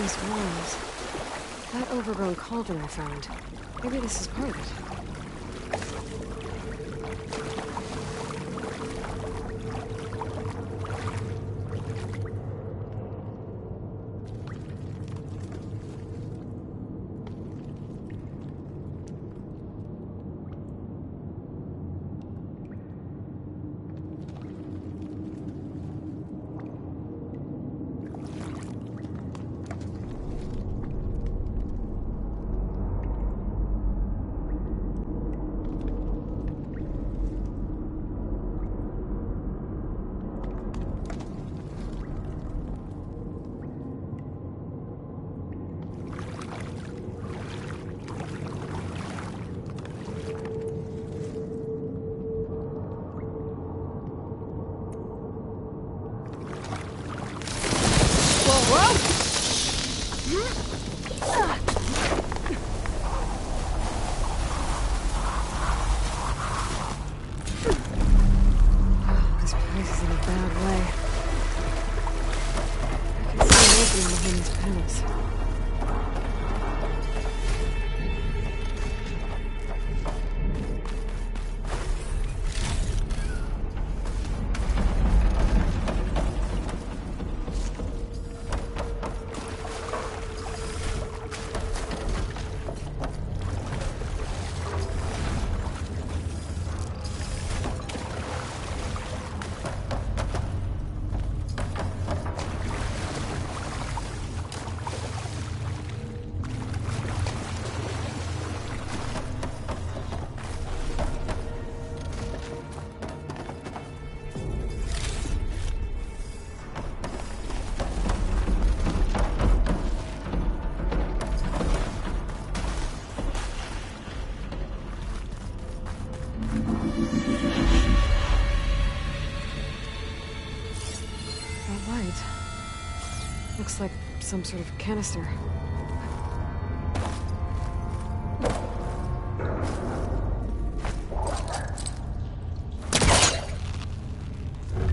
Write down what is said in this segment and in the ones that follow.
these walls. That overgrown cauldron I found. Maybe this is part of it. Looks like some sort of canister.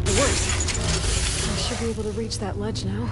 It works. I should be able to reach that ledge now.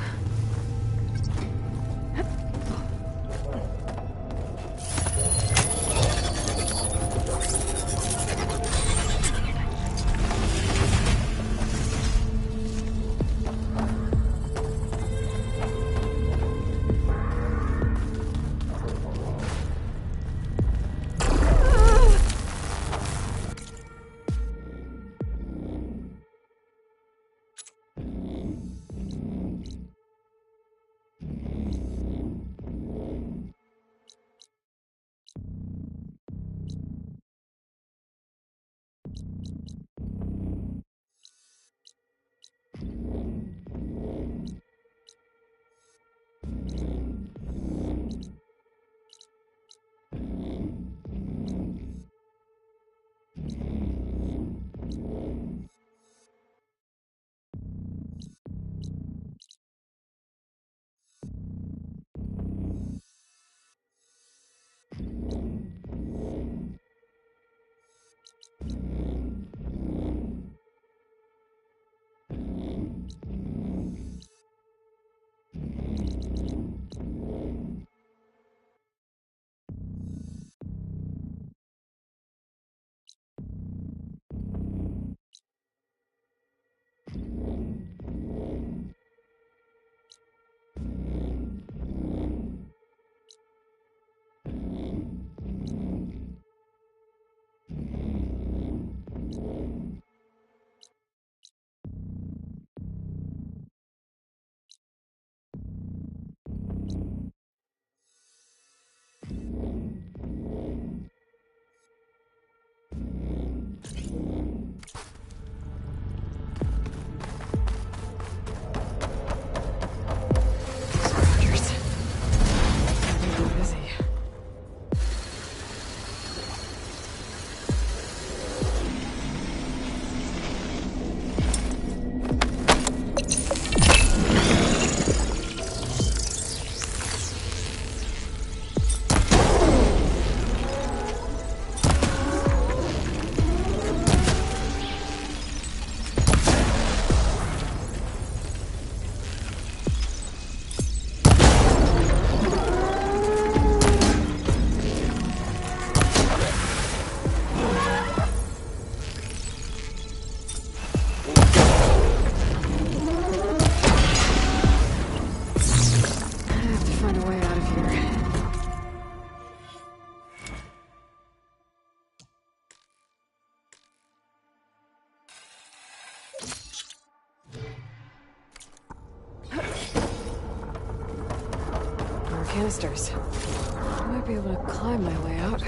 canisters. I might be able to climb my way out.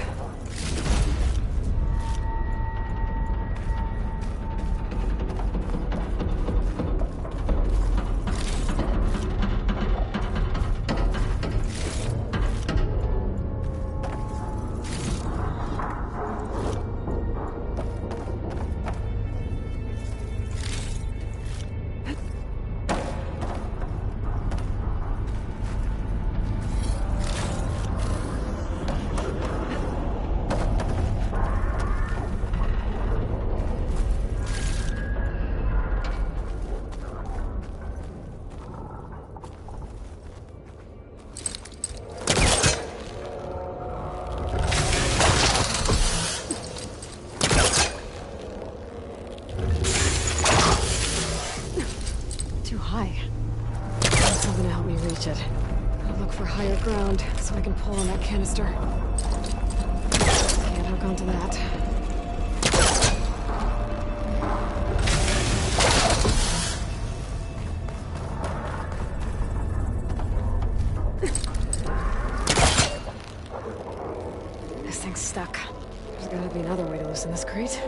Higher ground, so I can pull on that canister. Can't hook onto that. This thing's stuck. There's gotta be another way to loosen this crate.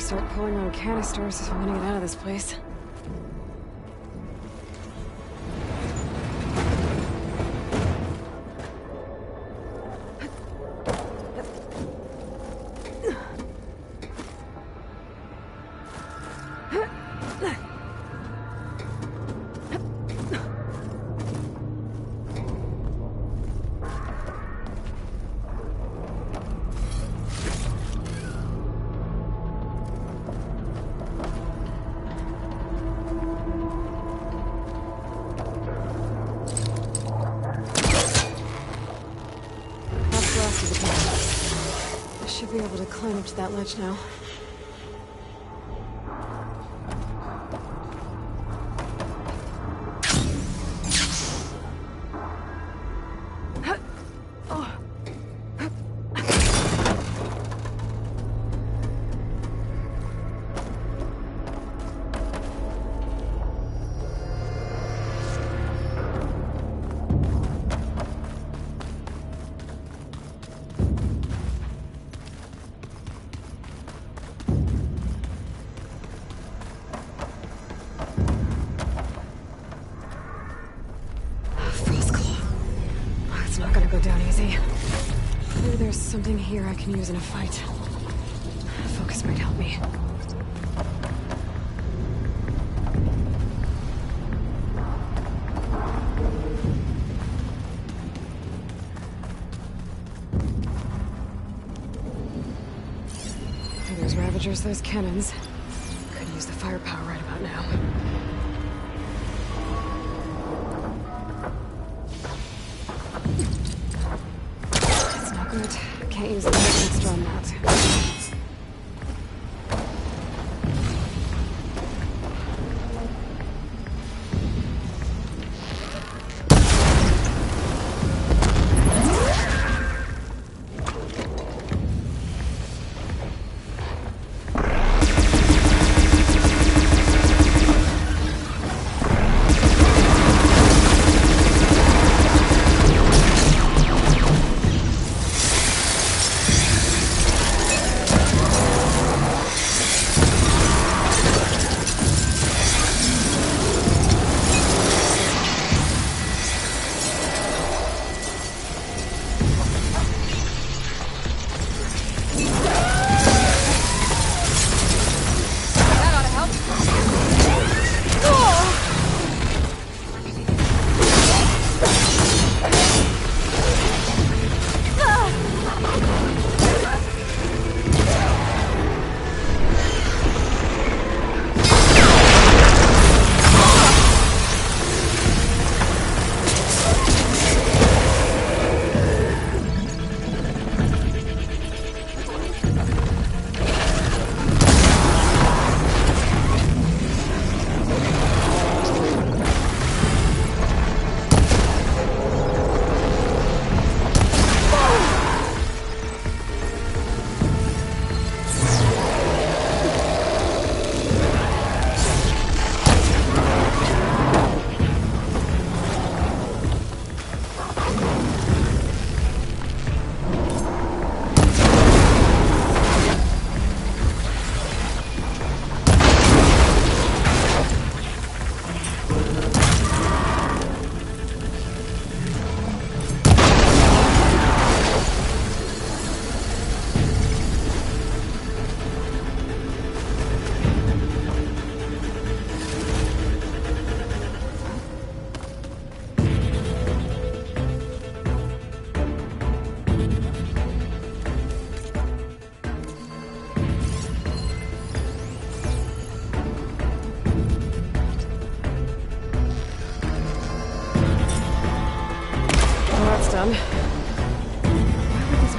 Start pulling on canisters if I'm gonna get out of this place. Should be able to climb up to that ledge now. Not gonna go down easy. Maybe there's something here I can use in a fight. Focus might help me. There's Ravagers, there's cannons. Could use the firepower right about now. Good. Can't use the extra on that.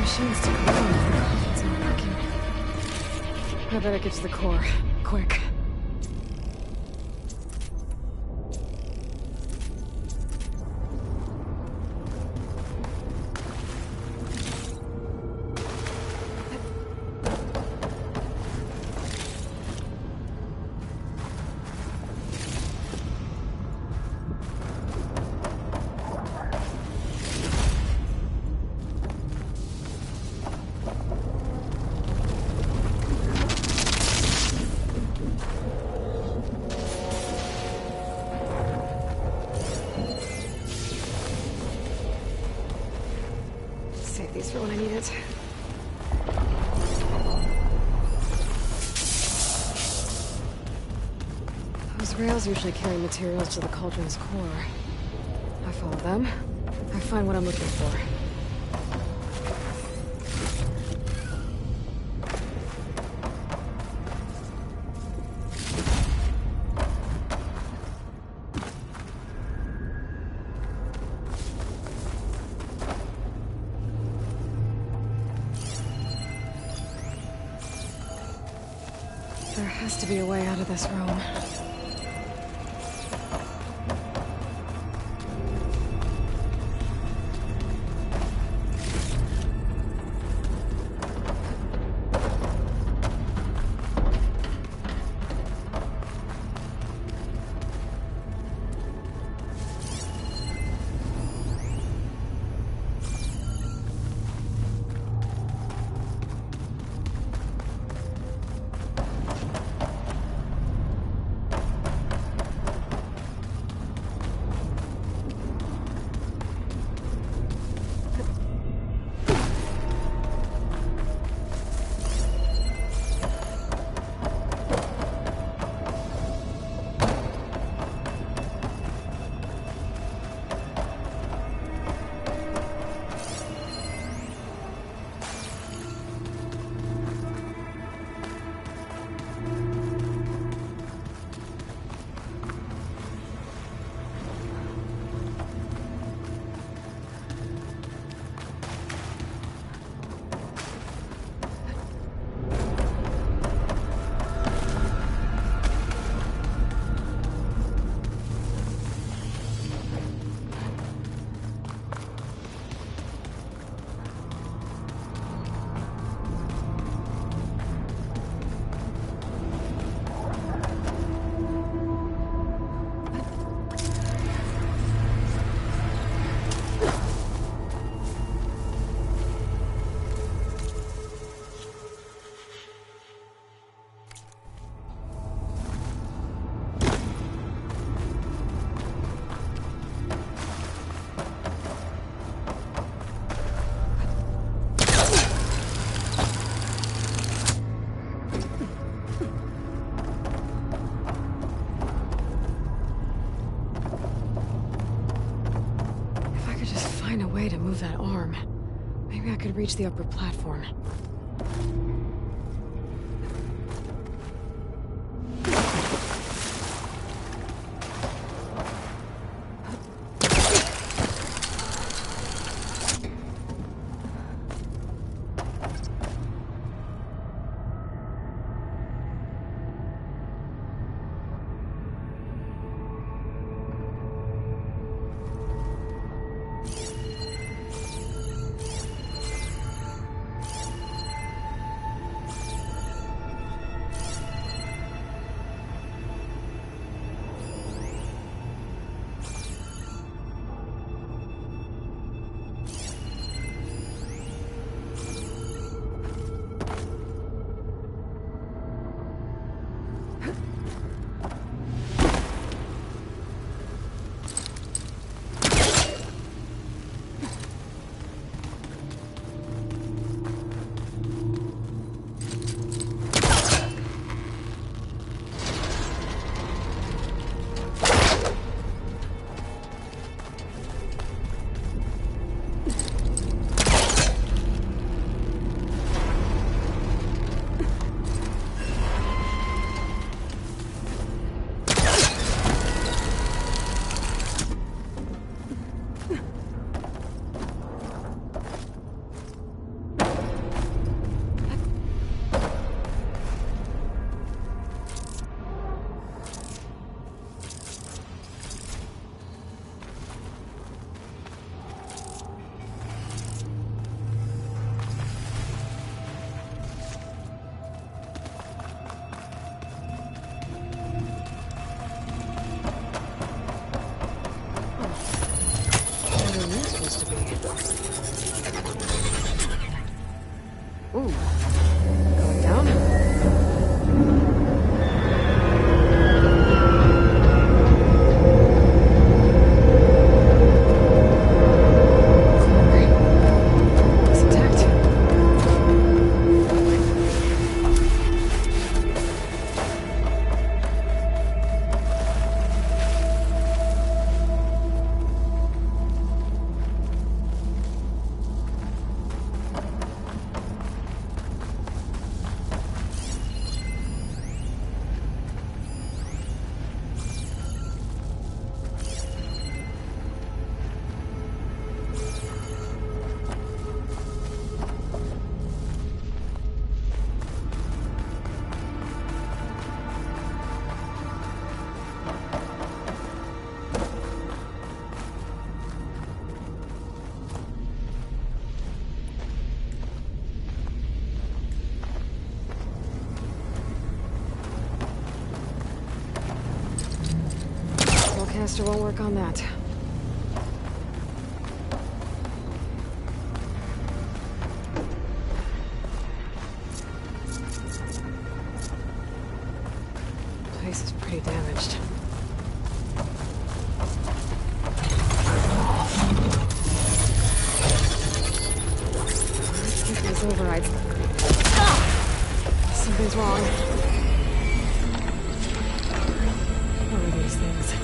machines took a while if the coffin's not working. I better get to the core. Quick. Save these for when I need it. Those rails usually carry materials to the cauldron's core. I follow them. I find what I'm looking for. There has to be a way out of this room. Find a way to move that arm. Maybe I could reach the upper platform. Thruster won't work on that. Place is pretty damaged. Let's get these overrides. Ah! Something's wrong. What are these things?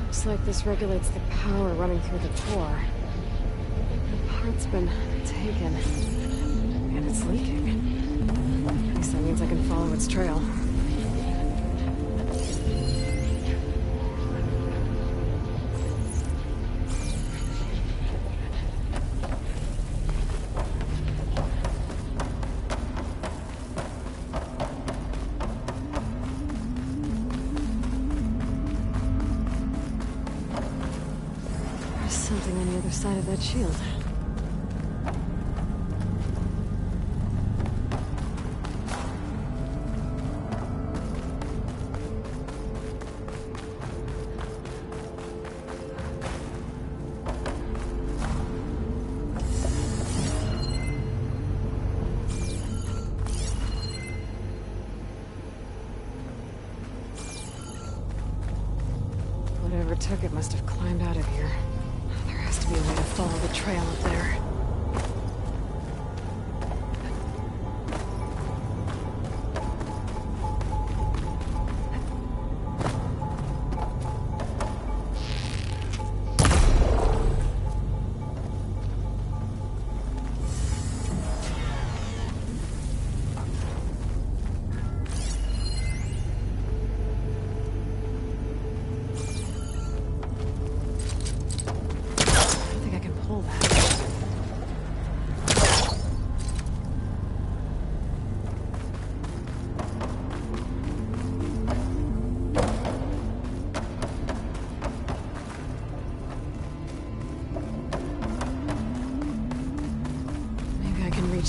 Looks like this regulates the power running through the core. The part's been taken, and it's leaking. At least that means I can follow its trail. Something on the other side of that shield. Whatever took it must have climbed out of here. There has to be a way to follow the trail up there.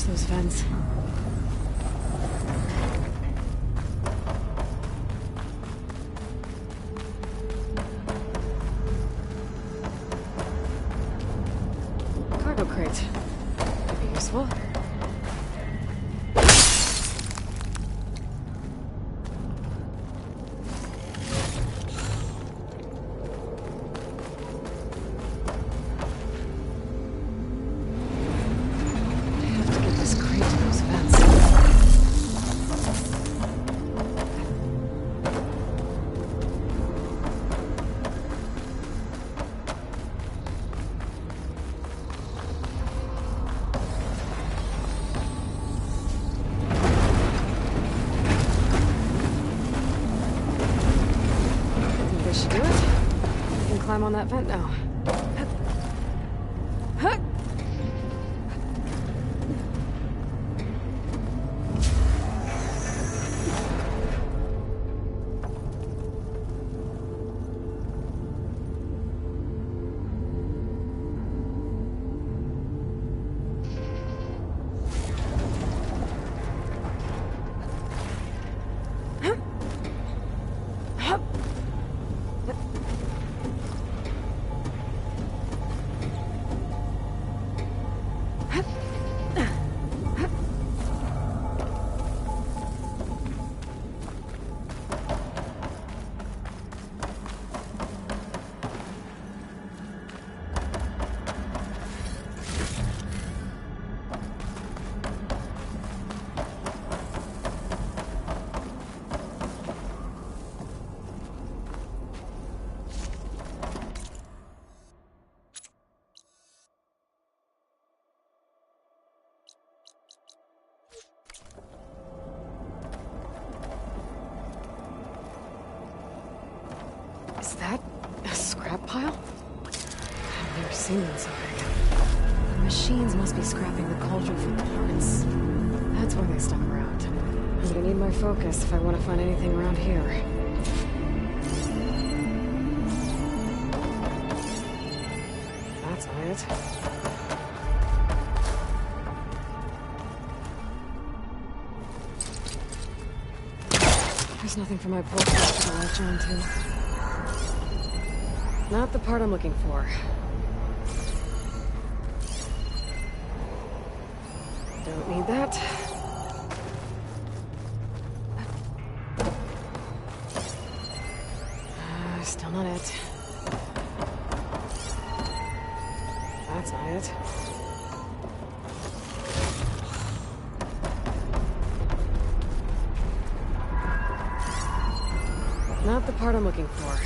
Those vents. Cargo crate. Could be useful. Climb on that vent now. that a scrap pile? I've never seen one so big. The machines must be scrapping the cauldron for parts. That's why they stuck around. I'm gonna need my focus if I want to find anything around here. That's not it. There's nothing for my pole to latch onto. Not the part I'm looking for. Don't need that. Still not it. That's not it. Not the part I'm looking for.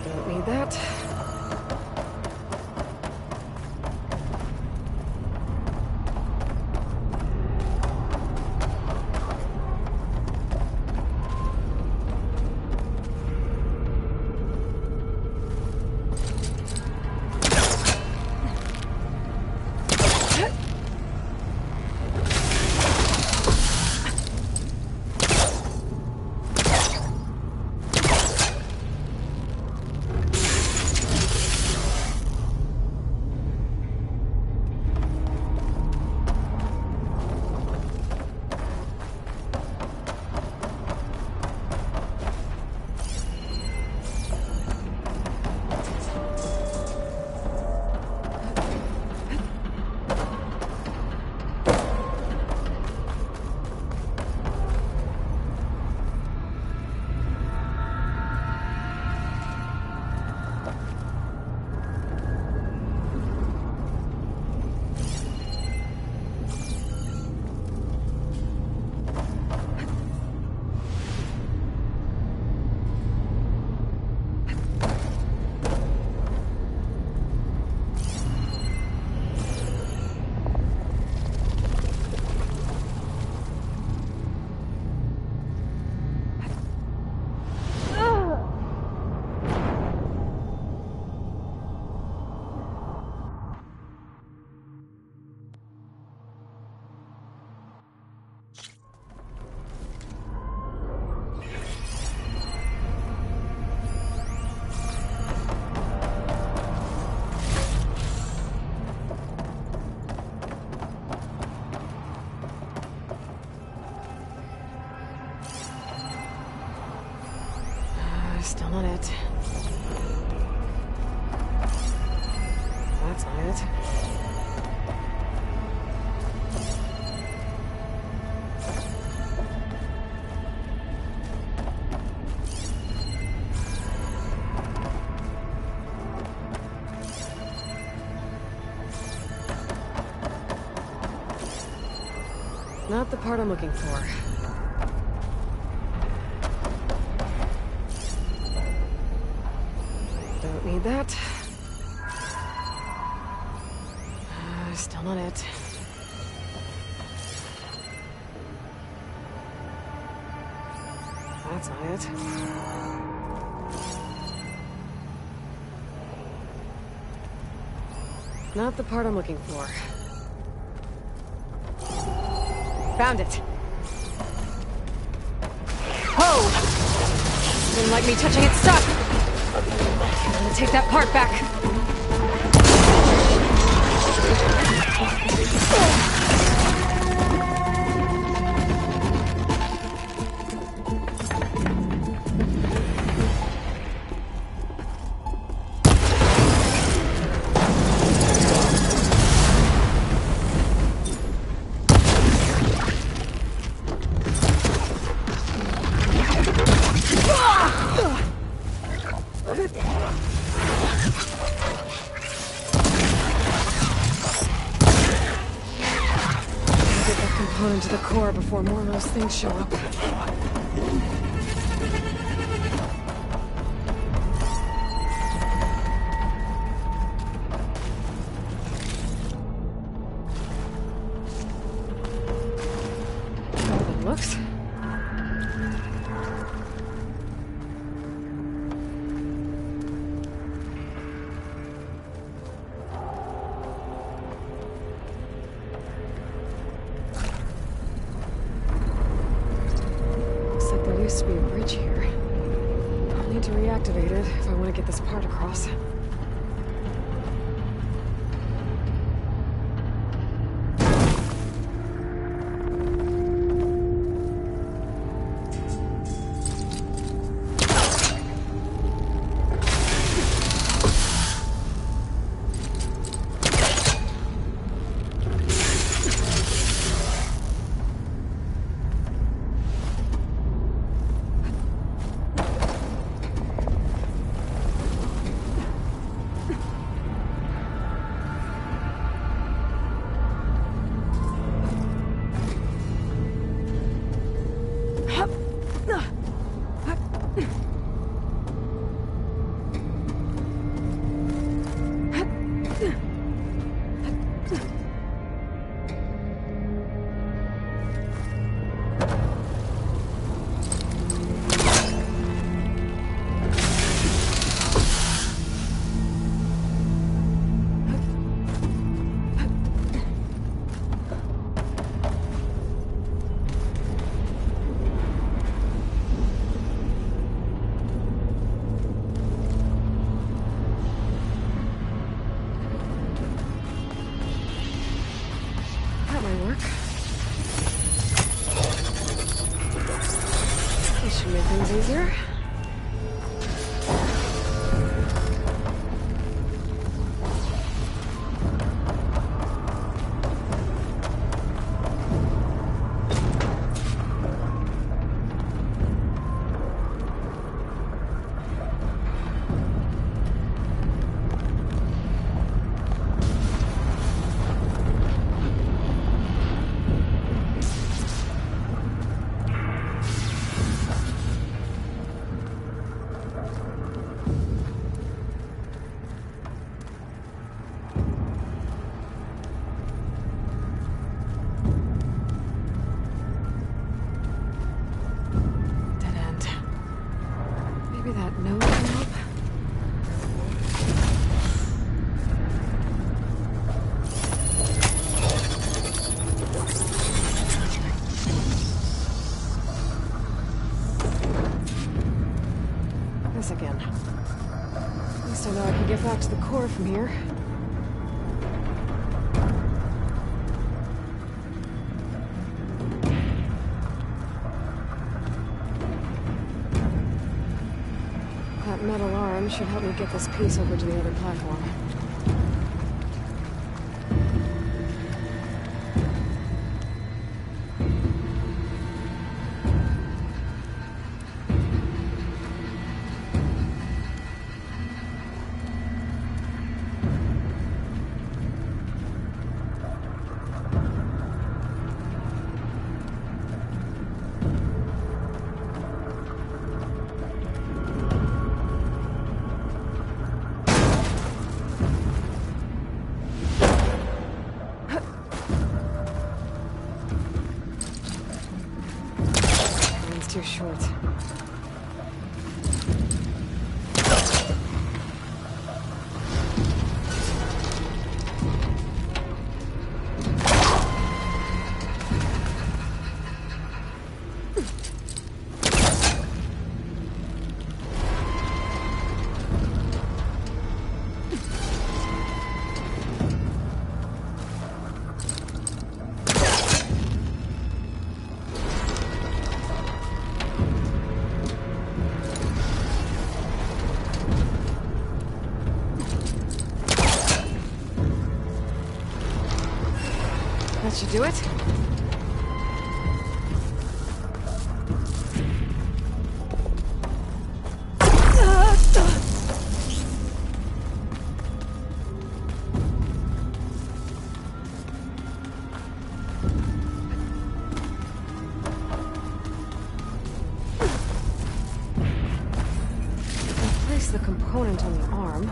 Don't need that. Still not it. That's not it. Not the part I'm looking for. Don't need that. Still not it. That's not it. Not the part I'm looking for. Found it. Whoa! Didn't like me touching its stuff. I'm gonna take that part back. To the core before more of those things show up. It looks. There used to be a bridge here. I'll need to reactivate it if I want to get this part across. Easier. Maybe that note can help? This again. At least I know I can get back to the core from here. That metal arm should help me get this piece over to the other platform. Too short. That should do it. Replace the component on the arm.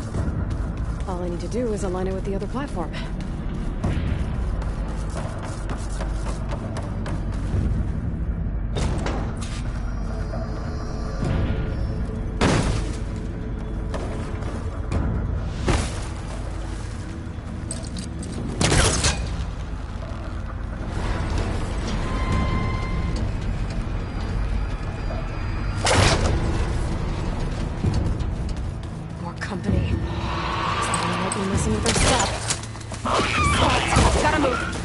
All I need to do is align it with the other platform. company. Someone might be messing with our stuff. Gotta move.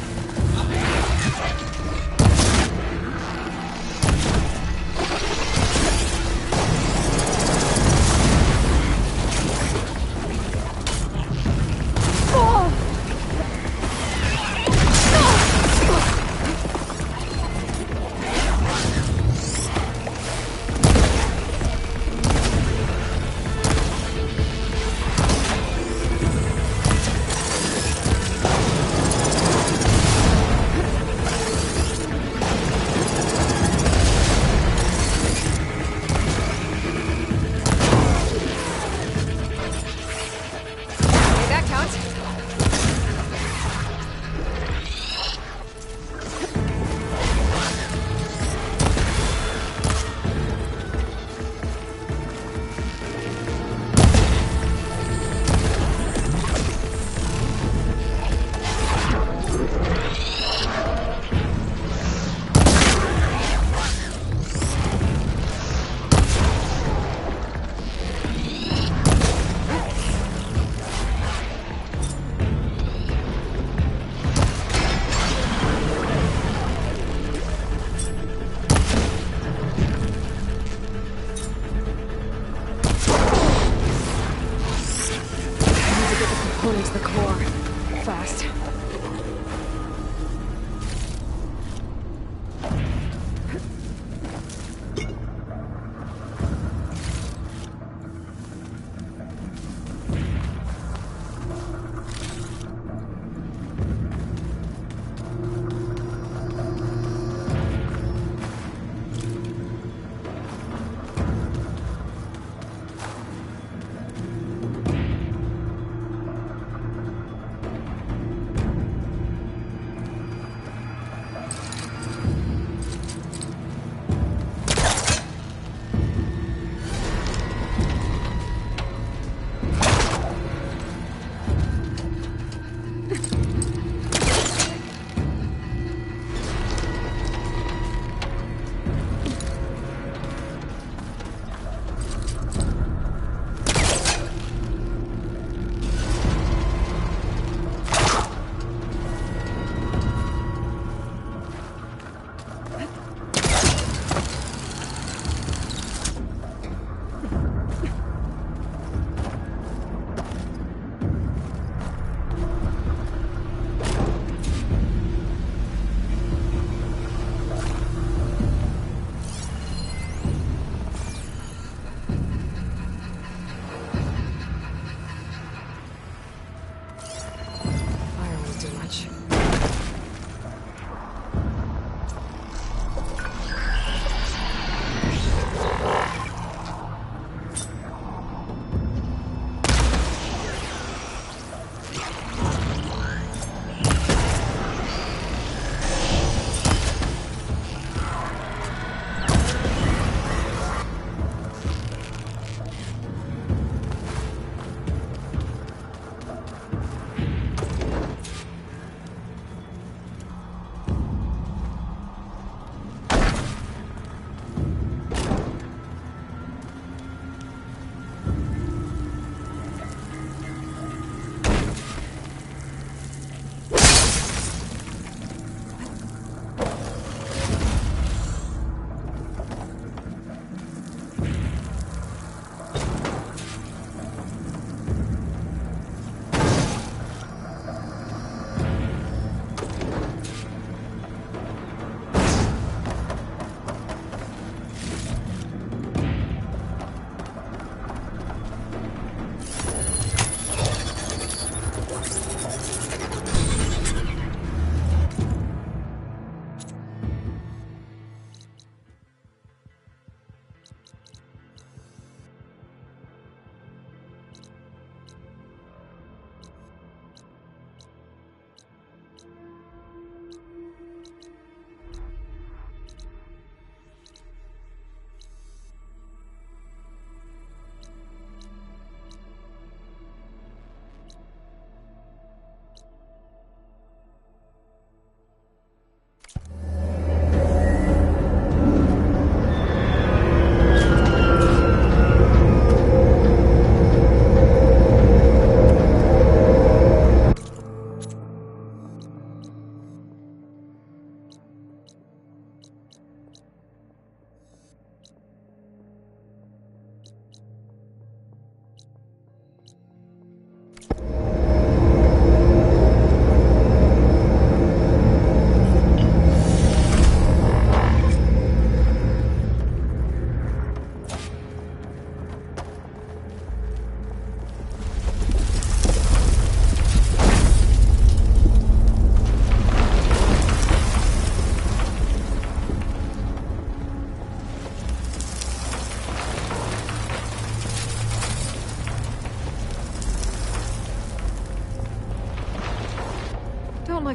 Components the core. Fast.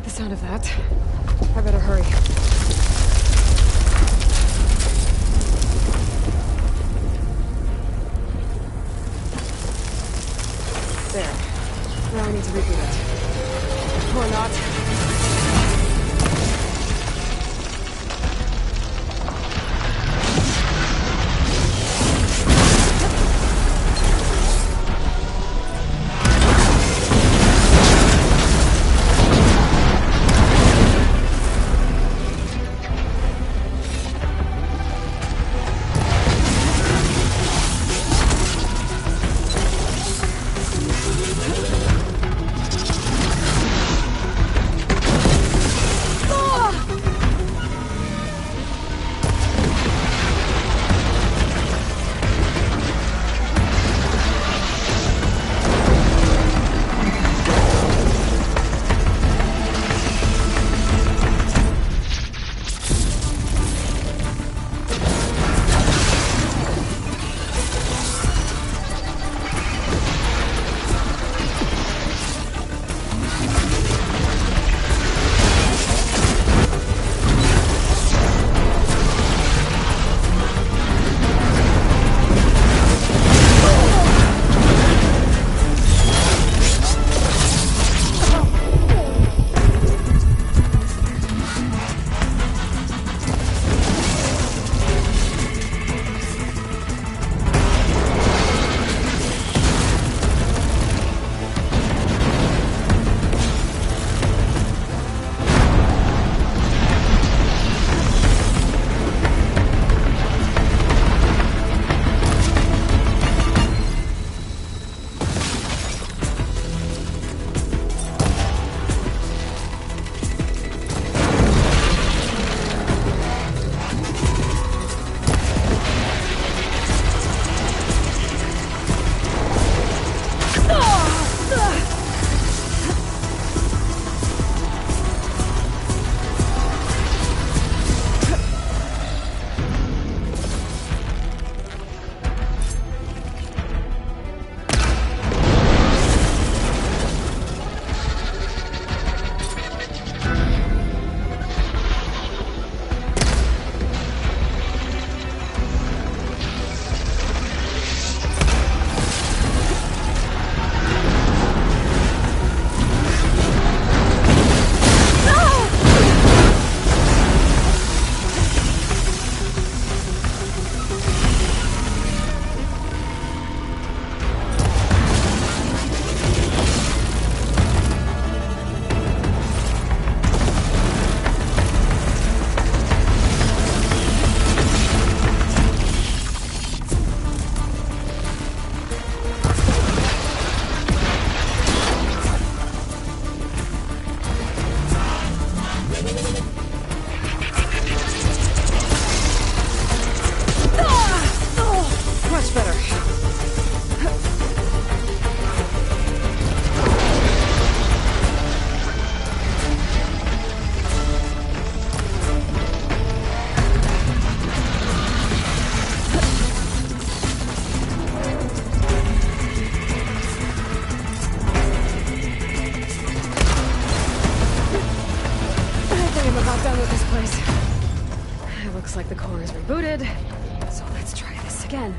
like the sound of that. I better hurry. There. Now I need to reboot it. Or not. Looks like the core is rebooted, so let's try this again.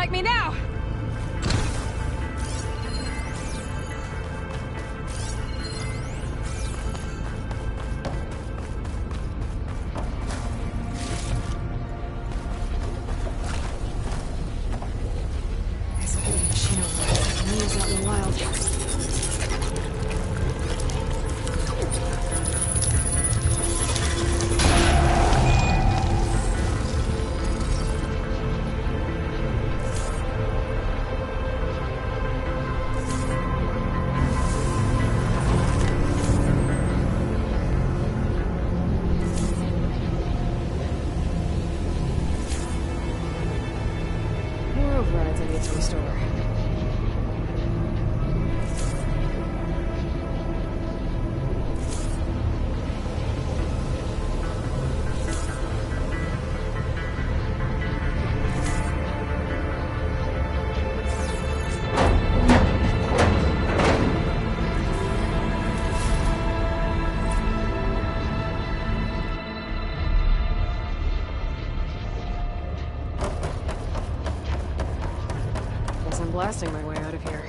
like me now! There's a big machine over there. News out in the wild. More overrides I need to restore. Guess I'm blasting my way out of here.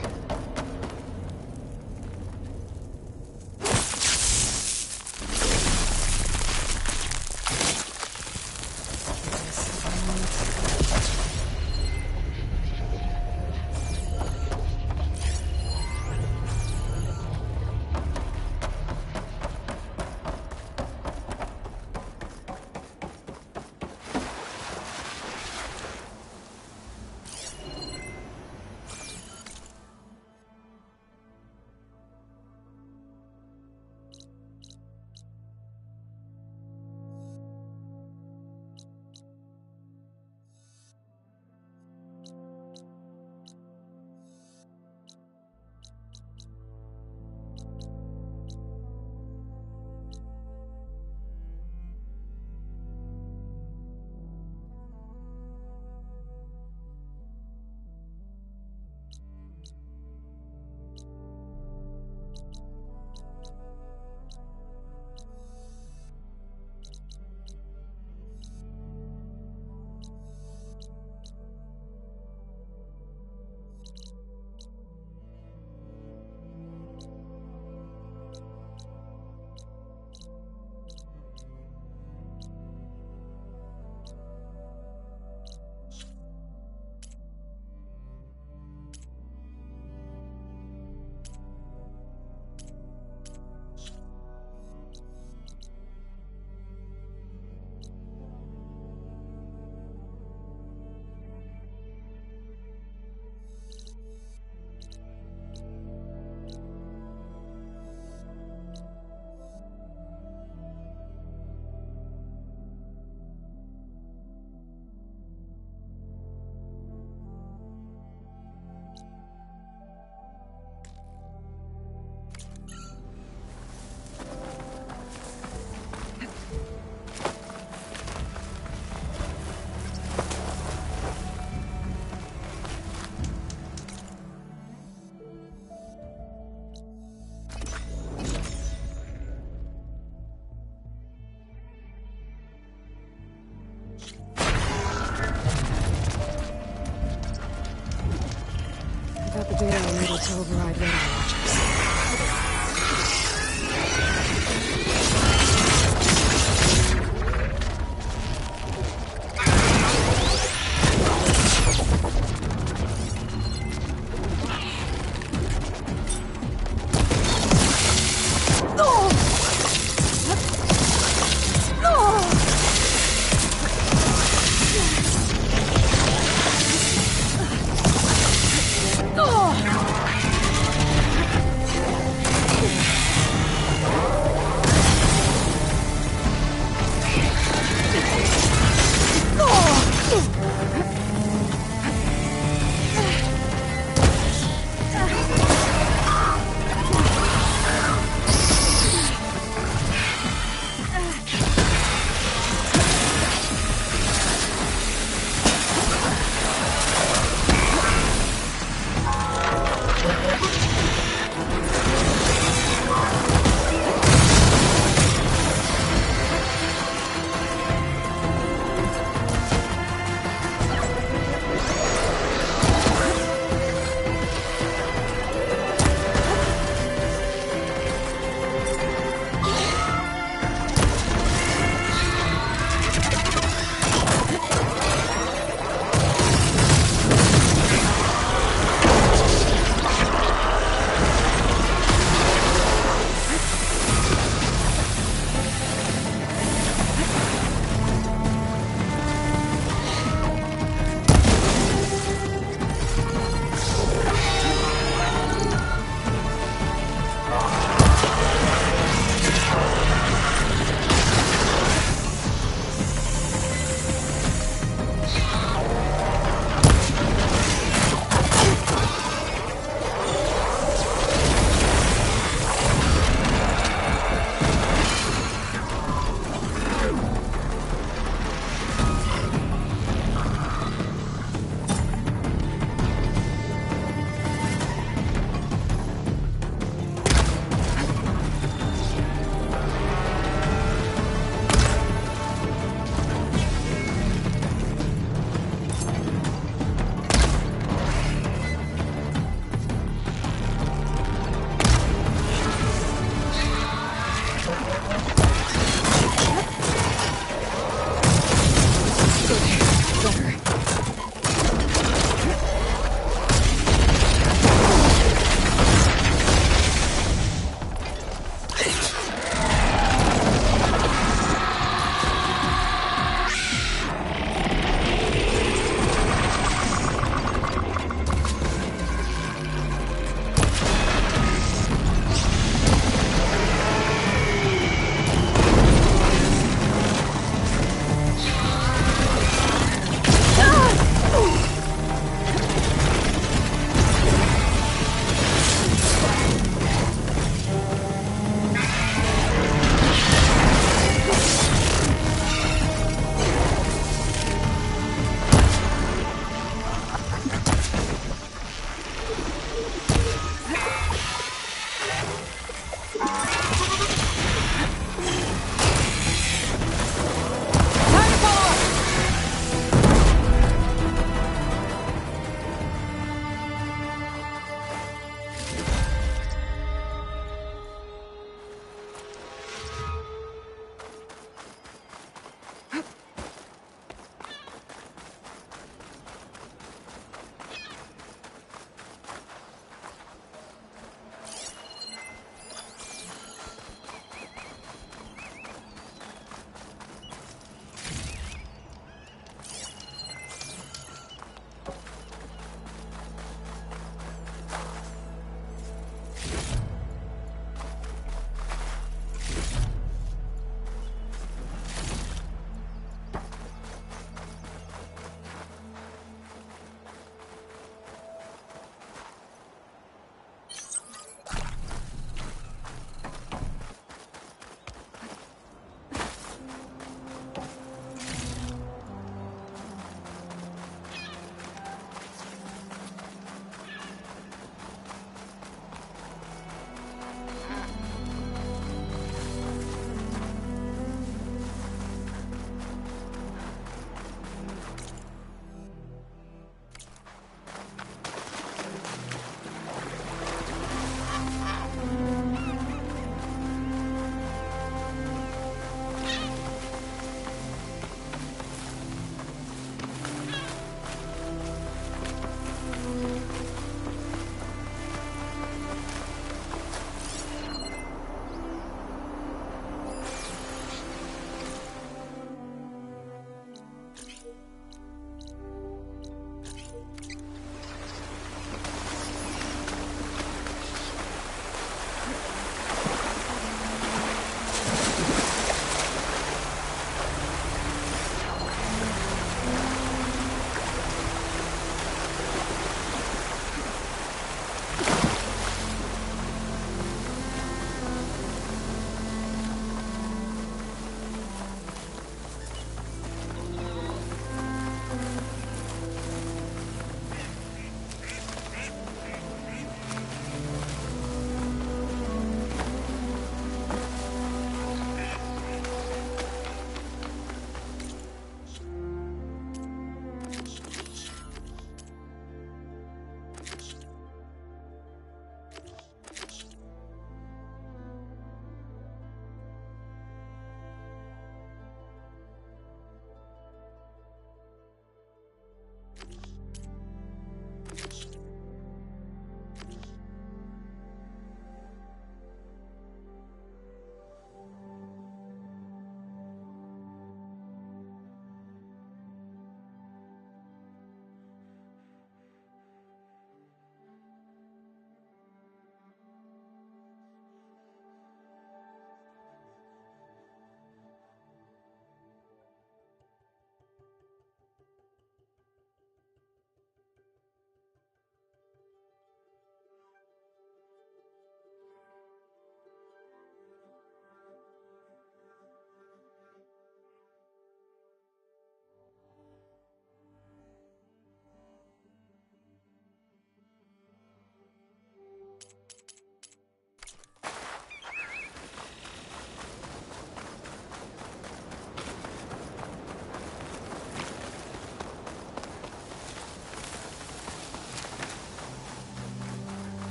Got the data I needed to override radar watchers.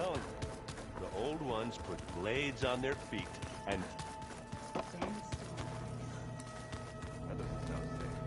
telling you. The old ones put blades on their feet and... That doesn't sound safe.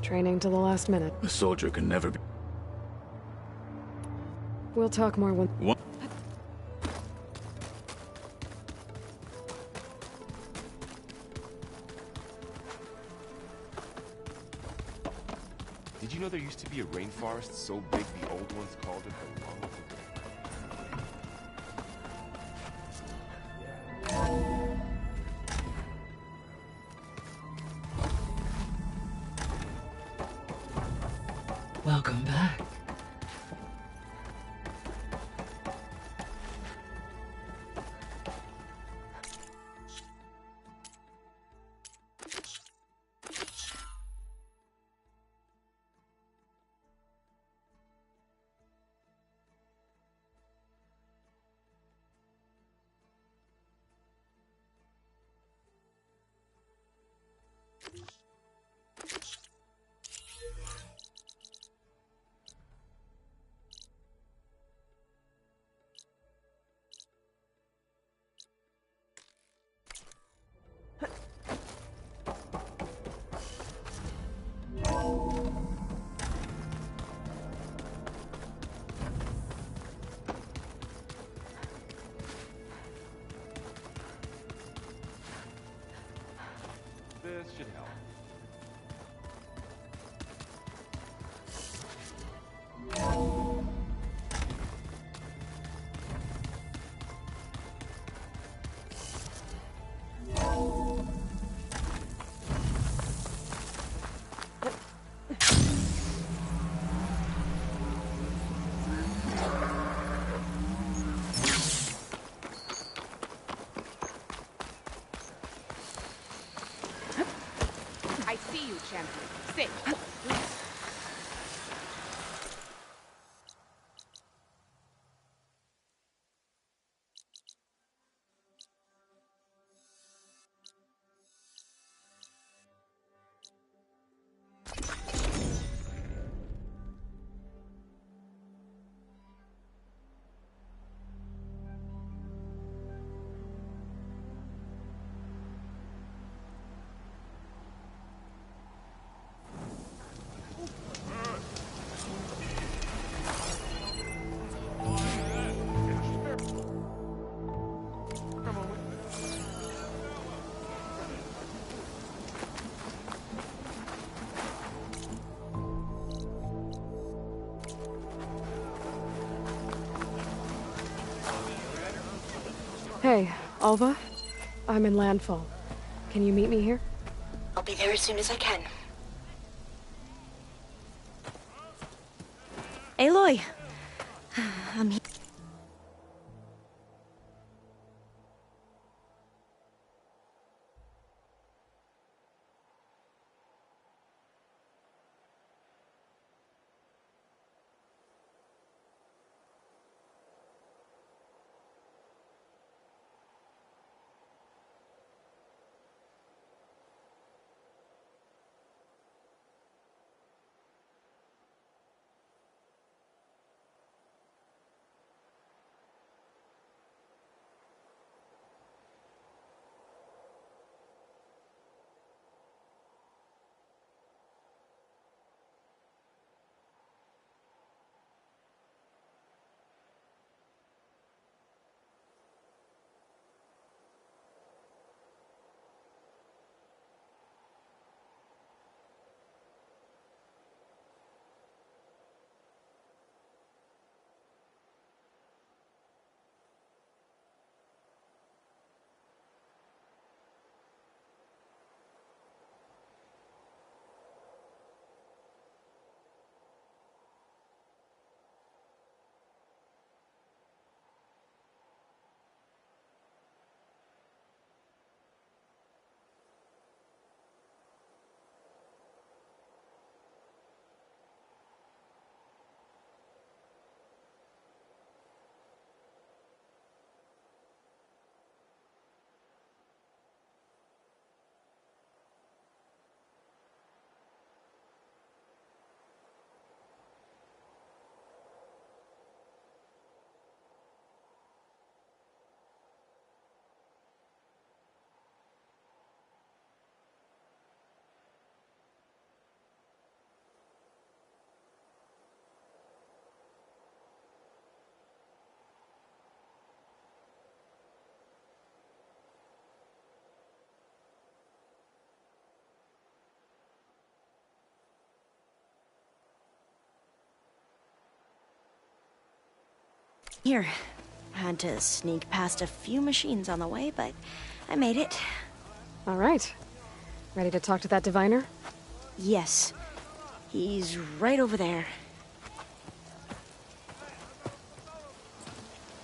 Training to the last minute. A soldier can never be... We'll talk more when... What? Did you know there used to be a rainforest so big the old ones called it the Lung of the Welcome back. Hey, Alva. I'm in Landfall. Can you meet me here? I'll be there as soon as I can. Aloy! I'm here. Here. Had to sneak past a few machines on the way, but I made it. All right. Ready to talk to that diviner? Yes. He's right over there.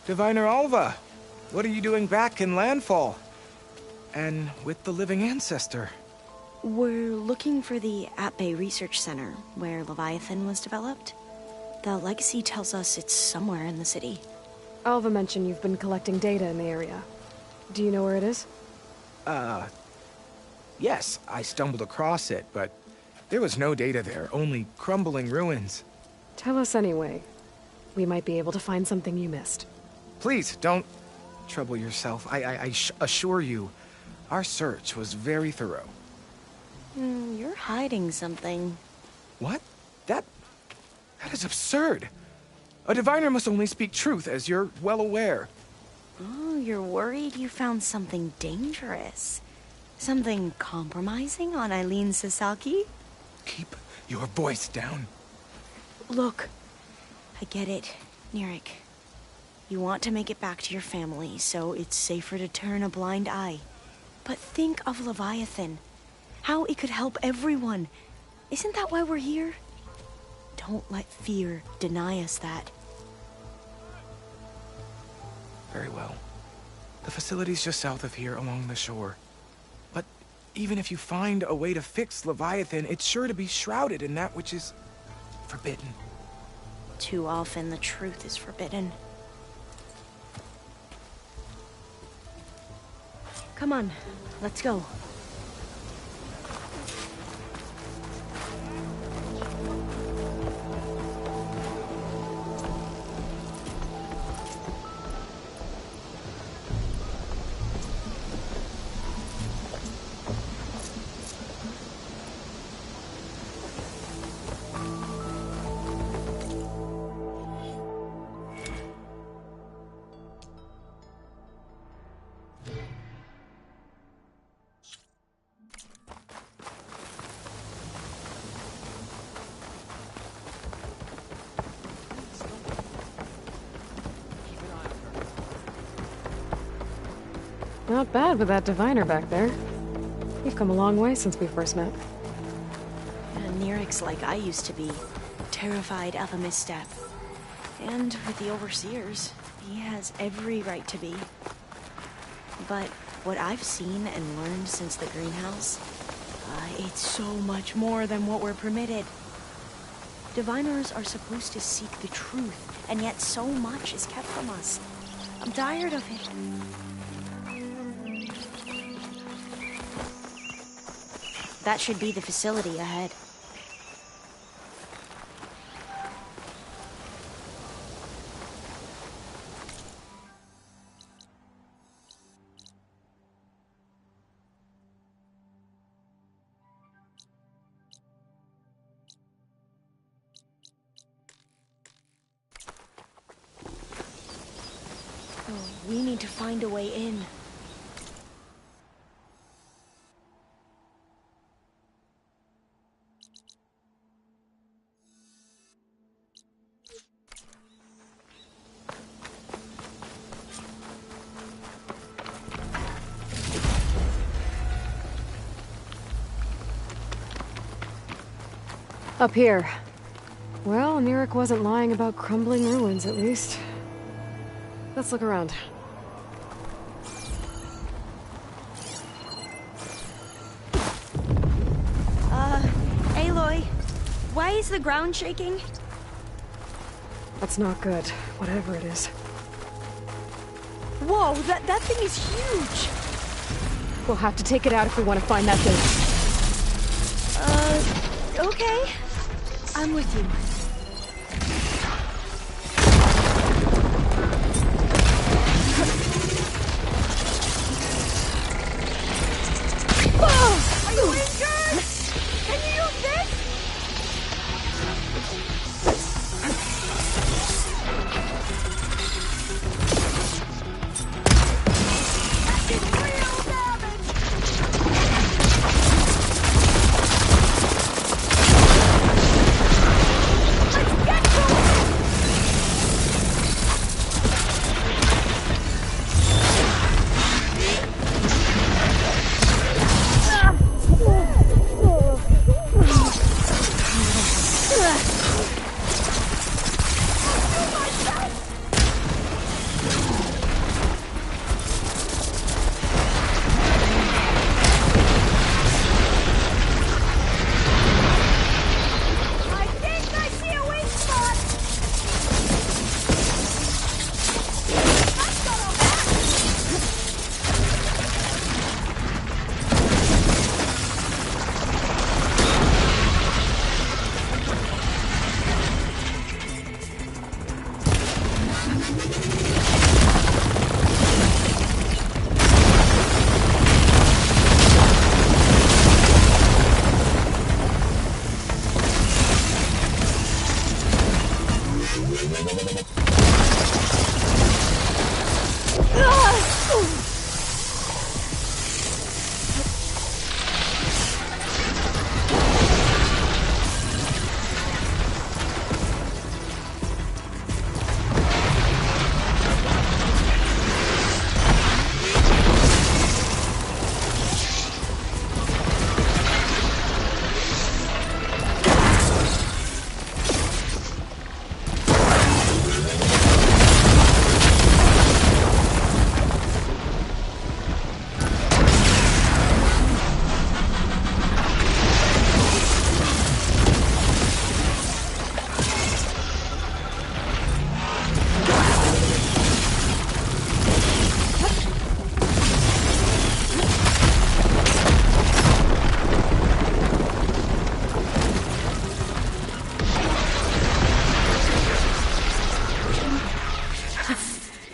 Diviner Alva, what are you doing back in Landfall? And with the living ancestor? We're looking for the At-Bay Research Center, where Leviathan was developed. The legacy tells us it's somewhere in the city. Alva mentioned you've been collecting data in the area. Do you know where it is? Yes, I stumbled across it, but there was no data there, only crumbling ruins. Tell us anyway. We might be able to find something you missed. Please, don't trouble yourself. I assure you, our search was very thorough. You're hiding something. What? That is absurd. A diviner must only speak truth, as you're well aware. Oh, you're worried you found something dangerous. Something compromising on Eileen Sasaki? Keep your voice down. Look, I get it, Nirik. You want to make it back to your family, so it's safer to turn a blind eye. But think of Leviathan. How it could help everyone. Isn't that why we're here? Don't let fear deny us that. Very well. The facility's just south of here, along the shore. But even if you find a way to fix Leviathan, it's sure to be shrouded in that which is forbidden. Too often the truth is forbidden. Come on, let's go. Not bad with that diviner back there. You've come a long way since we first met. And Nirik's like I used to be, terrified of a misstep. And with the Overseers, he has every right to be. But what I've seen and learned since the greenhouse, it's so much more than what we're permitted. Diviners are supposed to seek the truth, and yet so much is kept from us. I'm tired of it. That should be the facility ahead. We need to find a way in. Up here. Well, Nirik wasn't lying about crumbling ruins, at least. Let's look around. Aloy, why is the ground shaking? That's not good, whatever it is. Whoa, that thing is huge! We'll have to take it out if we want to find that thing. Okay. I'm with you. Are you injured? Can you use this? That did real damage! Let's get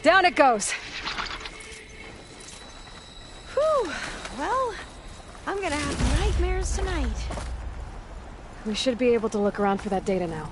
Down it goes. Whew. Well, I'm gonna have nightmares tonight. We should be able to look around for that data now.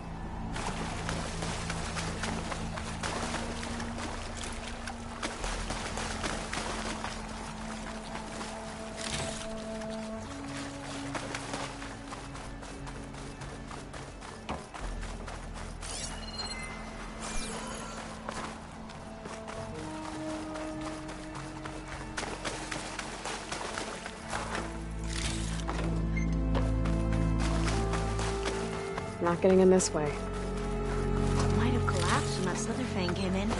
Not getting in this way. Might have collapsed when that Slitherfang came in.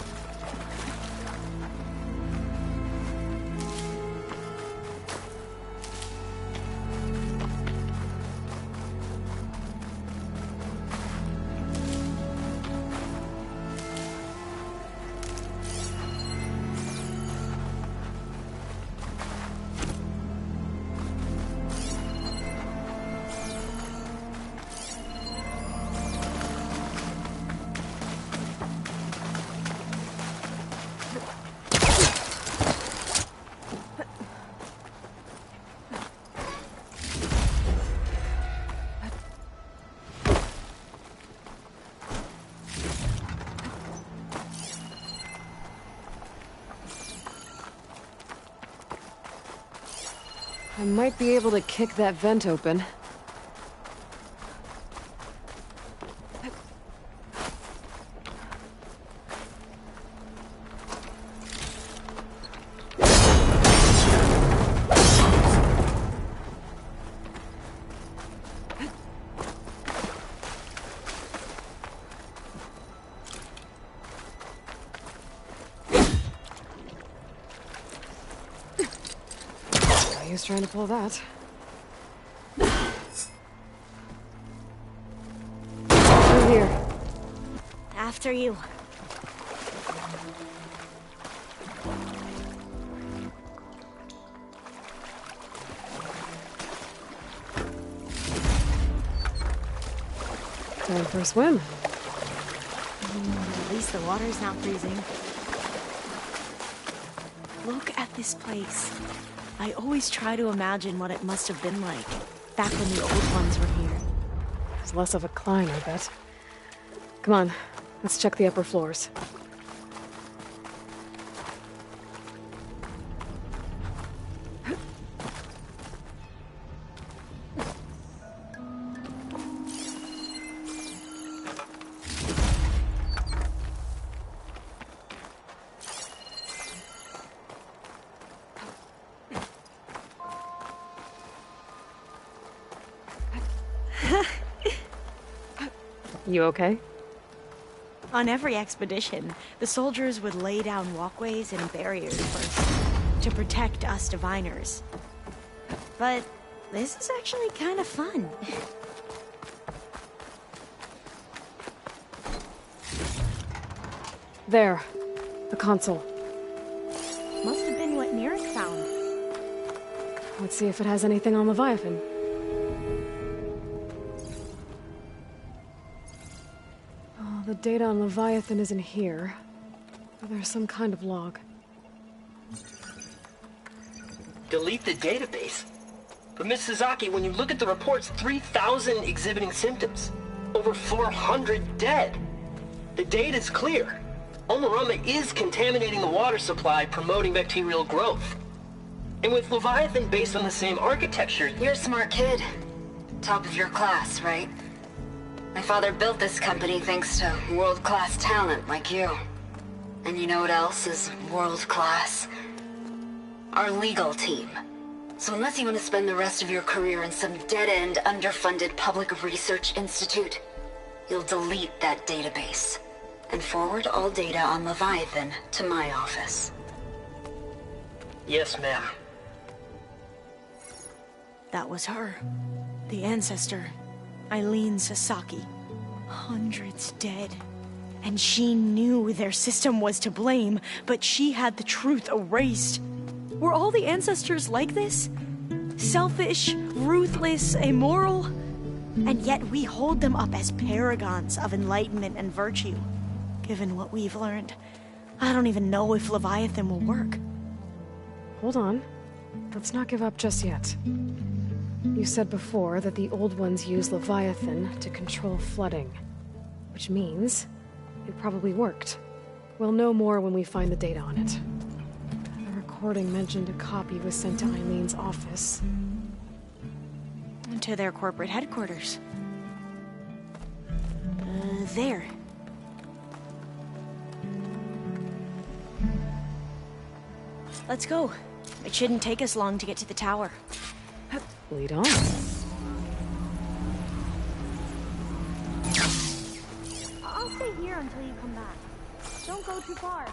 I might be able to kick that vent open. He was trying to pull that. Through here. After you. Time for a swim. At least the water's not freezing. Look at this place. I always try to imagine what it must have been like back when the old ones were here. It's less of a climb, I bet. Come on, let's check the upper floors. You okay? On every expedition, the soldiers would lay down walkways and barriers first to protect us diviners. But this is actually kind of fun. There. The console. Must have been what Neric found. Let's see if it has anything on Leviathan. Oh, the data on Leviathan isn't here. But there's some kind of log. Delete the database? But Miss Sasaki, when you look at the reports, 3,000 exhibiting symptoms. Over 400 dead. The data's clear. Omarama is contaminating the water supply, promoting bacterial growth. And with Leviathan based on the same architecture... You're a smart kid. Top of your class, right? My father built this company thanks to world-class talent like you. And you know what else is world-class? Our legal team. So unless you want to spend the rest of your career in some dead-end, underfunded public research institute, you'll delete that database and forward all data on Leviathan to my office. Yes, ma'am. That was her. The ancestor. Eileen Sasaki. Hundreds dead. And she knew their system was to blame, but she had the truth erased. Were all the ancestors like this? Selfish, ruthless, immoral? And yet we hold them up as paragons of enlightenment and virtue. Given what we've learned, I don't even know if Leviathan will work. Hold on. Let's not give up just yet. You said before that the old ones use Leviathan to control flooding. Which means it probably worked. We'll know more when we find the data on it. The recording mentioned a copy was sent to Eileen's office. To their corporate headquarters. There. Let's go. It shouldn't take us long to get to the tower. Lead on. here until you come back. Don't go too far.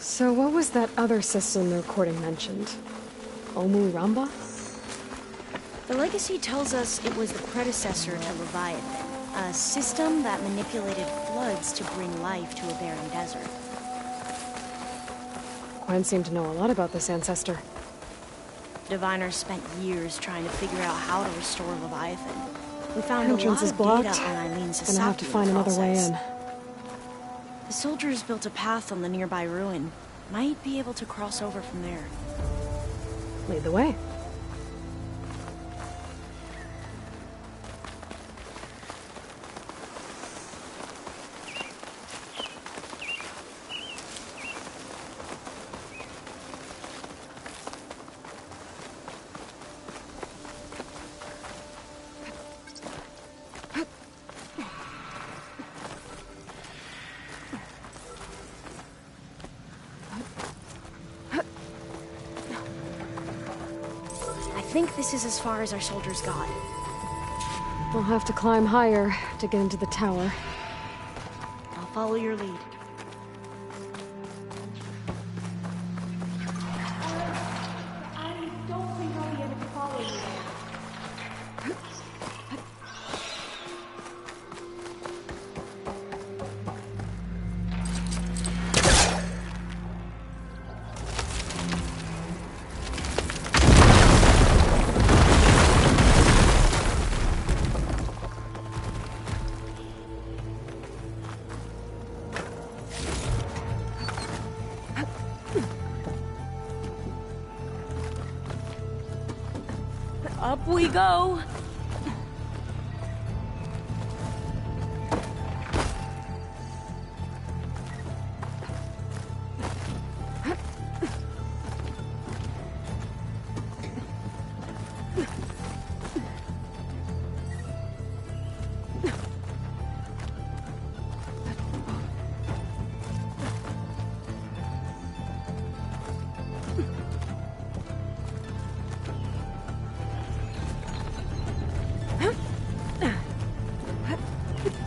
So what was that other system the recording mentioned? Omu Ramba? The legacy tells us it was the predecessor to Leviathan, a system that manipulated floods to bring life to a barren desert. Gwen seemed to know a lot about this ancestor. Diviners spent years trying to figure out how to restore Leviathan. We found Entrance a lot is of blocked. data on Eileen Sasaki. Gonna have to find in the another way process. in. The soldiers built a path on the nearby ruin. Might be able to cross over from there. Lead the way. I think this is as far as our soldiers got. We'll have to climb higher to get into the tower. I'll follow your lead. I don't think I'll be able to follow you. Up we go!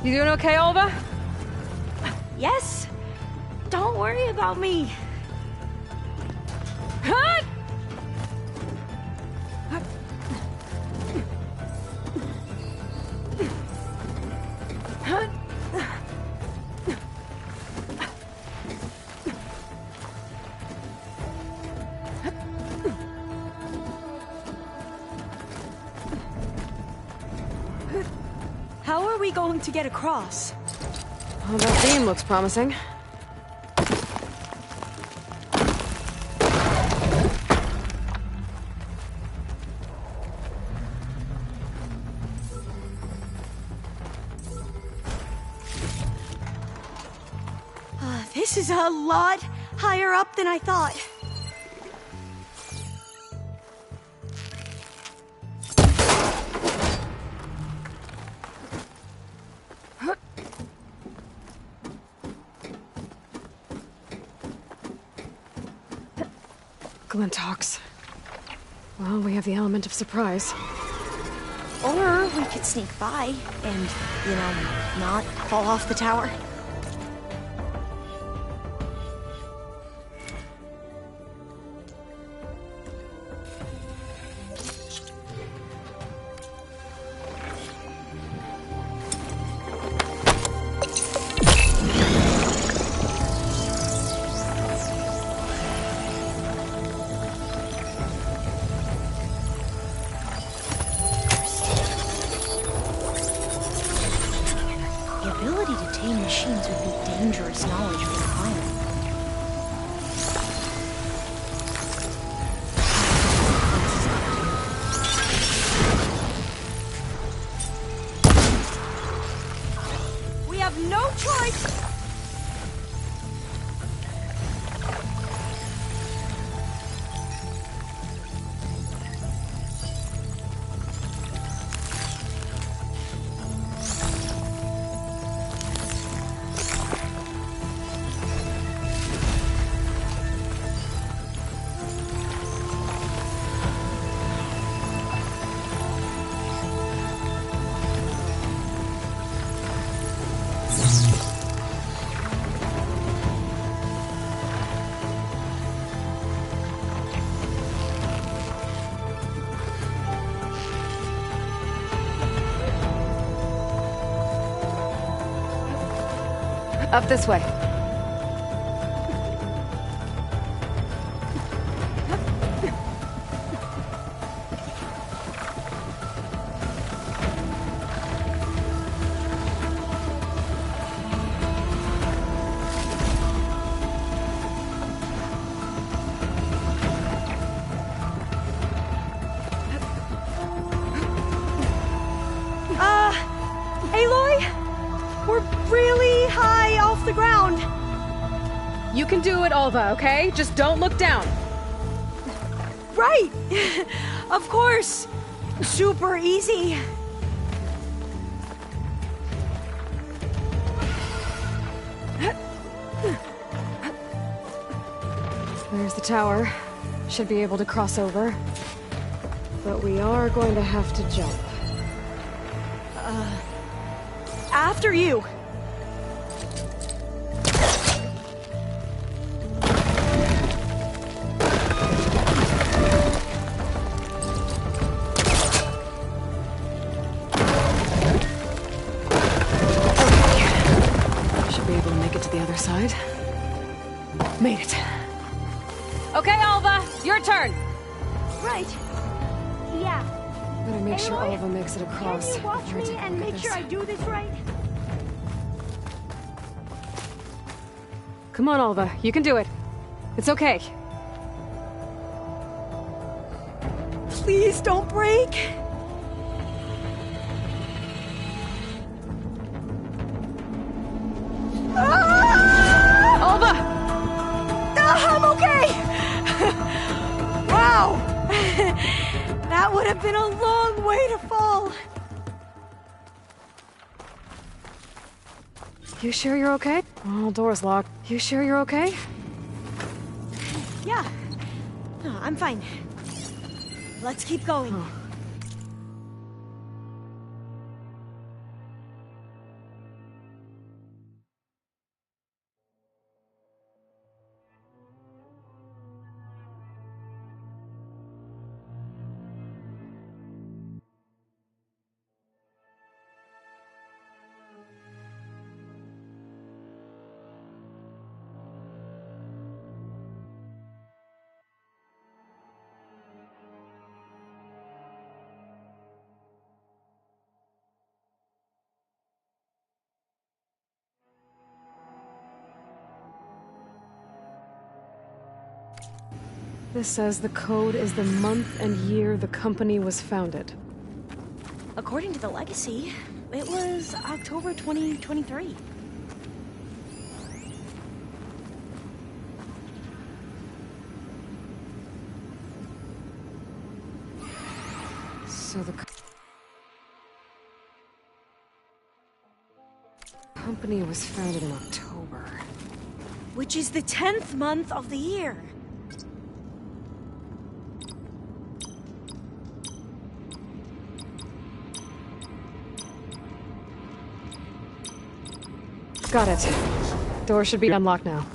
You doing okay, Alva? Yes? Don't worry about me. Huh? How are we going to get across? Well, that beam looks promising. This is a lot higher up than I thought. Glintox. Well, we have the element of surprise. Or we could sneak by and, not fall off the tower. The ability to tame machines would be dangerous knowledge for the climate. We have no choice! Up this way. Aloy? We're really high off the ground. You can do it, Alva, okay? Just don't look down. Right! Of course! Super easy. There's the tower. Should be able to cross over. But we are going to have to jump. After you. Should be able to make it to the other side. Made it. Okay, Alva, your turn. Right. Yeah. Better make sure Aloy, Alva makes it across. Can you watch before I me take a and look at make sure this. I do this right? Come on, Alva. You can do it. It's okay. Please don't break. Alva! I'm okay! Wow! That would have been a long way to fall. You sure you're okay? Oh, door's locked. You sure you're okay? Yeah. No, I'm fine. Let's keep going. This says the code is the month and year the company was founded. According to the legacy, it was October 2023. So the company was founded in October. Which is the 10th month of the year. Got it. Door should be unlocked now.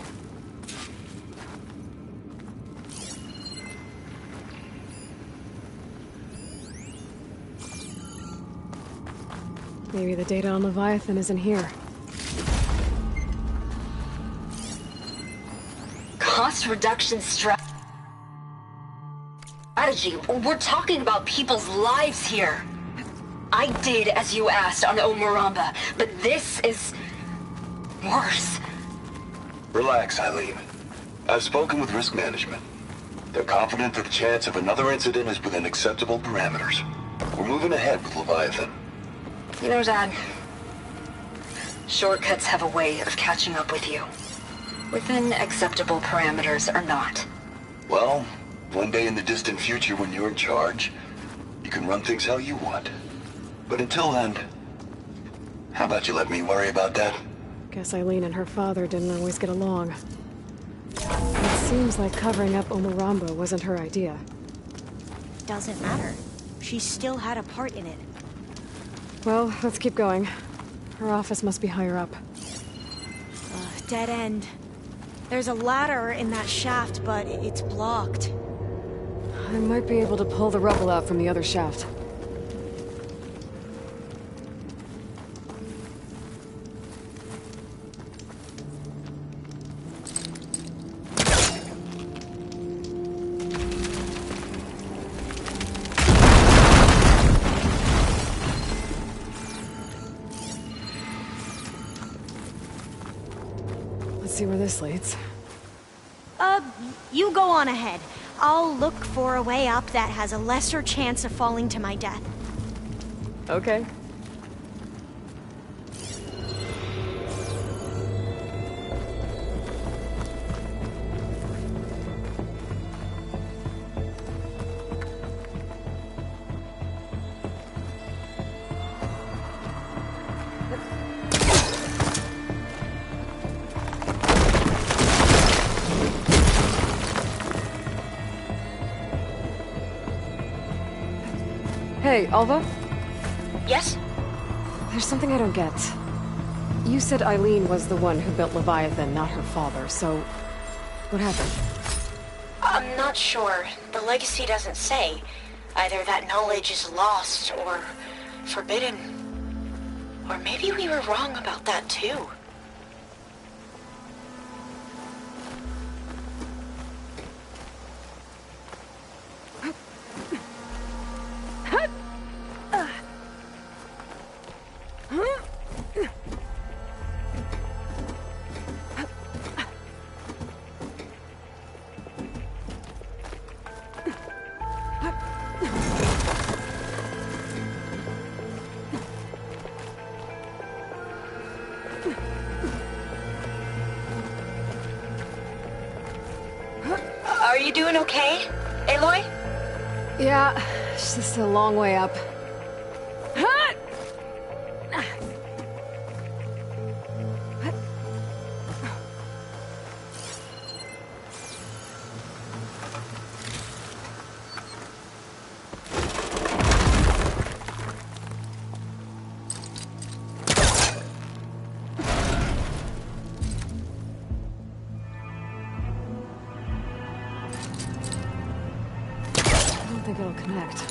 Maybe the data on Leviathan isn't here. Cost reduction strategy. We're talking about people's lives here. I did as you asked on Omuramba, but this is worse. Relax, Eileen. I've spoken with risk management. They're confident that the chance of another incident is within acceptable parameters. We're moving ahead with Leviathan. You know, Dad, shortcuts have a way of catching up with you. Within acceptable parameters or not. Well, one day in the distant future when you're in charge, you can run things how you want. But until then, how about you let me worry about that? Guess Eileen and her father didn't always get along. It seems like covering up Omuramba wasn't her idea. Doesn't matter. She still had a part in it. Well, let's keep going. Her office must be higher up. Dead end. There's a ladder in that shaft, but it's blocked. I might be able to pull the rubble out from the other shaft. Let's see where this leads. You go on ahead. I'll look for a way up that has a lesser chance of falling to my death. Okay. Hey, Alva? Yes? There's something I don't get. You said Eileen was the one who built Leviathan, not her father, so... what happened? I'm not sure. The legacy doesn't say. Either that knowledge is lost or forbidden. Or maybe we were wrong about that too. Are you doing okay, Aloy? Yeah, it's just a long way up. I don't think it'll connect.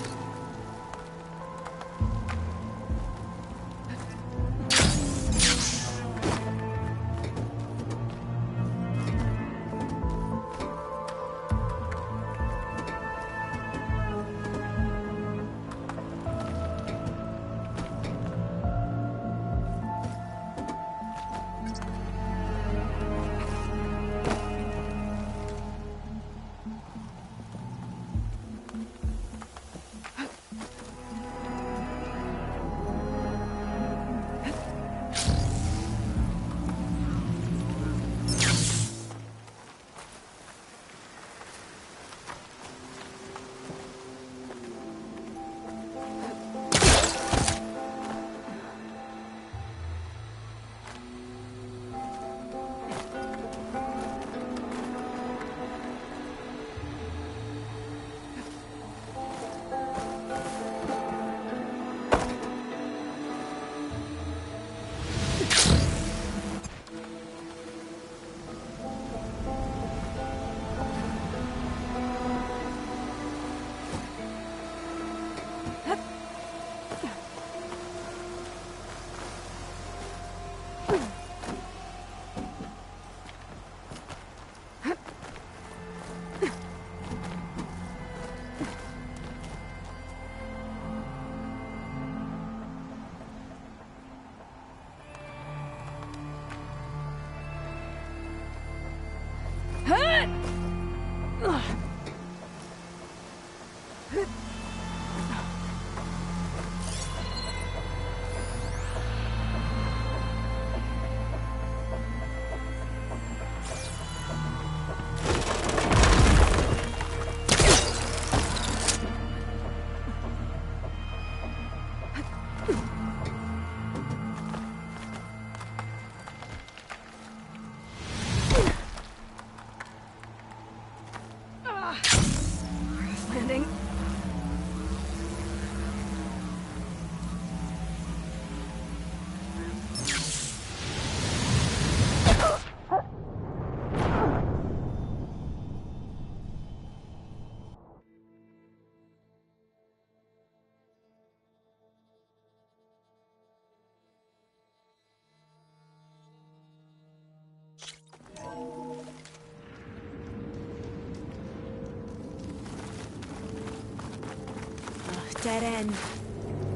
dead end.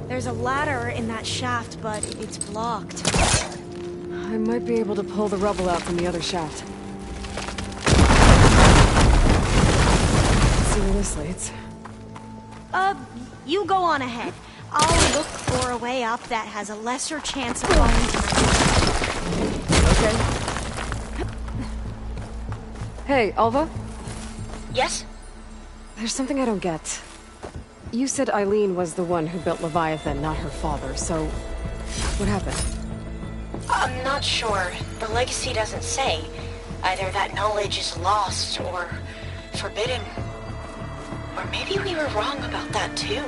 There's a ladder in that shaft, but it's blocked. I might be able to pull the rubble out from the other shaft. Let's see where this leads. You go on ahead. I'll look for a way up that has a lesser chance of falling to my... Okay. Hey, Alva? Yes? There's something I don't get. You said Eileen was the one who built Leviathan, not her father, so... what happened? I'm not sure. The legacy doesn't say. Either that knowledge is lost, or forbidden. Or maybe we were wrong about that too.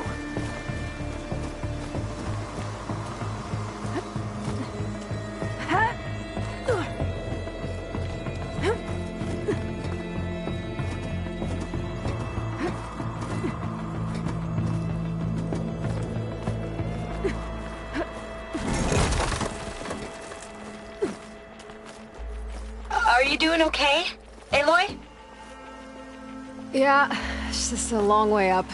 Are you doing okay, Aloy? Yeah, it's just a long way up.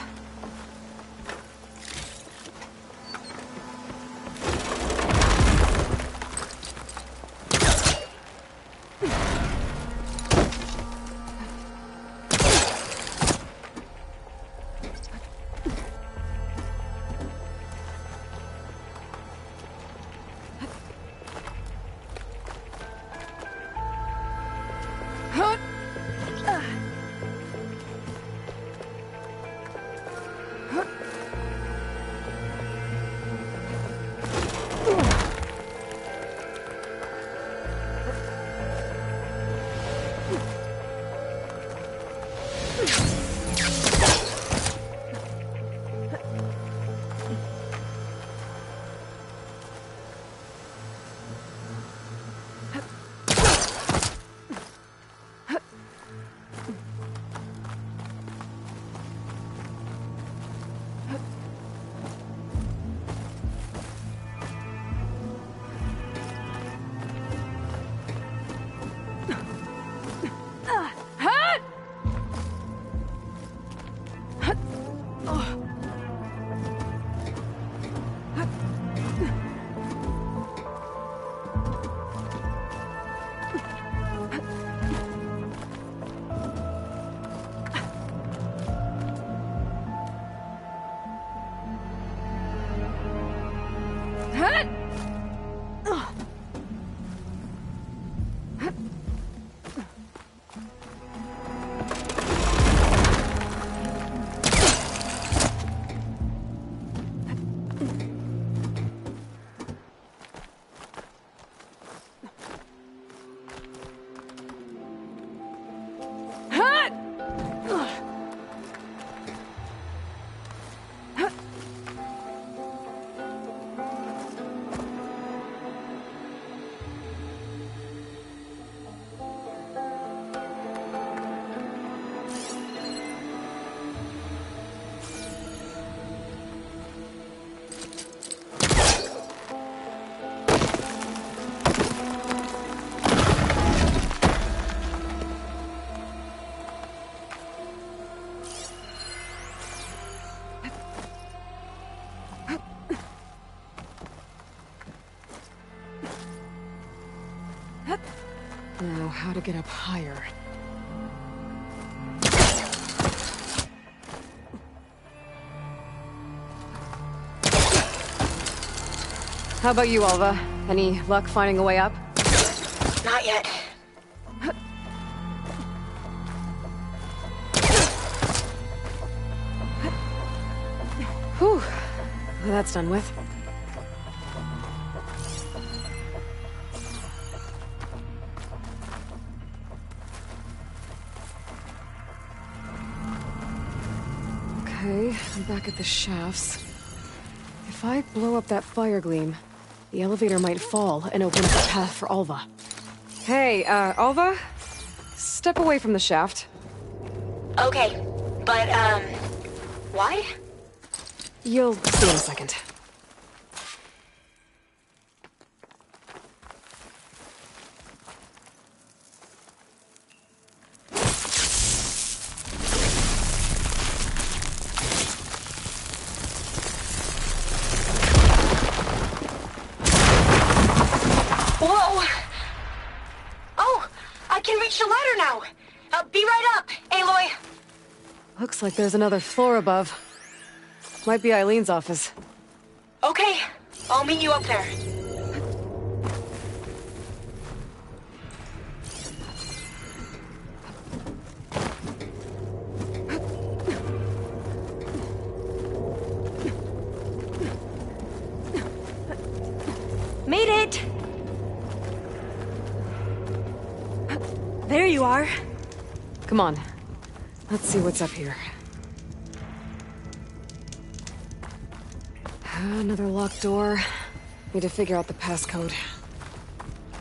Now, how to get up higher. How about you, Alva? Any luck finding a way up? Not yet. Whew. Well, that's done with. Okay, I'm back at the shafts. If I blow up that fire gleam, the elevator might fall and open up a path for Alva. Hey, Alva? Step away from the shaft. Okay, but, why? You'll see in a second. Whoa! Oh, I can reach the ladder now. Be right up, Aloy. Looks like there's another floor above. Might be Eileen's office. Okay, I'll meet you up there. Made it! There you are. Come on. Let's see what's up here. Another locked door. Need to figure out the passcode.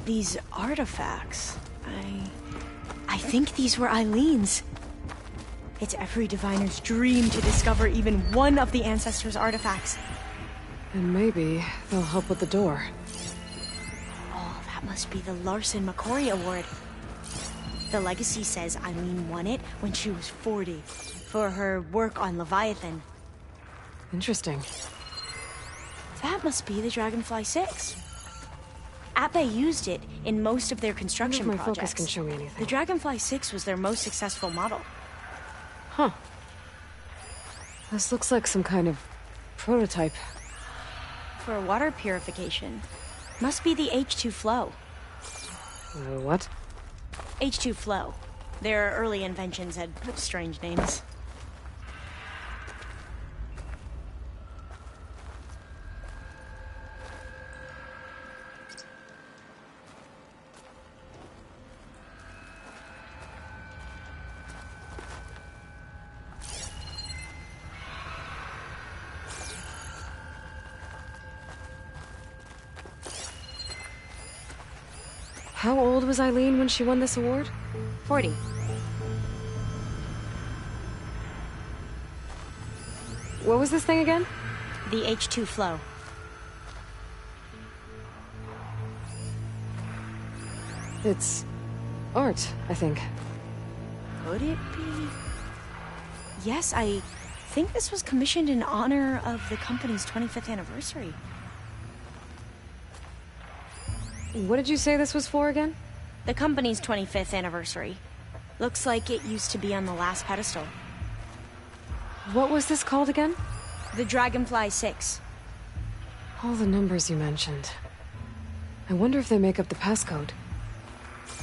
These artifacts... I think these were Eileen's. It's every diviner's dream to discover even one of the Ancestors' artifacts. And maybe they'll help with the door. Oh, that must be the Larson McCory Award. The legacy says Eileen won it when she was 40, for her work on Leviathan. Interesting. That must be the Dragonfly 6. Ape used it in most of their construction My projects. focus can show me anything. The Dragonfly 6 was their most successful model. Huh. This looks like some kind of prototype. For water purification. Must be the H2 Flow. What? H2 Flow. Their early inventions had strange names. How old was Eileen when she won this award? 40. What was this thing again? The H2 Flow. It's art, I think. Could it be? Yes, I think this was commissioned in honor of the company's 25th anniversary. What did you say this was for again? The company's 25th anniversary. Looks like it used to be on the last pedestal. What was this called again? The Dragonfly 6. All the numbers you mentioned. I wonder if they make up the passcode.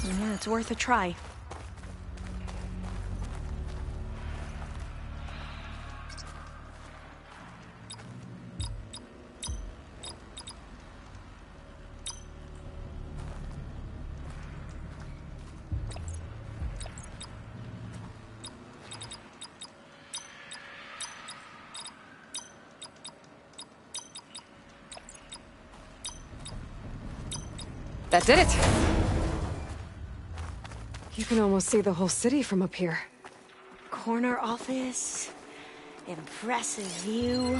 Yeah, it's worth a try. That did it! You can almost see the whole city from up here. Corner office. Impressive view.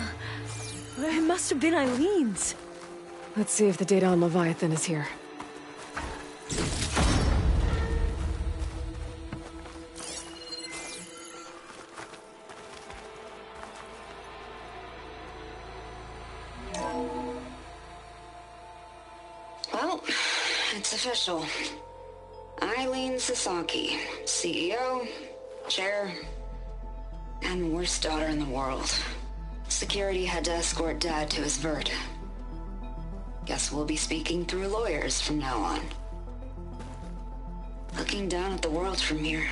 It must have been Eileen's. Let's see if the data on Leviathan is here. Well, it's official. Eileen Sasaki, CEO, chair, and worst daughter in the world. Security had to escort Dad to his vert. Guess we'll be speaking through lawyers from now on. Looking down at the world from here.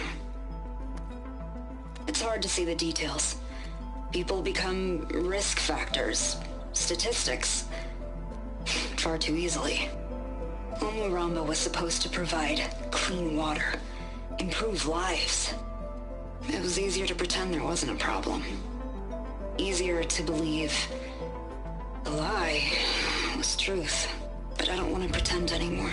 It's hard to see the details. People become risk factors, statistics, far too easily. Omuramba was supposed to provide clean water, improve lives. It was easier to pretend there wasn't a problem. Easier to believe the lie was truth. But I don't want to pretend anymore.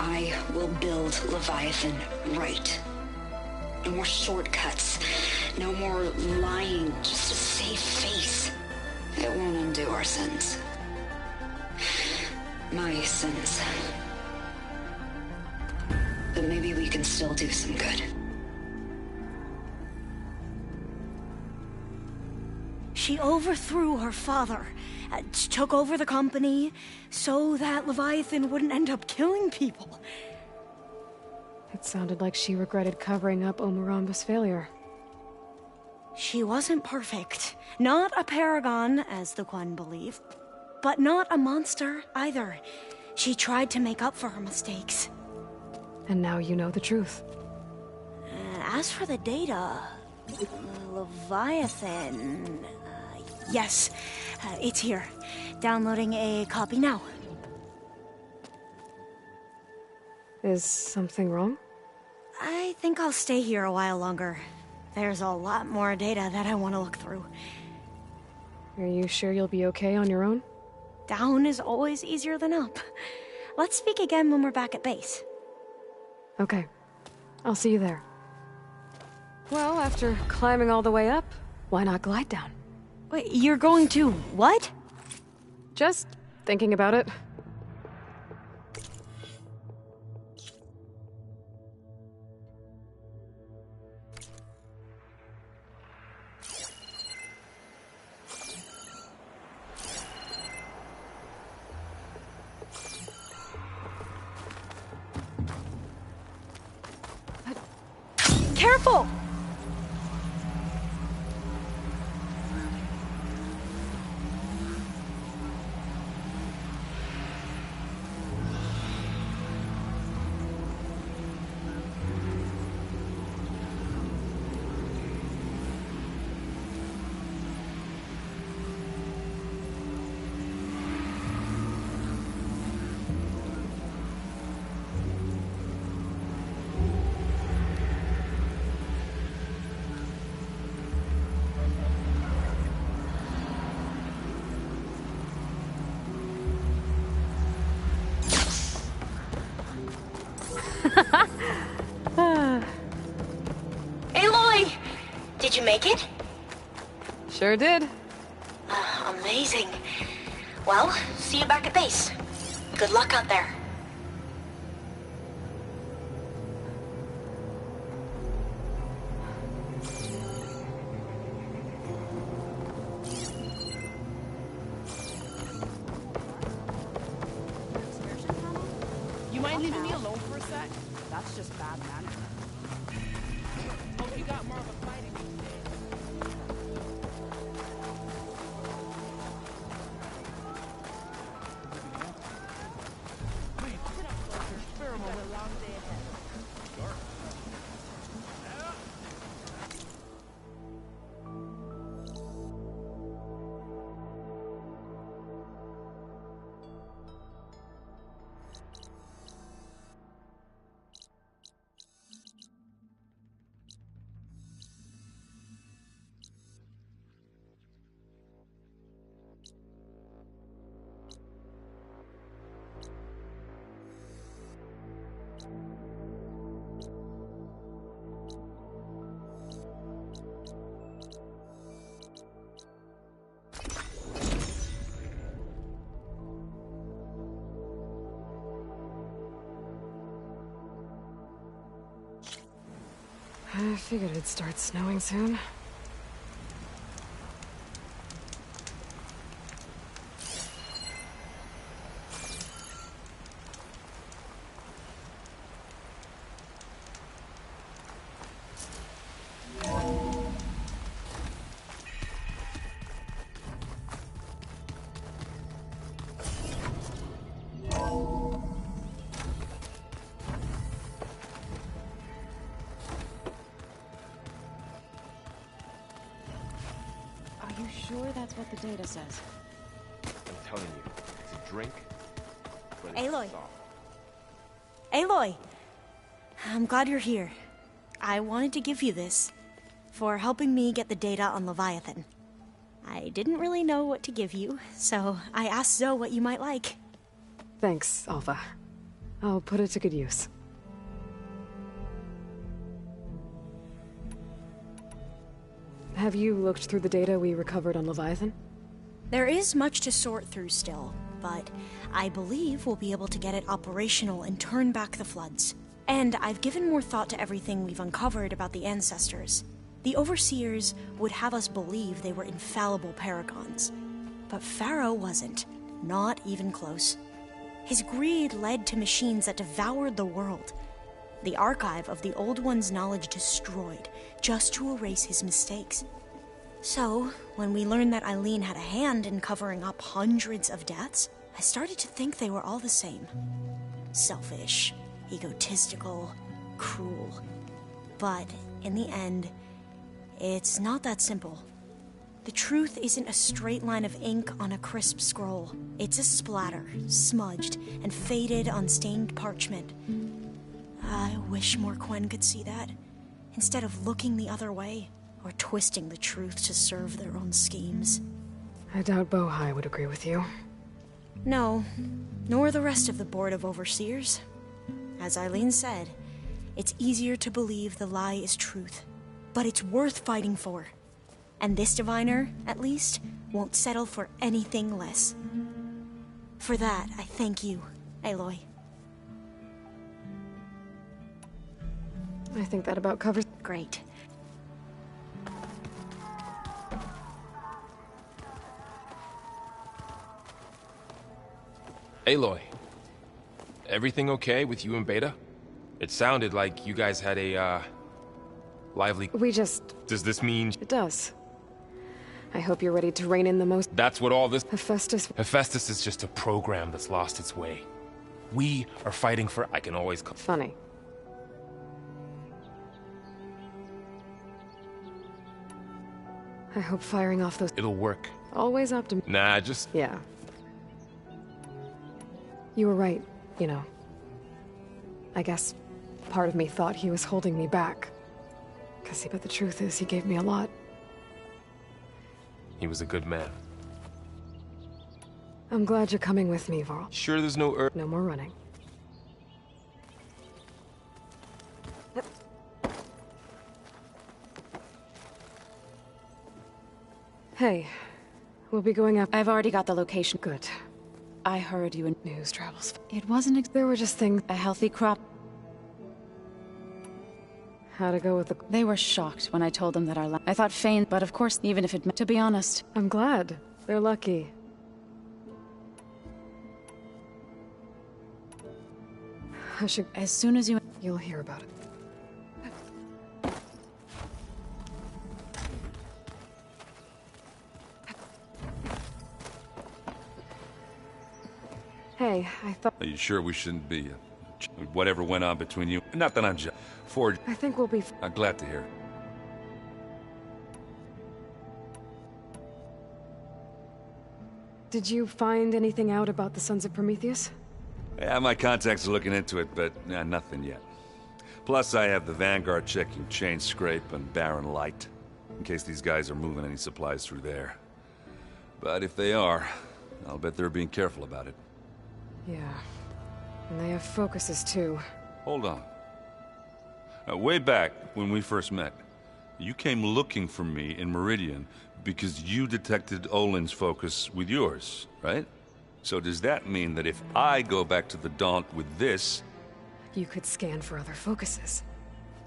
I will build Leviathan right. No more shortcuts. No more lying. Just a safe face. It won't undo our sins. My sins. But maybe we can still do some good. She overthrew her father, took over the company, so that Leviathan wouldn't end up killing people. It sounded like she regretted covering up Omoramba's failure. She wasn't perfect. Not a paragon, as the Quan believe. But not a monster, either. She tried to make up for her mistakes. And now you know the truth. As for the data... Leviathan... yes, it's here. Downloading a copy now. Is something wrong? I think I'll stay here a while longer. There's a lot more data that I want to look through. Are you sure you'll be okay on your own? Down is always easier than up. Let's speak again when we're back at base. Okay. I'll see you there. Well, after climbing all the way up, why not glide down? Wait, you're going to what? Just thinking about it. Careful! Aloy! Did you make it? Sure did. Amazing. Well, see you back at base. Good luck out there. You mind leaving me alone for a sec? That's just bad management. Hope you got more of a fighting today. Sit up closer. Spare a moment. Long day ahead. I figured it'd start snowing soon. Are you sure that's what the data says? I'm telling you, it's a drink, but it's Aloy. soft. Aloy! I'm glad you're here. I wanted to give you this for helping me get the data on Leviathan. I didn't really know what to give you, so I asked Zoe what you might like. Thanks, Alva. I'll put it to good use. Have you looked through the data we recovered on Leviathan? There is much to sort through still, but I believe we'll be able to get it operational and turn back the floods. And I've given more thought to everything we've uncovered about the ancestors. The Overseers would have us believe they were infallible paragons. But Pharaoh wasn't. Not even close. His greed led to machines that devoured the world. The archive of the Old One's knowledge destroyed, just to erase his mistakes. So, when we learned that Eileen had a hand in covering up hundreds of deaths, I started to think they were all the same. Selfish, egotistical, cruel. But, in the end, it's not that simple. The truth isn't a straight line of ink on a crisp scroll. It's a splatter, smudged, and faded on stained parchment. I wish more Quen could see that, instead of looking the other way, or twisting the truth to serve their own schemes. I doubt Bohai would agree with you. No, nor the rest of the Board of Overseers. As Eileen said, it's easier to believe the lie is truth, but it's worth fighting for. And this diviner, at least, won't settle for anything less. For that, I thank you, Aloy. I think that about covers... Great. Aloy, everything okay with you and Beta? It sounded like you guys had a, lively... We just... Does this mean... It does. I hope you're ready to rein in the most... That's what all this... Hephaestus... Hephaestus is just a program that's lost its way. We are fighting for... I can always... Funny. I hope firing off those... It'll work. Always optimistic. Nah, just... Yeah. You were right, you know. I guess part of me thought he was holding me back. But the truth is, he gave me a lot. He was a good man. I'm glad you're coming with me, Varl. Sure there's no No more running. Hey, we'll be going up... I've already got the location. Good. I heard you in... News travels. It wasn't There were just things... a healthy crop. How to go with the... They were shocked when I told them that I thought Fane, but of course, even if it... To be honest, I'm glad. They're lucky. I should... as soon as you... You'll hear about it. Hey, I thought... Are you sure we shouldn't be? Whatever went on between you... Not that I'm just... Forge... I think we'll be... I'm glad to hear it. Did you find anything out about the Sons of Prometheus? Yeah, my contacts are looking into it, but nothing yet. Plus, I have the Vanguard checking Chain Scrape and Barren Light, in case these guys are moving any supplies through there. But if they are, I'll bet they're being careful about it. Yeah. And they have focuses, too. Hold on. Way back, when we first met, you came looking for me in Meridian because you detected Olin's focus with yours, right? So does that mean that if I go back to the Daunt with this... You could scan for other focuses.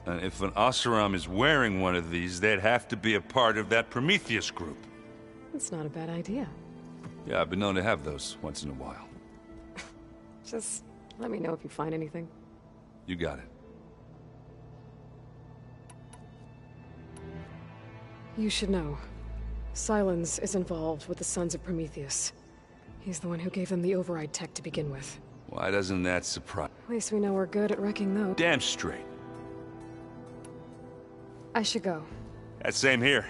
And if an Oseram is wearing one of these, they'd have to be a part of that Prometheus group. That's not a bad idea. Yeah, I've been known to have those once in a while. Just let me know if you find anything. You got it. You should know. Sylens is involved with the Sons of Prometheus. He's the one who gave them the override tech to begin with. Why doesn't that surprise... At least we know we're good at wrecking those. Damn straight. I should go. That same here.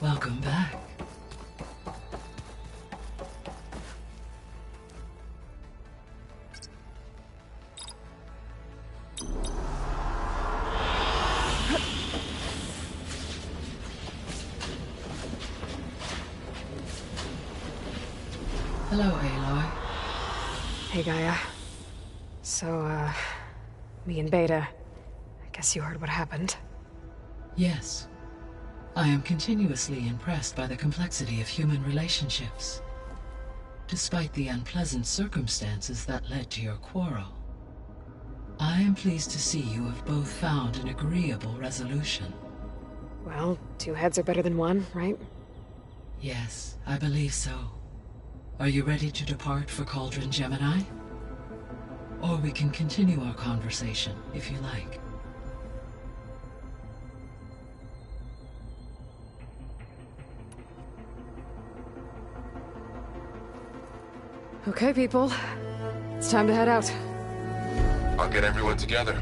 Welcome back. Hello, Aloy. Hey, Gaia. So, me and Beta, I guess you heard what happened. Yes. I am continuously impressed by the complexity of human relationships. Despite the unpleasant circumstances that led to your quarrel, I am pleased to see you have both found an agreeable resolution. Well, two heads are better than one, right? Yes, I believe so. Are you ready to depart for Cauldron Gemini? Or we can continue our conversation, if you like. Okay, people. It's time to head out. I'll get everyone together.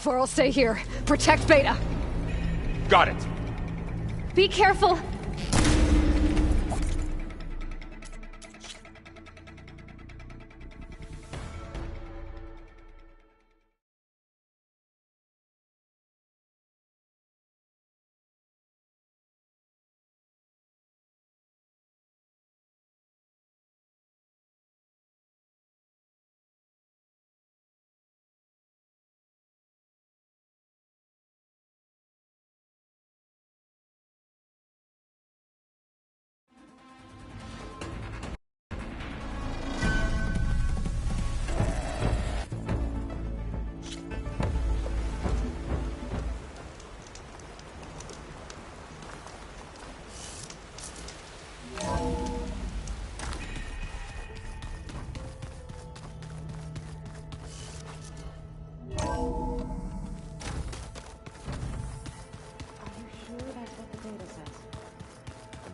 For'll stay here. Protect Beta. Got it. Be careful.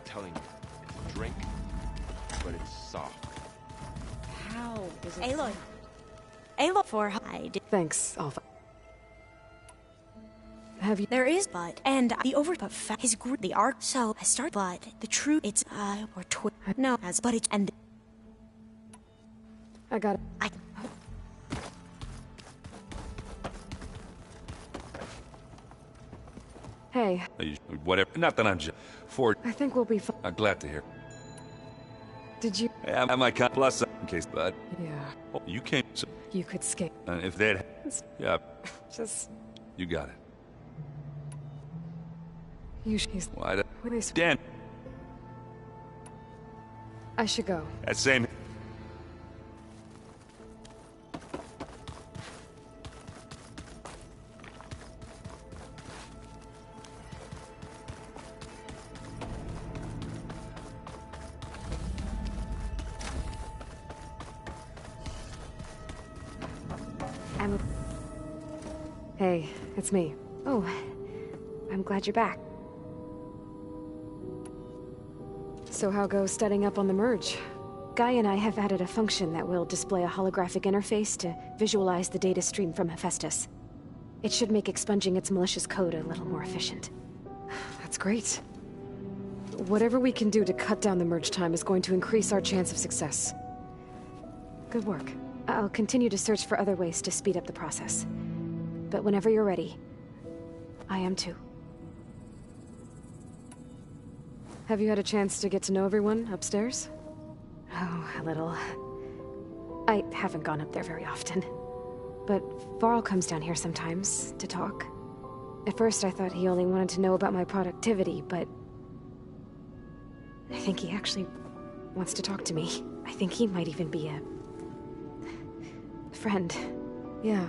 Telling you, it's a drink, but it's soft. How is it? Aloy. Aloy for hide. Thanks, Alpha. Have you? There is but and the over but his the arc so I start but the truth it's or no as but it's and I got it. Hey, Whatever. Not that I'm just... I think we'll be fine. I'm glad to hear. Did you? Yeah, I might plus in case, but... Yeah. Oh, you came... So, You could skate. if they'd... Yeah, Just... you got it. You should... Why the... When I... Dan, I should go. that same... Hey, it's me. Oh, I'm glad you're back. So how goes studying up on the merge? Guy and I have added a function that will display a holographic interface to visualize the data stream from Hephaestus. It should make expunging its malicious code a little more efficient. That's great. Whatever we can do to cut down the merge time is going to increase our chance of success. Good work. I'll continue to search for other ways to speed up the process. But whenever you're ready, I am too. Have you had a chance to get to know everyone upstairs? Oh, a little. I haven't gone up there very often. But Varl comes down here sometimes to talk. At first I thought he only wanted to know about my productivity, but I think he actually wants to talk to me. I think he might even be a friend. Yeah.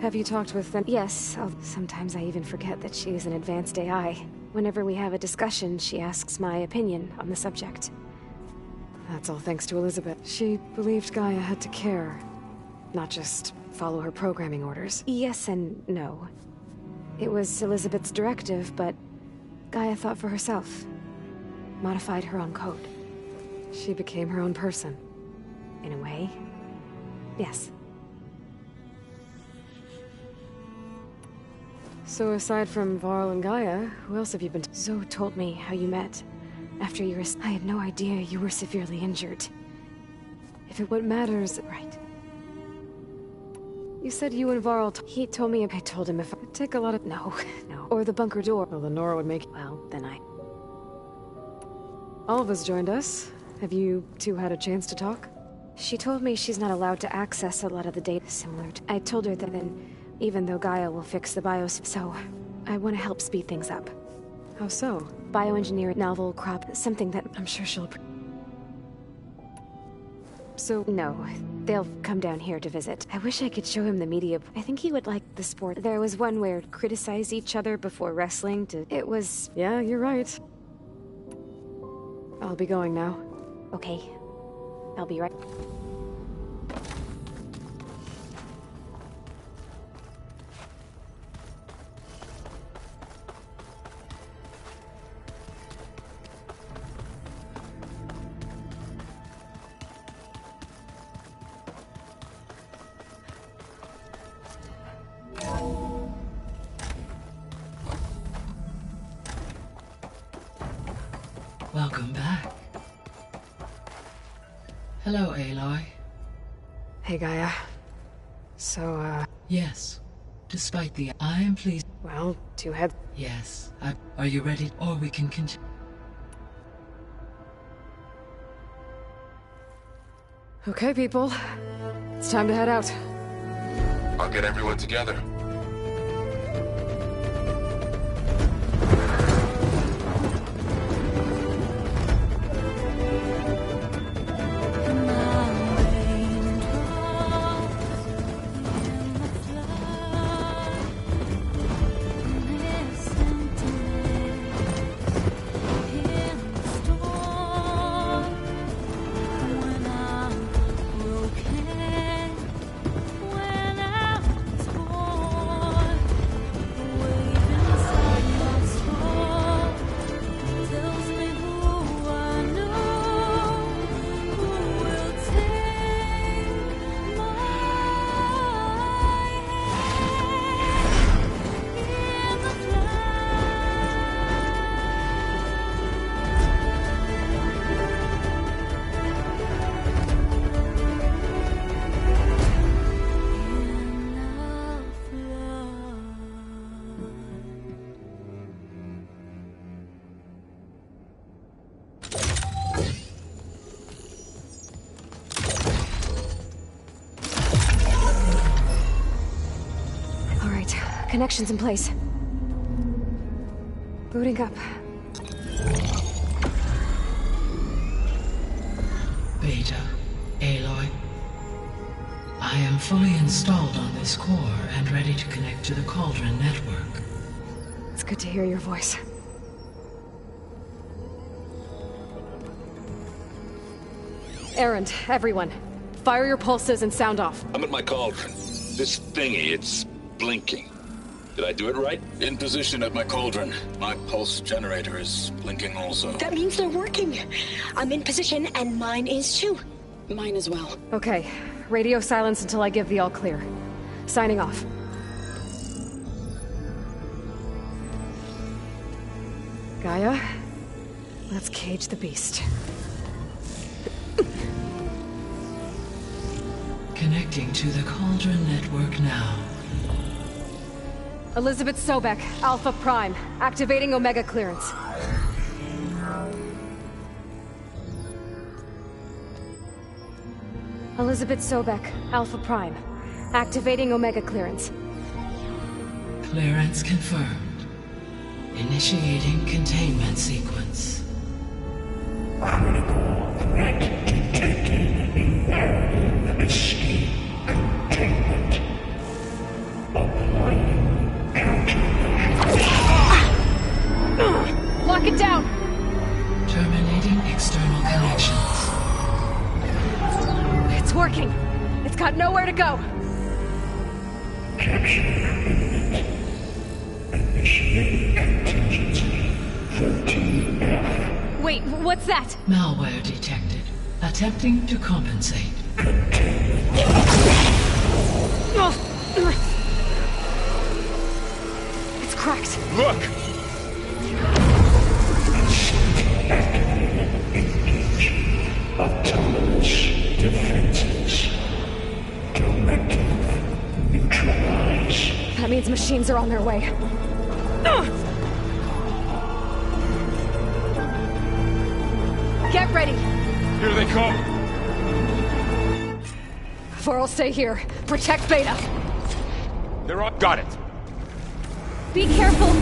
Have you talked with them? Yes. Sometimes I even forget that she is an advanced AI. Whenever we have a discussion, she asks my opinion on the subject. That's all thanks to Elizabeth. She believed Gaia had to care, not just follow her programming orders. Yes and no. It was Elizabeth's directive, but Gaia thought for herself. Modified her own code. She became her own person. In a way. Yes. So aside from Varl and Gaia, who else have you been to? Zoe told me how you met. After you were... I had no idea you were severely injured. If it what matters... Right. You said you and Varl... He told me... I told him if I could take a lot of... No. Or the bunker door. Well, Lenora would make... Well, then I... Alva's joined us. Have you two had a chance to talk? She told me she's not allowed to access a lot of the data similar to... I told her that then... Even though Gaia will fix the BIOS, so I want to help speed things up. How so? Bioengineer novel crop, something that I'm sure she'll... So, no. They'll come down here to visit. I wish I could show him the media. I think he would like the sport. There was one where criticize each other before wrestling to... It was... Yeah, you're right. I'll be going now. Okay. I'll be right... Welcome back. Hello, Aloy. Hey, Gaia. So, Yes. Despite the... I am pleased... Well, two heads... Yes. Are you ready? Or we can continue... Okay, people. It's time to head out. I'll get everyone together. Connections in place. Booting up. Beta, Aloy. I am fully installed on this core and ready to connect to the Cauldron network. It's good to hear your voice. Erend, everyone. Fire your pulses and sound off. I'm at my Cauldron. This thingy, it's blinking. Did I do it right? In position at my Cauldron. My pulse generator is blinking also. That means they're working. I'm in position, and mine is too. Mine as well. Okay. Radio silence until I give the all clear. Signing off. Gaia, let's cage the beast. Connecting to the Cauldron network now. Elizabeth Sobek, Alpha Prime, activating Omega clearance. Elizabeth Sobek, Alpha Prime, activating Omega clearance. Clearance confirmed. Initiating containment sequence. Critical threat detected. Invalid escape containment. Applying countermeasures. Lock it down! Terminating external connections. It's working. It's got nowhere to go. Capture imminent. Initiate contingency 13F. Wait, what's that? Malware detected. Attempting to compensate. It's cracked. Look! Engage. Autonomous defenses. Directive. Neutralize. That means machines are on their way. Get ready! Here they come! Vor'll stay here. Protect Beta. They're on. Got it. Be careful!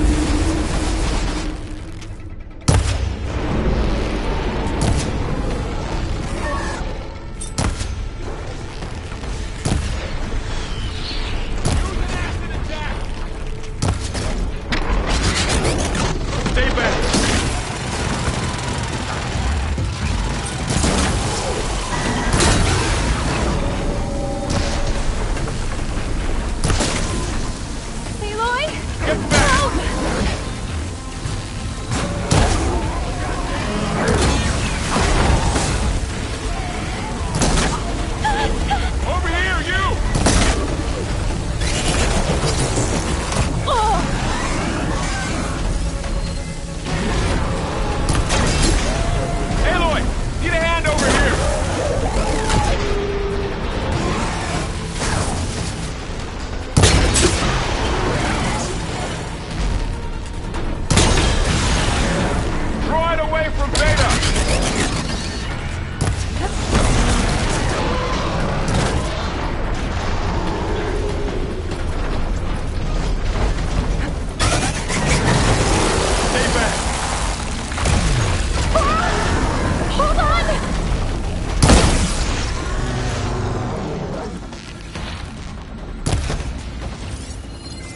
Stay back! Aloy! Get back! Over here, you! Aloy! Need a hand over here! Draw it away from Beta! Stay back! Hold on!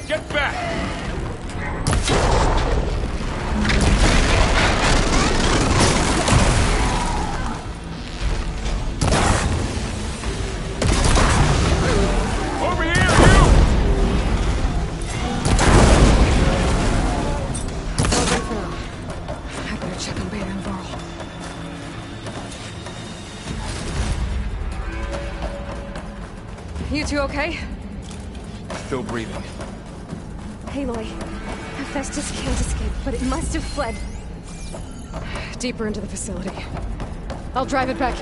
Get back! Over here, you! Over for now. I better check on Beta and Varl. You two okay? Still breathing. Aloy, Hephaestus can't escape, but it must have fled. Deeper into the facility. I'll drive it back.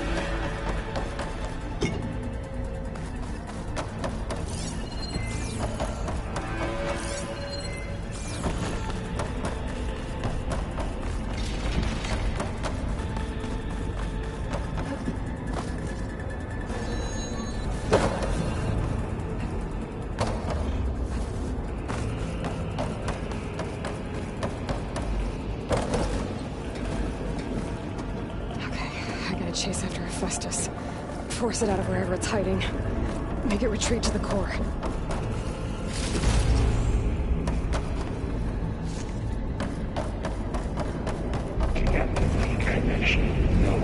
Chase after Hephaestus. Force it out of wherever it's hiding. Make it retreat to the core. Deactivate connection. No.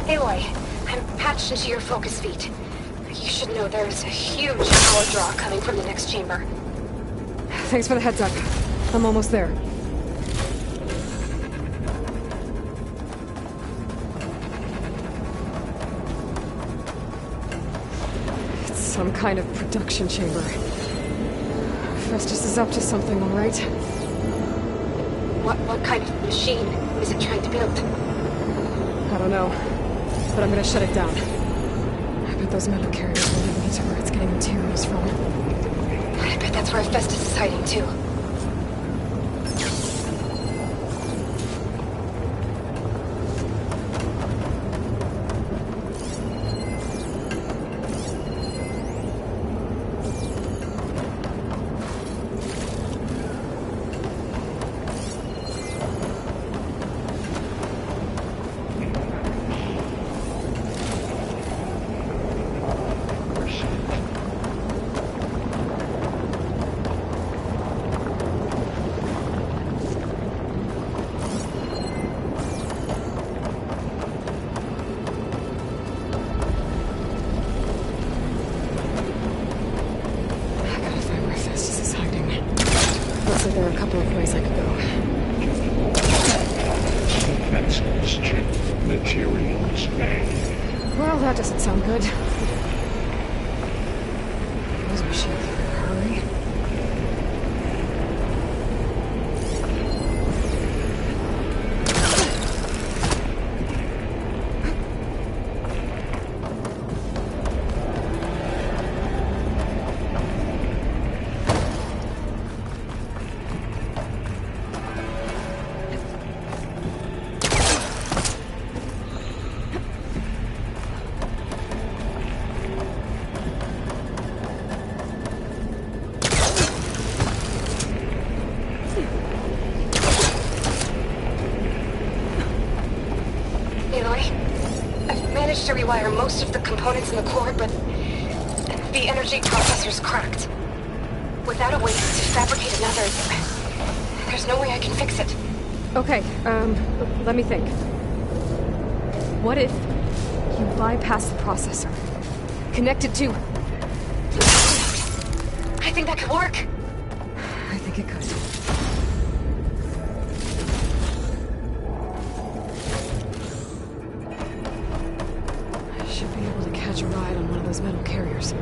Aloy, I'm patched into your focus feed. You should know there's a huge power draw coming from the next chamber. Thanks for the heads up. I'm almost there. It's some kind of production chamber. Festus is up to something, all right? What kind of machine is it trying to build? I don't know, but I'm gonna shut it down. I bet those metal carriers will lead me to where it's getting materials from. I bet that's where Festus is hiding too. There are a couple of ways I could go. Defenseless materials manual. Well, that doesn't sound good. Those machines are in a hurry. To rewire most of the components in the core, but the energy processor's cracked. Without a way to fabricate another, there's no way I can fix it. Okay, let me think. What if you bypass the processor? Connect it to... I think that could work. I think it could. Should be able to catch a ride on one of those metal carriers.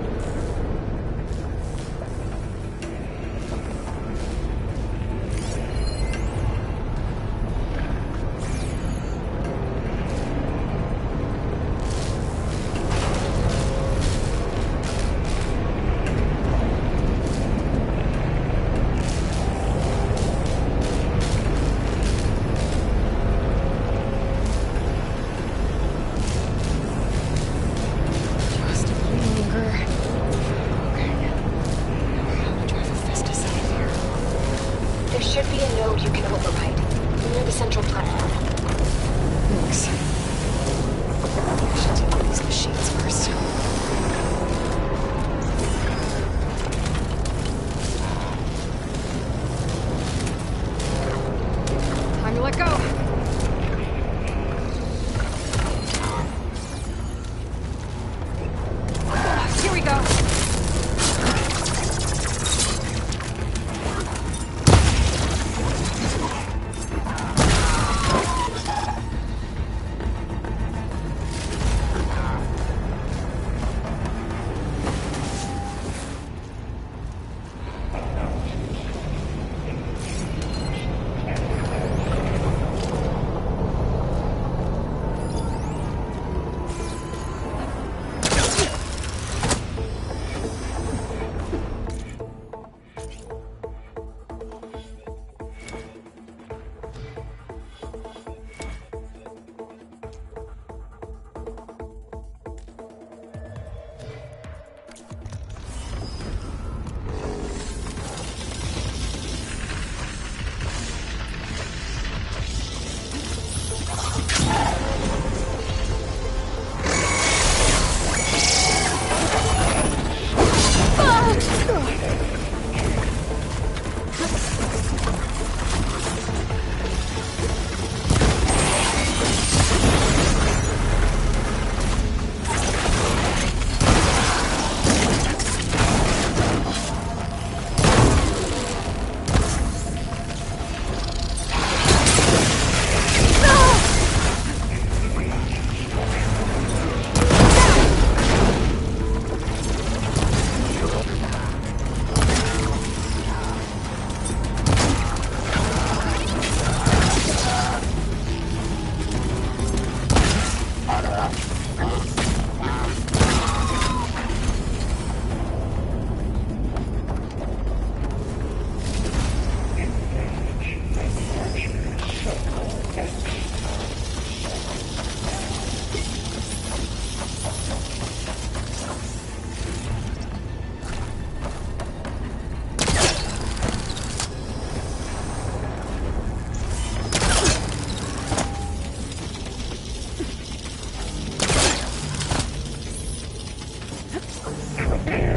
Prepare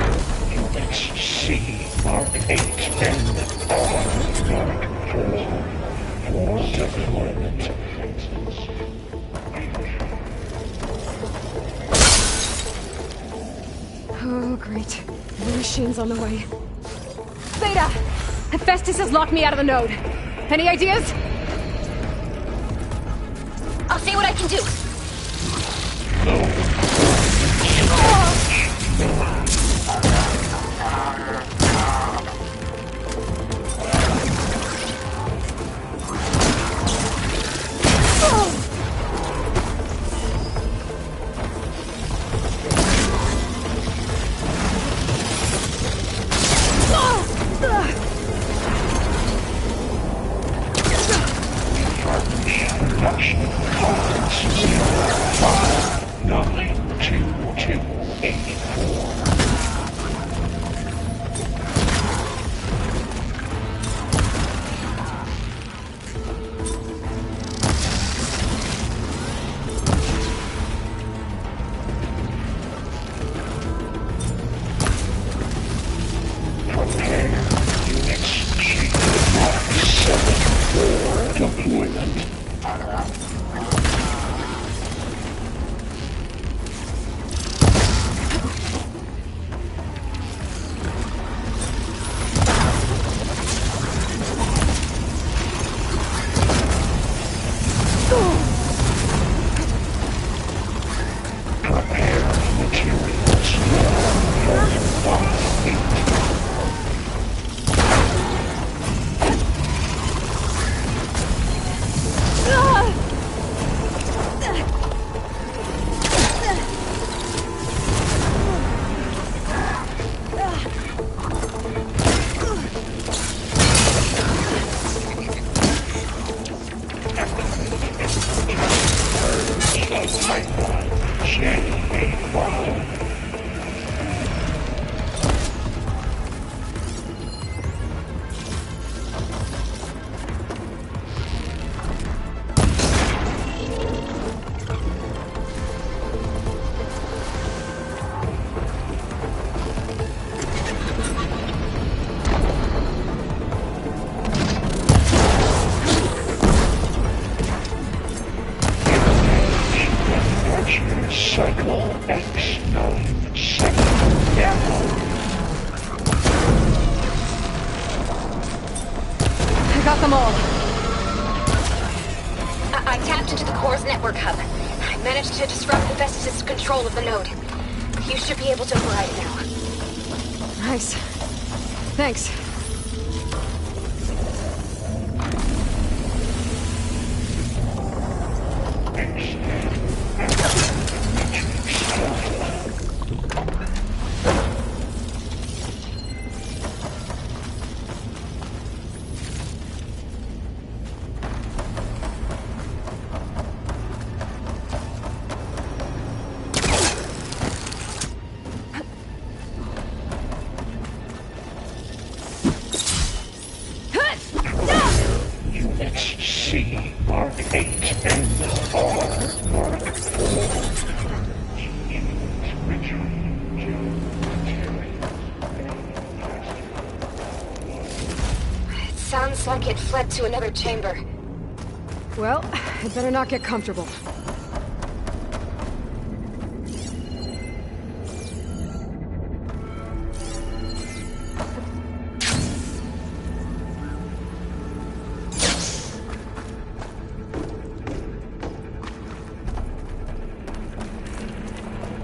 Units C, Mark 8, and R, Mark 4 for deployment. Oh, great. More machines on the way. Beta! Hephaestus has locked me out of the node. Any ideas? I'll see what I can do. Got them all. I tapped into the core's network hub. I managed to disrupt Hephaestus' control of the node. You should be able to override it now. Nice. Thanks. Sounds like it fled to another chamber. Well, I'd better not get comfortable.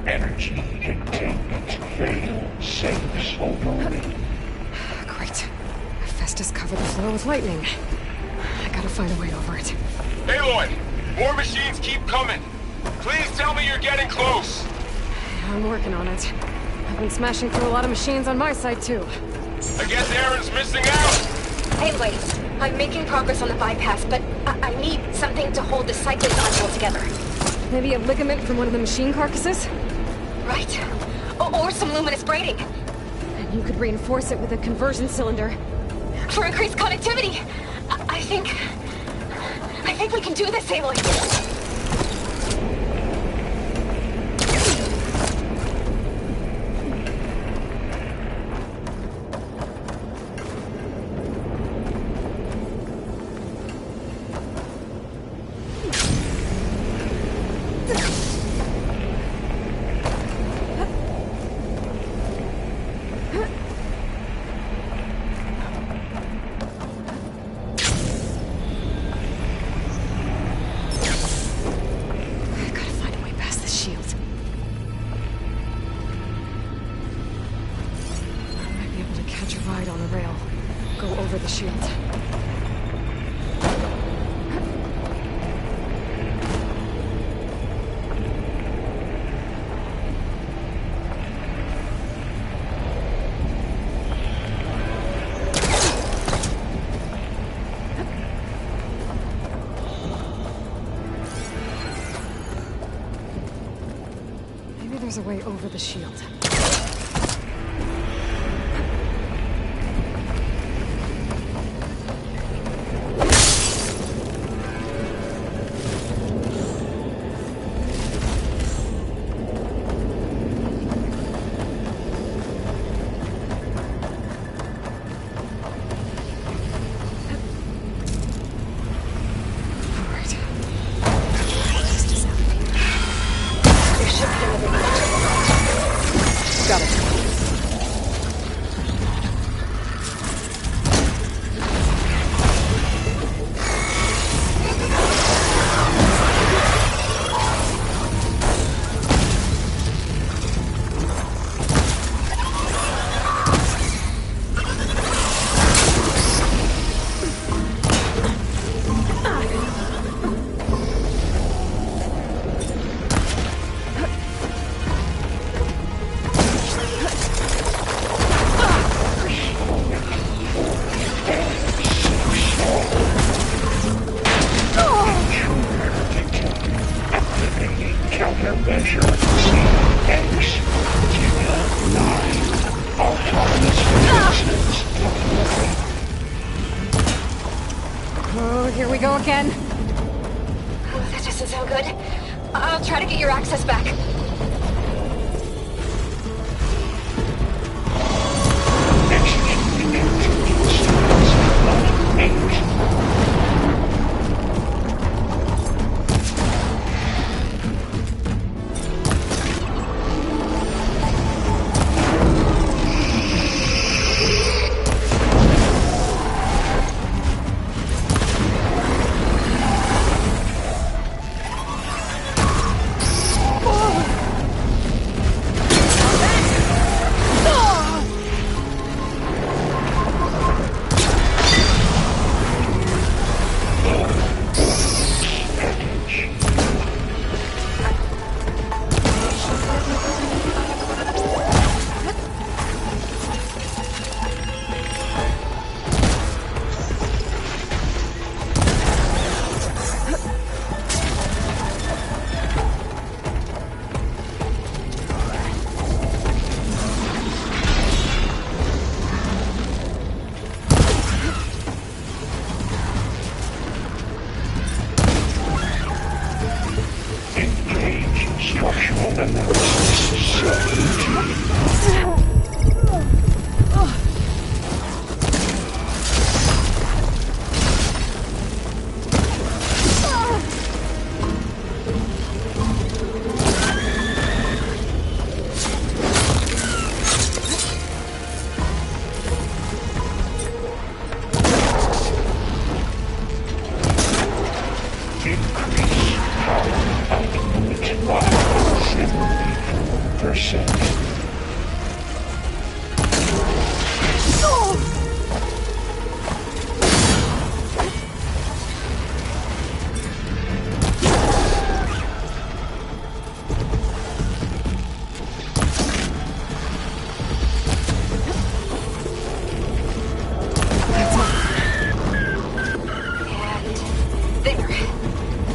Energy containment fail. Safes overread. Great. Hephaestus covered the floor with lightning. I gotta find a way over it. Aloy! More machines keep coming! Please tell me you're getting close! I'm working on it. I've been smashing through a lot of machines on my side, too. I guess Aaron's missing out! Anyways, I'm making progress on the bypass, but I need something to hold the cyclic module together. Maybe a ligament from one of the machine carcasses? Right. Or some luminous braiding. And you could reinforce it with a conversion cylinder. For increased connectivity! I think we can do this, Aloy. ride on the rail. Go over the shield. Maybe there's a way over the shield. Oh, here we go again. Oh, that doesn't sound good. I'll try to get your access back.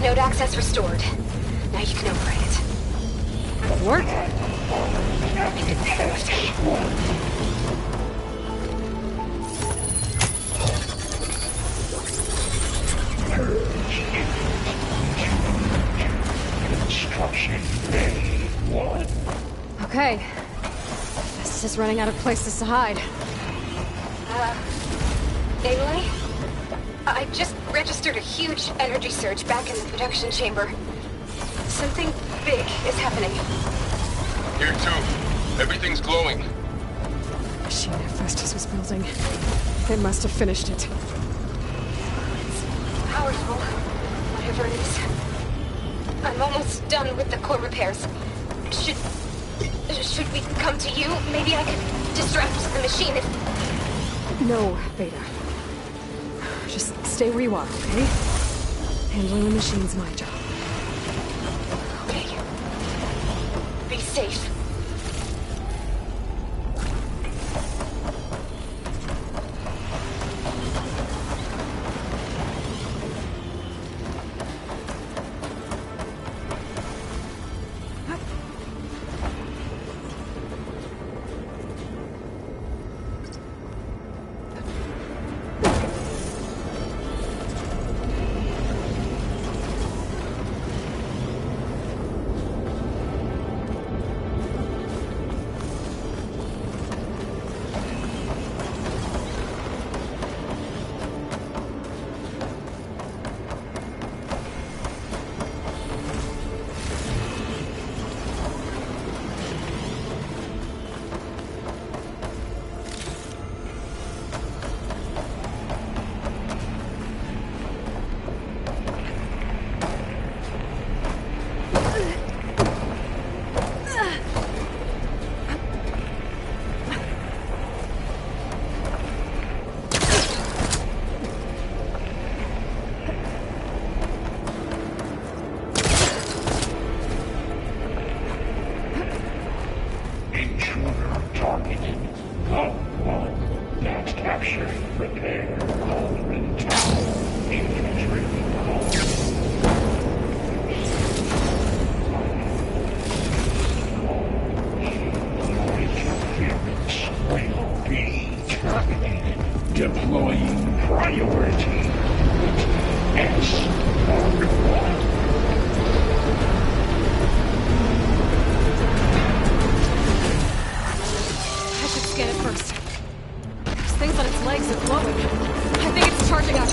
Node access restored. Now you can operate it. Work? Construction Bay 1. Okay. This is running out of places to hide. Aloy? I just registered a huge energy surge back in the production chamber. Something big is happening. Here too. Everything's glowing. The machine Hephaestus was building. They must have finished it. Powerful. Whatever it is. I'm almost done with the core repairs. Should we come to you? Maybe I could distract the machine if... No, Beta. Just stay where you are, okay? Handling the machine's my job. Okay. Be safe. Deploying priority. S Mark 1. I should scan it first. Those things on its legs are glowing. I think it's charging up.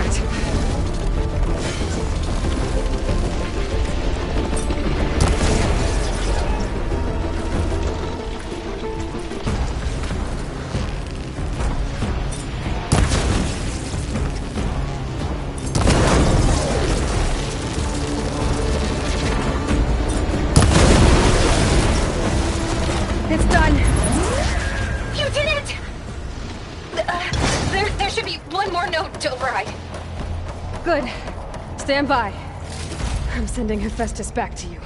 Perfect. It's done. You did it! There should be one more node to override. Good. Stand by. I'm sending Hephaestus back to you.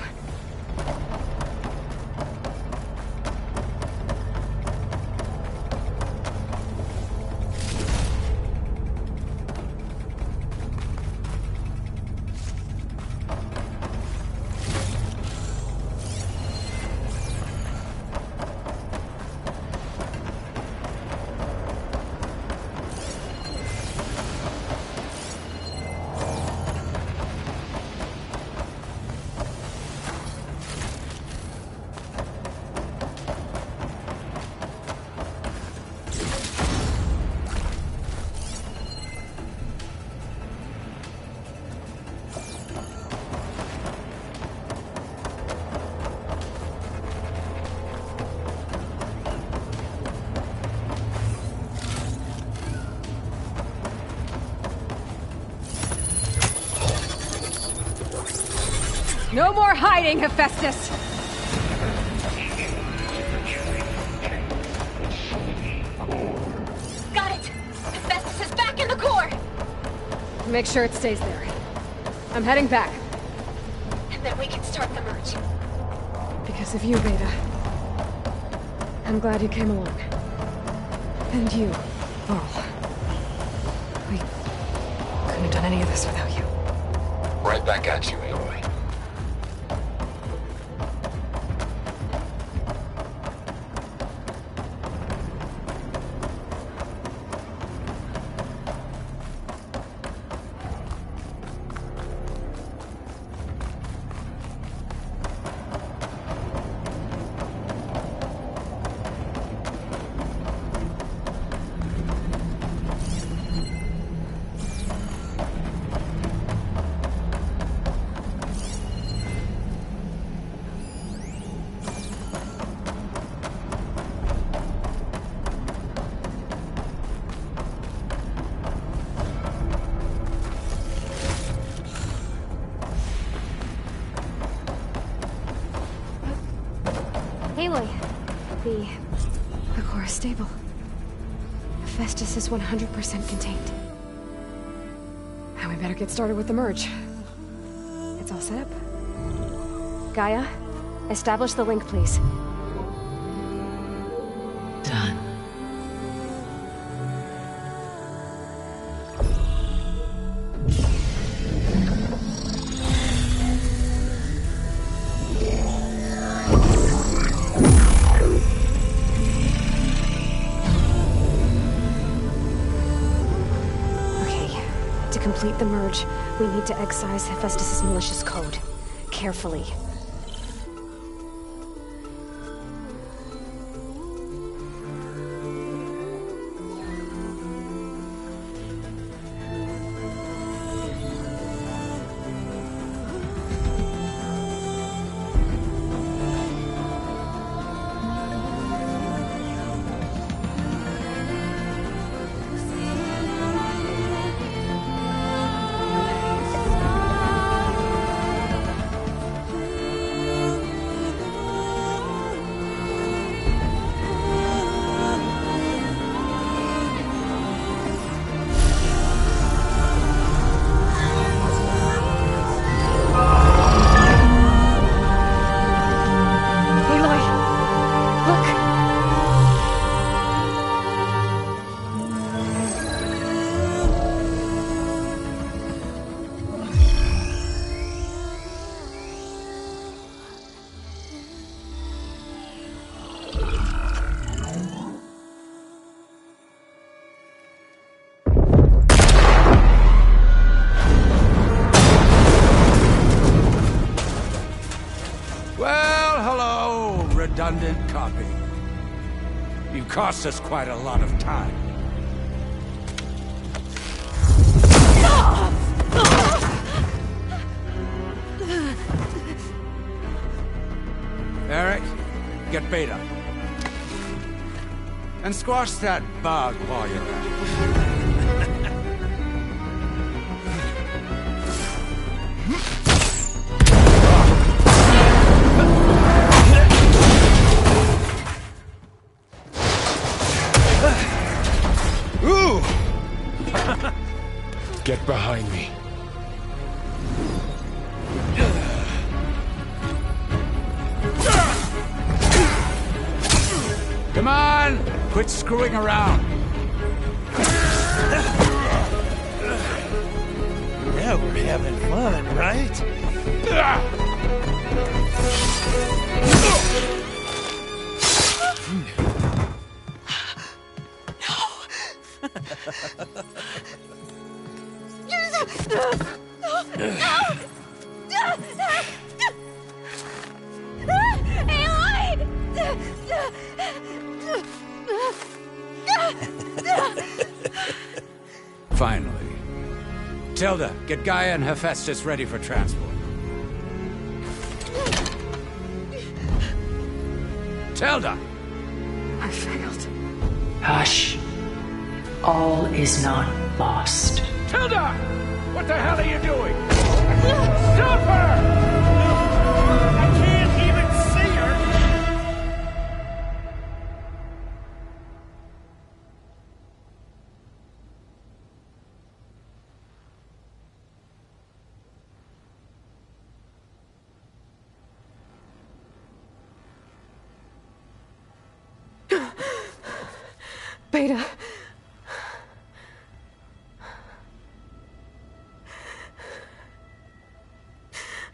No more hiding, Hephaestus! Got it! Hephaestus is back in the core! Make sure it stays there. I'm heading back. And then we can start the merge. Because of you, Beta. I'm glad you came along. And you, Varl. We couldn't have done any of this without you. Right back at you, Aloy. Aloy, the core is stable. Hephaestus is 100% contained. Now we better get started with the merge. It's all set up. Gaia, establish the link, please. Done. To complete the merge, we need to excise Hephaestus' malicious code. Carefully. Redundant copy. You cost us quite a lot of time. Beta. And squash that bug while you're at it. Ooh! Get behind me. Come on! Quit screwing around. Now we're having fun, right? Finally. Tilda, get Gaia and Hephaestus ready for transport. Tilda! I failed. Hush. All is not lost. Tilda! What the hell are you doing? Stop her! I can't even see her! Beta.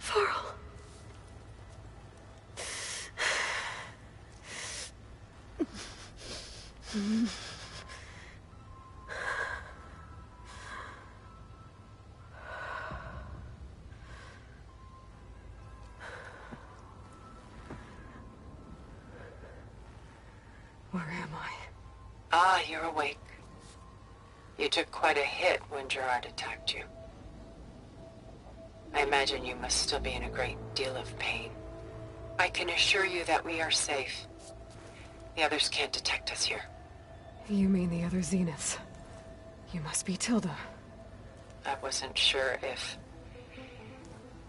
Varl. Where am I? Ah, you're awake. You took quite a hit when Gerard attacked you. I imagine you must still be in a great deal of pain. I can assure you that we are safe. The others can't detect us here. You mean the other Zeniths? You must be Tilda. I wasn't sure if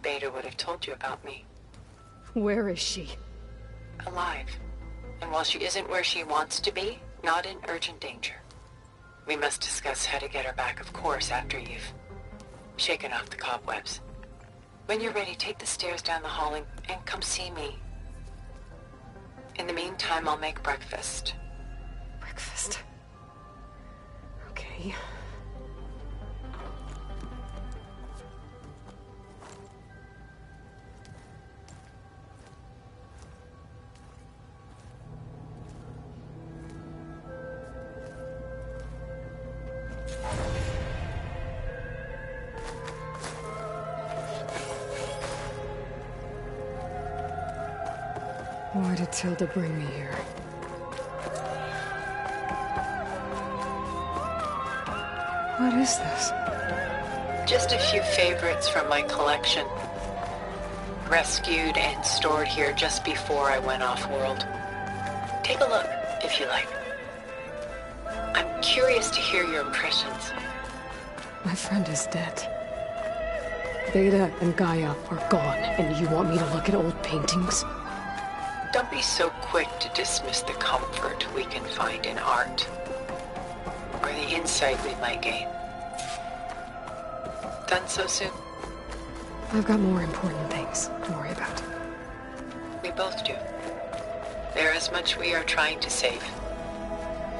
Beta would have told you about me. Where is she? Alive. And while she isn't where she wants to be, not in urgent danger. We must discuss how to get her back, of course, after you've shaken off the cobwebs. When you're ready, take the stairs down the hall and come see me. In the meantime, I'll make breakfast. Breakfast? Okay. Why did Tilda bring me here? What is this? Just a few favorites from my collection. Rescued and stored here just before I went off-world. Take a look, if you like. I'm curious to hear your impressions. My friend is dead. Beta and Gaia are gone, and you want me to look at old paintings? Don't be so quick to dismiss the comfort we can find in art, or the insight we might gain. Done so soon? I've got more important things to worry about. We both do. There is much we are trying to save,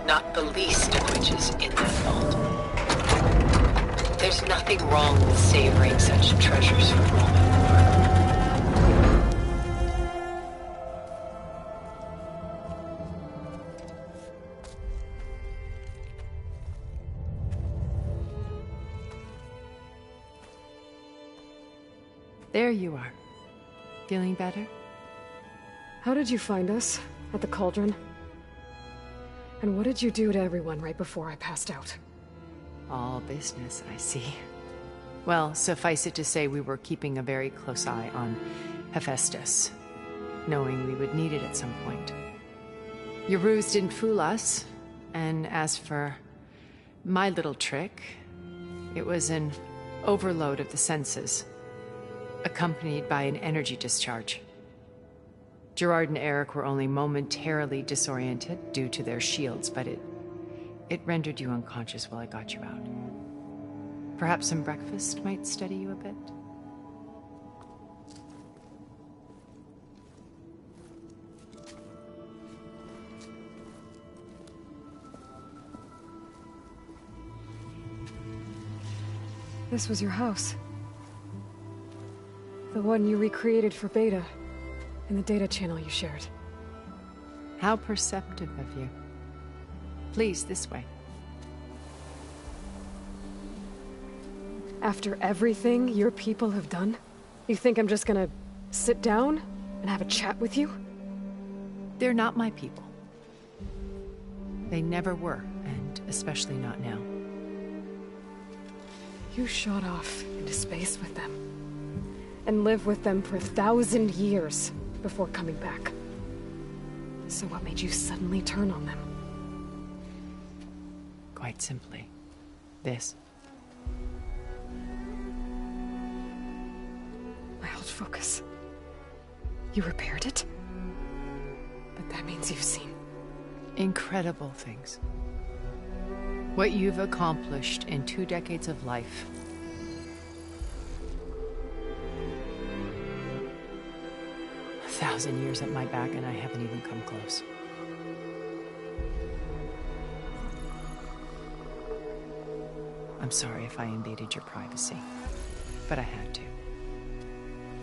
not the least of which is in that vault. There's nothing wrong with savoring such treasures for a moment. There you are. Feeling better? How did you find us? At the cauldron? And what did you do to everyone right before I passed out? All business, I see. Well, suffice it to say we were keeping a very close eye on Hephaestus, knowing we would need it at some point. Your ruse didn't fool us. And as for my little trick, it was an overload of the senses, accompanied by an energy discharge. Gerard and Eric were only momentarily disoriented due to their shields, but it rendered you unconscious while I got you out. Perhaps some breakfast might steady you a bit? This was your house. The one you recreated for Beta, in the data channel you shared. How perceptive of you. Please, this way. After everything your people have done, you think I'm just gonna sit down and have a chat with you? They're not my people. They never were, and especially not now. You shot off into space with them, and lived with them for 1,000 years before coming back. So what made you suddenly turn on them? Quite simply, this. My old focus. You repaired it? But that means you've seen incredible things. What you've accomplished in 2 decades of life. A 1,000 years at my back and I haven't even come close. I'm sorry if I invaded your privacy, but I had to.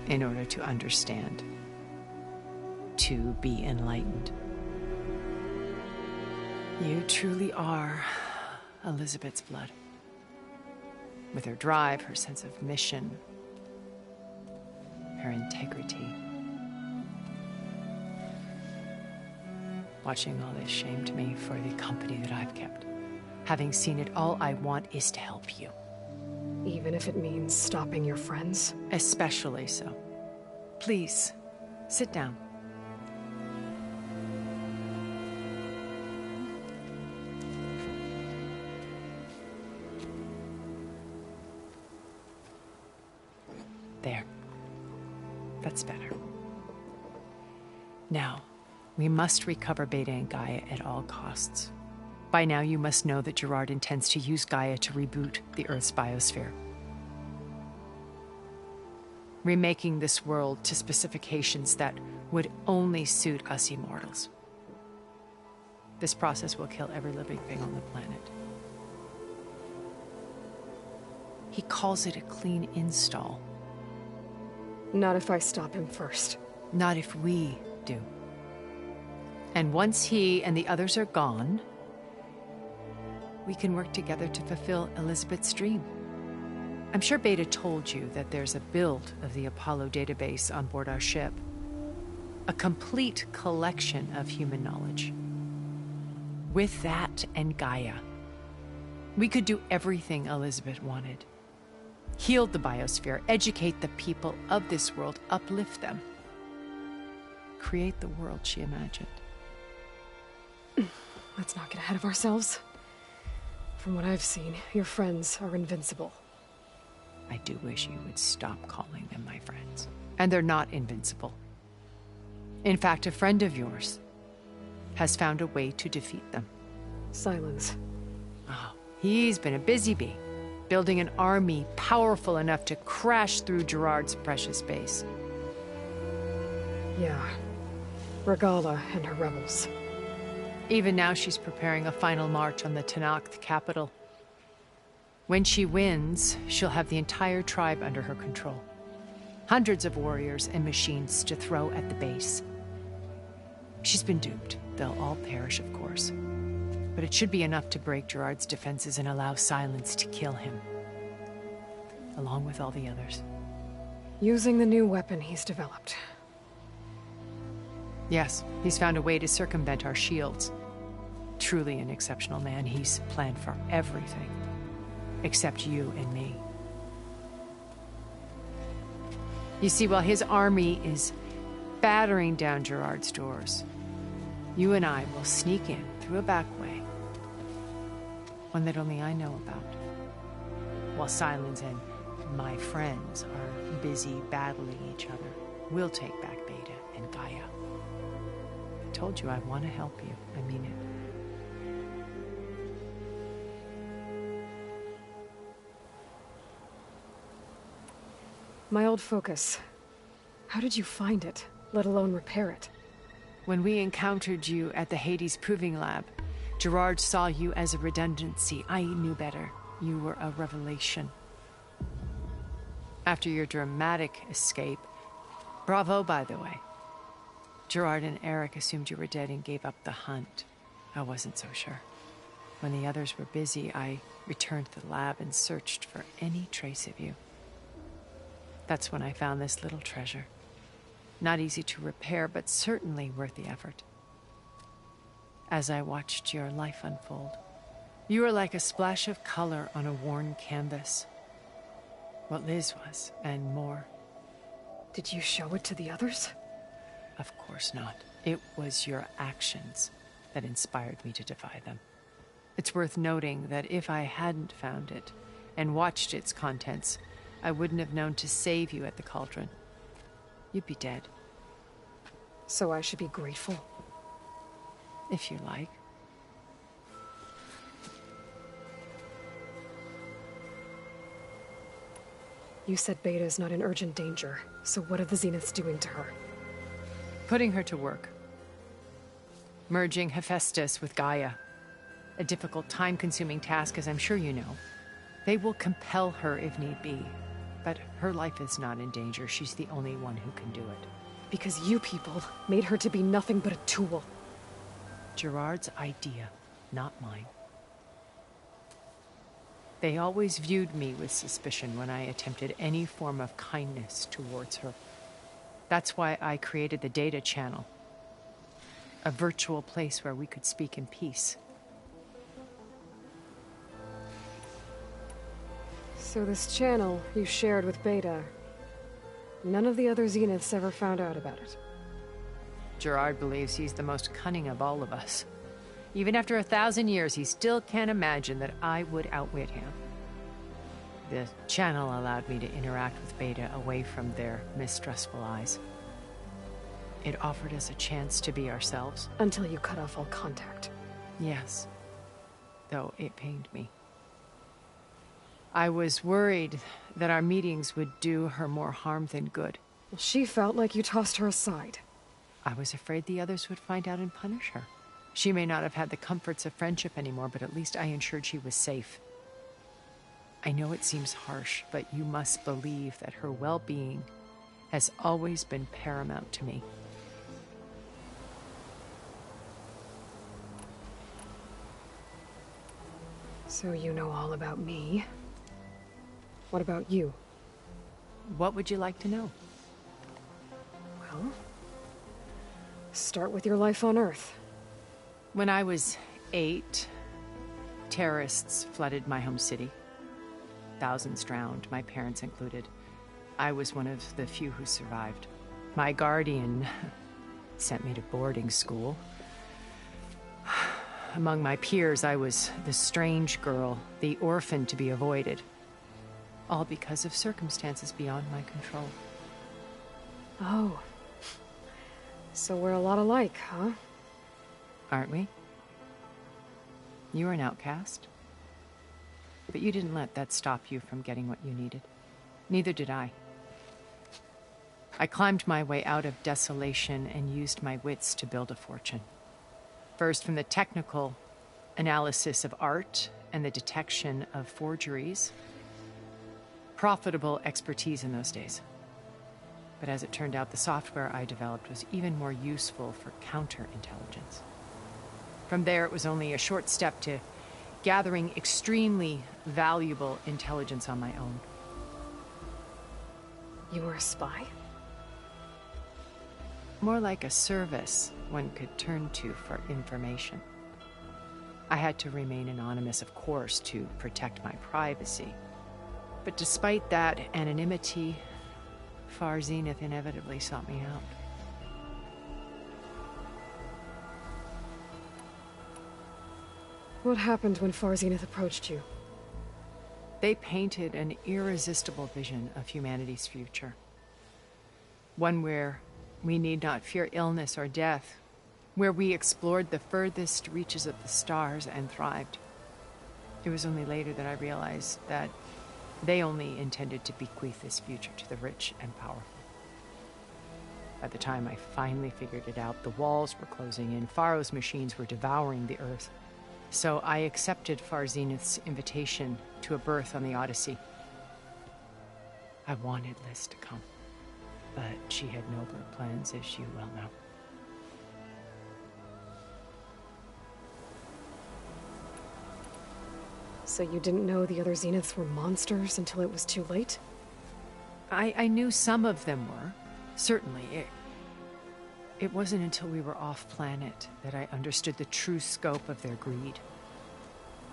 In order to understand. To be enlightened. You truly are Elizabeth's blood. With her drive, her sense of mission, her integrity. Watching all this shamed me for the company that I've kept. Having seen it, all I want is to help you. Even if it means stopping your friends? Especially so. Please, sit down. There. That's better. Now, we must recover Beta and Gaia at all costs. By now, you must know that Gerard intends to use Gaia to reboot the Earth's biosphere. Remaking this world to specifications that would only suit us immortals. This process will kill every living thing on the planet. He calls it a clean install. Not if I stop him first. Not if we do. And once he and the others are gone, we can work together to fulfill Elizabeth's dream. I'm sure Beta told you that there's a build of the Apollo database on board our ship. A complete collection of human knowledge. With that and Gaia, we could do everything Elizabeth wanted. Heal the biosphere, educate the people of this world, uplift them. Create the world she imagined. Let's not get ahead of ourselves. From what I've seen, your friends are invincible. I do wish you would stop calling them my friends. And they're not invincible. In fact, a friend of yours has found a way to defeat them. Silence. Oh, he's been a busy bee, building an army powerful enough to crash through Gerard's precious base. Yeah. Regala and her rebels. Even now, she's preparing a final march on the Tenakth capital. When she wins, she'll have the entire tribe under her control. Hundreds of warriors and machines to throw at the base. She's been duped. They'll all perish, of course. But it should be enough to break Gerard's defenses and allow Silence to kill him. Along with all the others. Using the new weapon he's developed. Yes, he's found a way to circumvent our shields. Truly an exceptional man. He's planned for everything. Except you and me. You see, while his army is battering down Gerard's doors, You and I will sneak in through a back way. One that only I know about. While Sylens and my friends are busy battling each other, we'll take back Beta and Gaia. I told you I want to help you. I mean it. My old focus. How did you find it, let alone repair it? When we encountered you at the Hades Proving Lab, Gerard saw you as a redundancy. I knew better. You were a revelation. After your dramatic escape, bravo, by the way, Gerard and Eric assumed you were dead and gave up the hunt. I wasn't so sure. When the others were busy, I returned to the lab and searched for any trace of you. That's when I found this little treasure. Not easy to repair, but certainly worth the effort. As I watched your life unfold, you were like a splash of color on a worn canvas. What Liz was, and more. Did you show it to the others? Of course not. It was your actions that inspired me to defy them. It's worth noting that if I hadn't found it and watched its contents, I wouldn't have known to save you at the Cauldron. You'd be dead. So I should be grateful? If you like. You said Beta is not in urgent danger, so what are the Zeniths doing to her? Putting her to work. Merging Hephaestus with Gaia. A difficult, time-consuming task, as I'm sure you know. They will compel her if need be. But her life is not in danger. She's the only one who can do it. Because you people made her to be nothing but a tool. Gerard's idea, not mine. They always viewed me with suspicion when I attempted any form of kindness towards her. That's why I created the Data Channel. A virtual place where we could speak in peace. So this channel you shared with Beta, none of the other Zeniths ever found out about it? Gerard believes he's the most cunning of all of us. Even after 1,000 years, he still can't imagine that I would outwit him. The channel allowed me to interact with Beta away from their mistrustful eyes. It offered us a chance to be ourselves. Until you cut off all contact. Yes. Though it pained me. I was worried that our meetings would do her more harm than good. Well, she felt like you tossed her aside. I was afraid the others would find out and punish her. She may not have had the comforts of friendship anymore, but at least I ensured she was safe. I know it seems harsh, but you must believe that her well-being has always been paramount to me. So you know all about me. What about you? What would you like to know? Well, start with your life on Earth. When I was 8, terrorists flooded my home city. Thousands drowned, my parents included. I was one of the few who survived. My guardian sent me to boarding school. Among my peers, I was the strange girl, the orphan to be avoided. All because of circumstances beyond my control. Oh. So we're a lot alike, huh? Aren't we? You were an outcast. But you didn't let that stop you from getting what you needed. Neither did I. I climbed my way out of desolation and used my wits to build a fortune. First, from the technical analysis of art and the detection of forgeries. Profitable expertise in those days. But as it turned out, the software I developed was even more useful for counterintelligence. From there, it was only a short step to gathering extremely valuable intelligence on my own. You were a spy? More like a service one could turn to for information. I had to remain anonymous, of course, to protect my privacy. But despite that anonymity, Far Zenith inevitably sought me out. What happened when Far Zenith approached you? They painted an irresistible vision of humanity's future. One where we need not fear illness or death, where we explored the furthest reaches of the stars and thrived. It was only later that I realized that they only intended to bequeath this future to the rich and powerful. By the time I finally figured it out, the walls were closing in, Pharaoh's machines were devouring the Earth. So I accepted Far Zenith's invitation to a berth on the Odyssey. I wanted Liz to come, but she had nobler plans, as you well know. So you didn't know the other Zeniths were monsters until it was too late? I knew some of them were, certainly. It wasn't until we were off-planet that I understood the true scope of their greed.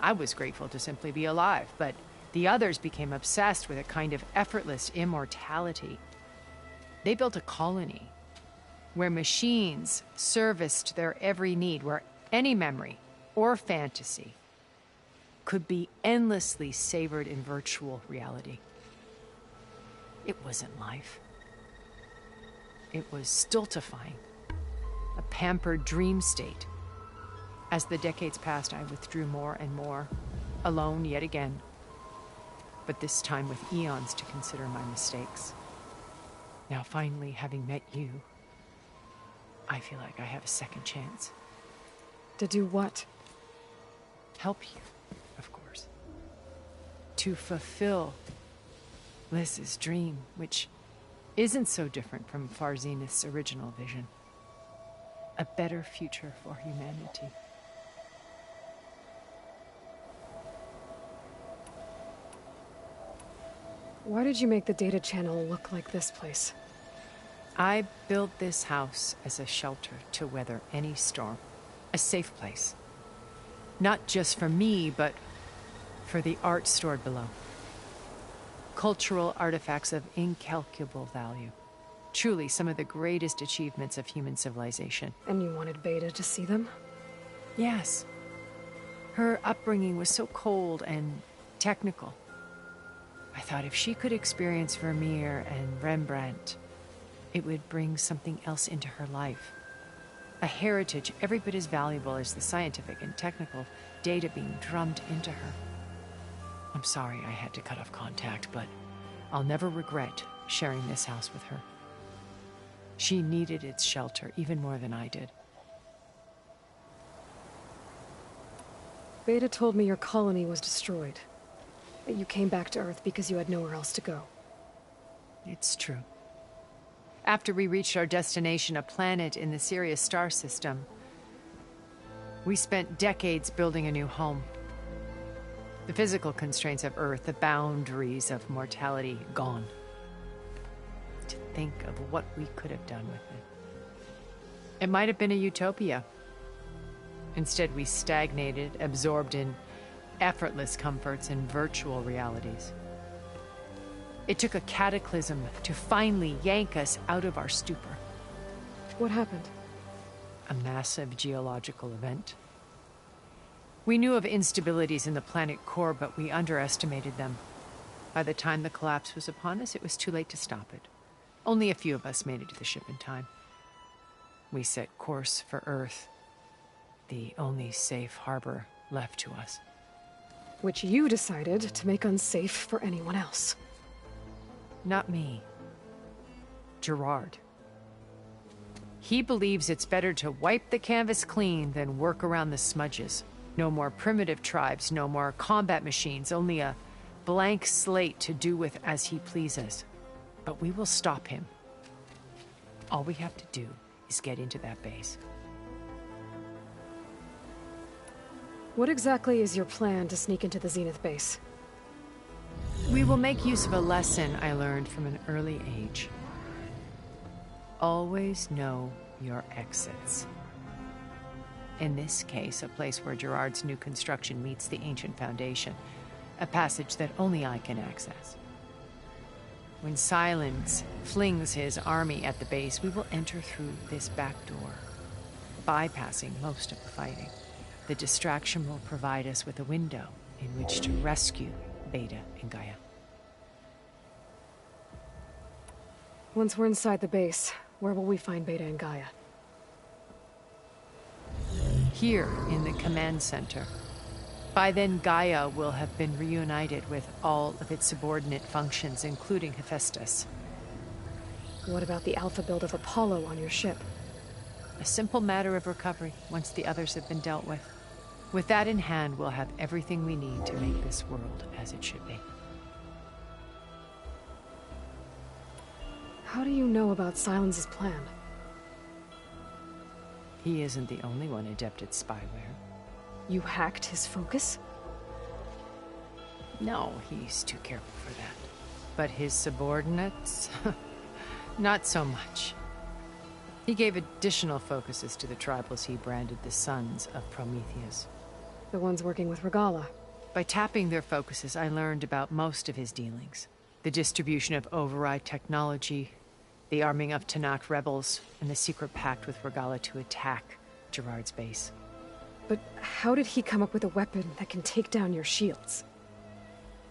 I was grateful to simply be alive, but the others became obsessed with a kind of effortless immortality. They built a colony where machines serviced their every need, where any memory or fantasy could be endlessly savored in virtual reality. It wasn't life. It was stultifying, a pampered dream state. As the decades passed, I withdrew more and more, alone yet again, but this time with eons to consider my mistakes. Now finally, having met you, I feel like I have a second chance. To do what? Help you, of course. To fulfill Liz's dream, which isn't so different from Far Zenith's original vision. A better future for humanity. Why did you make the data channel look like this place? I built this house as a shelter to weather any storm. A safe place. Not just for me, but for the art stored below. Cultural artifacts of incalculable value. Truly some of the greatest achievements of human civilization. And you wanted Beta to see them? Yes. Her upbringing was so cold and technical. I thought if she could experience Vermeer and Rembrandt, it would bring something else into her life. A heritage every bit as valuable as the scientific and technical data being drummed into her. I'm sorry I had to cut off contact, but I'll never regret sharing this house with her. She needed its shelter even more than I did. Beta told me your colony was destroyed. That you came back to Earth because you had nowhere else to go. It's true. After we reached our destination, a planet in the Sirius star system, we spent decades building a new home. The physical constraints of Earth, the boundaries of mortality, gone. To think of what we could have done with it. It might have been a utopia. Instead, we stagnated, absorbed in effortless comforts and virtual realities. It took a cataclysm to finally yank us out of our stupor. What happened? A massive geological event. We knew of instabilities in the planet core, but we underestimated them. By the time the collapse was upon us, it was too late to stop it. Only a few of us made it to the ship in time. We set course for Earth, the only safe harbor left to us. Which you decided to make unsafe for anyone else. Not me. Gerard. He believes it's better to wipe the canvas clean than work around the smudges. No more primitive tribes, no more combat machines, only a blank slate to do with as he pleases. But we will stop him. All we have to do is get into that base. What exactly is your plan to sneak into the Zenith base? We will make use of a lesson I learned from an early age. Always know your exits. In this case, a place where Gerard's new construction meets the ancient foundation. A passage that only I can access. When Silence flings his army at the base, we will enter through this back door, bypassing most of the fighting. the distraction will provide us with a window in which to rescue Beta and Gaia. Once we're inside the base, where will we find Beta and Gaia? Here in the command center. By then, Gaia will have been reunited with all of its subordinate functions, including Hephaestus. What about the alpha build of Apollo on your ship? A simple matter of recovery once the others have been dealt with. With that in hand, we'll have everything we need to make this world as it should be. How do you know about Silence's plan? He isn't the only one adept at spyware. You hacked his focus? No, he's too careful for that. But his subordinates? Not so much. He gave additional focuses to the tribals he branded the Sons of Prometheus. The ones working with Regalla. By tapping their focuses, I learned about most of his dealings. The distribution of override technology, the arming of Tanakh rebels, and the secret pact with Regalla to attack Gerard's base. But how did he come up with a weapon that can take down your shields?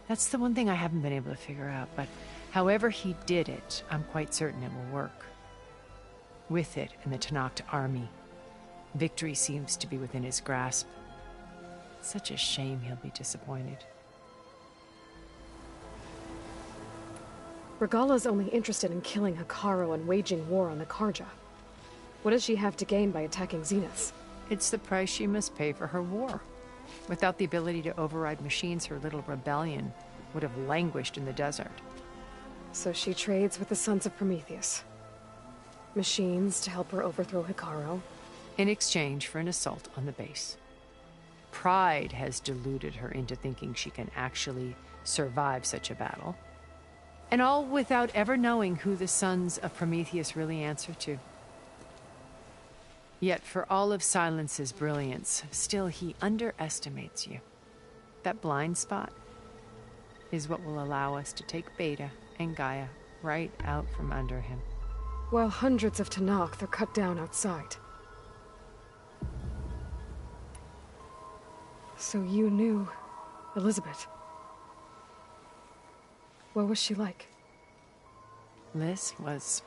That's the one thing I haven't been able to figure out, but however he did it, I'm quite certain it will work. With it and the Tanakh army, victory seems to be within his grasp. Such a shame he'll be disappointed. Regalla's only interested in killing Hekarro and waging war on the Karja. What does she have to gain by attacking Zeniths? It's the price she must pay for her war. Without the ability to override machines, her little rebellion would have languished in the desert. So she trades with the Sons of Prometheus. Machines to help her overthrow Hekarro. In exchange for an assault on the base. Pride has deluded her into thinking she can actually survive such a battle. And all without ever knowing who the Sons of Prometheus really answer to. Yet for all of Silence's brilliance, still he underestimates you. That blind spot is what will allow us to take Beta and Gaia right out from under him. While hundreds of Tanakh are cut down outside. So you knew Elizabeth. What was she like? Liz was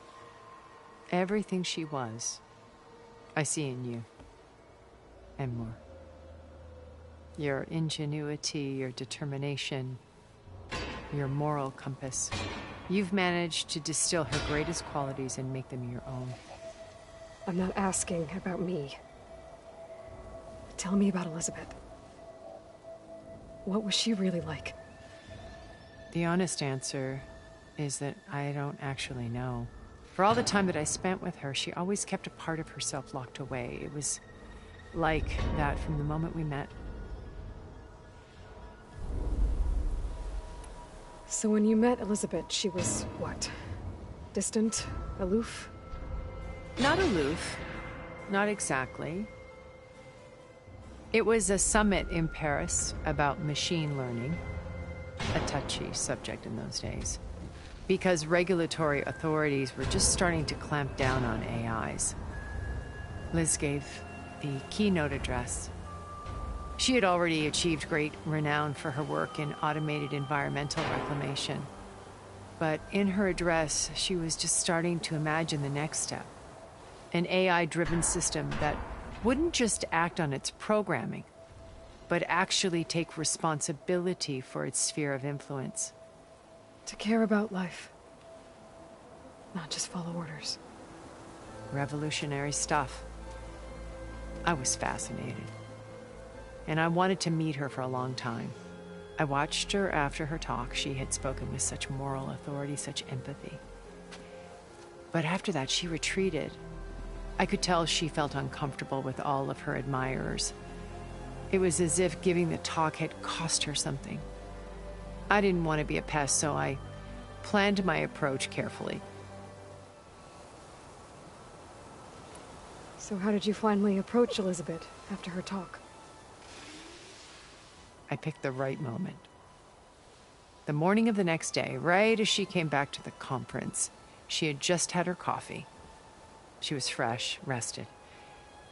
everything she was. I see in you. And more. Your ingenuity, your determination, your moral compass. You've managed to distill her greatest qualities and make them your own. I'm not asking about me. Tell me about Elizabeth. What was she really like? The honest answer is that I don't actually know. For all the time that I spent with her, she always kept a part of herself locked away. It was like that from the moment we met. So when you met Elizabeth, she was what? Distant? Aloof? Not aloof. Not exactly. It was a summit in Paris about machine learning. A touchy subject in those days. Because regulatory authorities were just starting to clamp down on AIs. Liz gave the keynote address. She had already achieved great renown for her work in automated environmental reclamation. But in her address, she was just starting to imagine the next step. An AI-driven system that wouldn't just act on its programming, but actually take responsibility for its sphere of influence. To care about life. Not just follow orders. Revolutionary stuff. I was fascinated. And I wanted to meet her for a long time. I watched her after her talk. She had spoken with such moral authority, such empathy. But after that, she retreated. I could tell she felt uncomfortable with all of her admirers. It was as if giving the talk had cost her something. I didn't want to be a pest, so I planned my approach carefully. So how did you finally approach Elizabeth after her talk? I picked the right moment. The morning of the next day, right as she came back to the conference, she had just had her coffee. She was fresh, rested.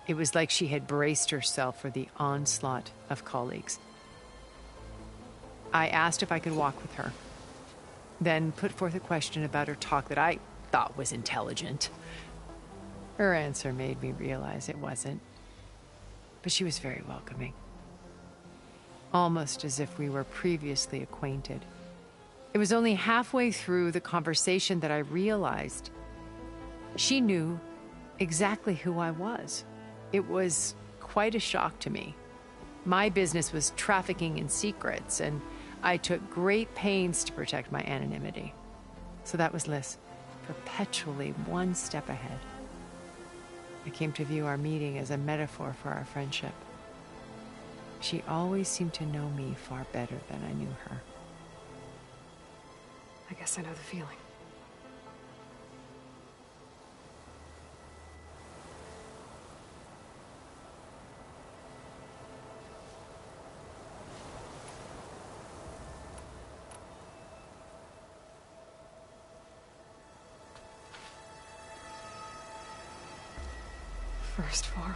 It was like she had braced herself for the onslaught of colleagues. I asked if I could walk with her, then put forth a question about her talk that I thought was intelligent. Her answer made me realize it wasn't, but she was very welcoming. Almost as if we were previously acquainted. It was only halfway through the conversation that I realized she knew exactly who I was. It was quite a shock to me. My business was trafficking in secrets, and I took great pains to protect my anonymity. So that was Liz, perpetually one step ahead. I came to view our meeting as a metaphor for our friendship. She always seemed to know me far better than I knew her. I guess I know the feeling. First Varl,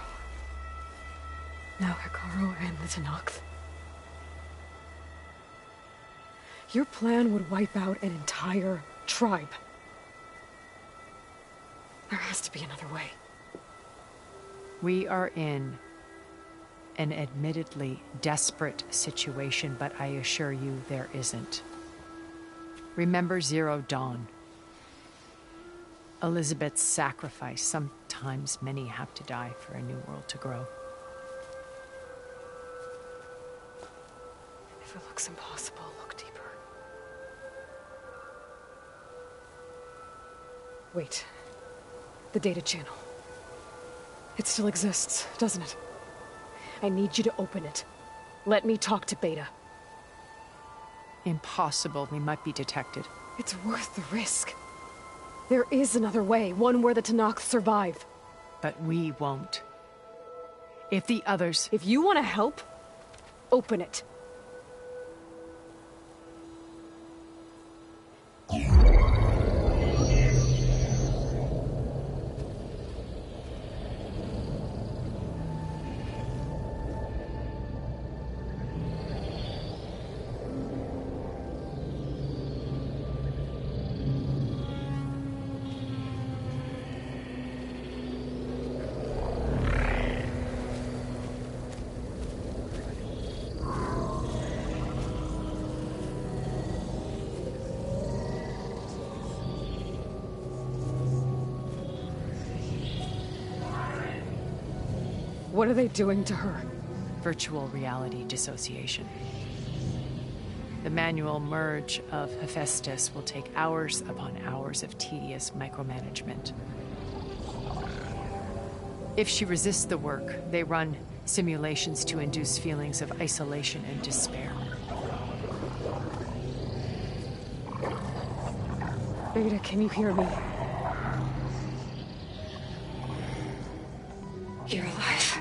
now Hekarro and the Tenakth. Your plan would wipe out an entire tribe. There has to be another way. We are in an admittedly desperate situation, but I assure you there isn't. Remember Zero Dawn. Elizabeth's sacrifice. Sometimes many have to die for a new world to grow. If it looks impossible, look deeper. Wait. The data channel. It still exists, doesn't it? I need you to open it. Let me talk to Beta. Impossible. We might be detected. It's worth the risk. There is another way, one where the Tenakth survive. But we won't. If the others... If you want to help, open it. What are they doing to her? Virtual reality dissociation. The manual merge of Hephaestus will take hours upon hours of tedious micromanagement. If she resists the work, they run simulations to induce feelings of isolation and despair. Beta, can you hear me? You're alive.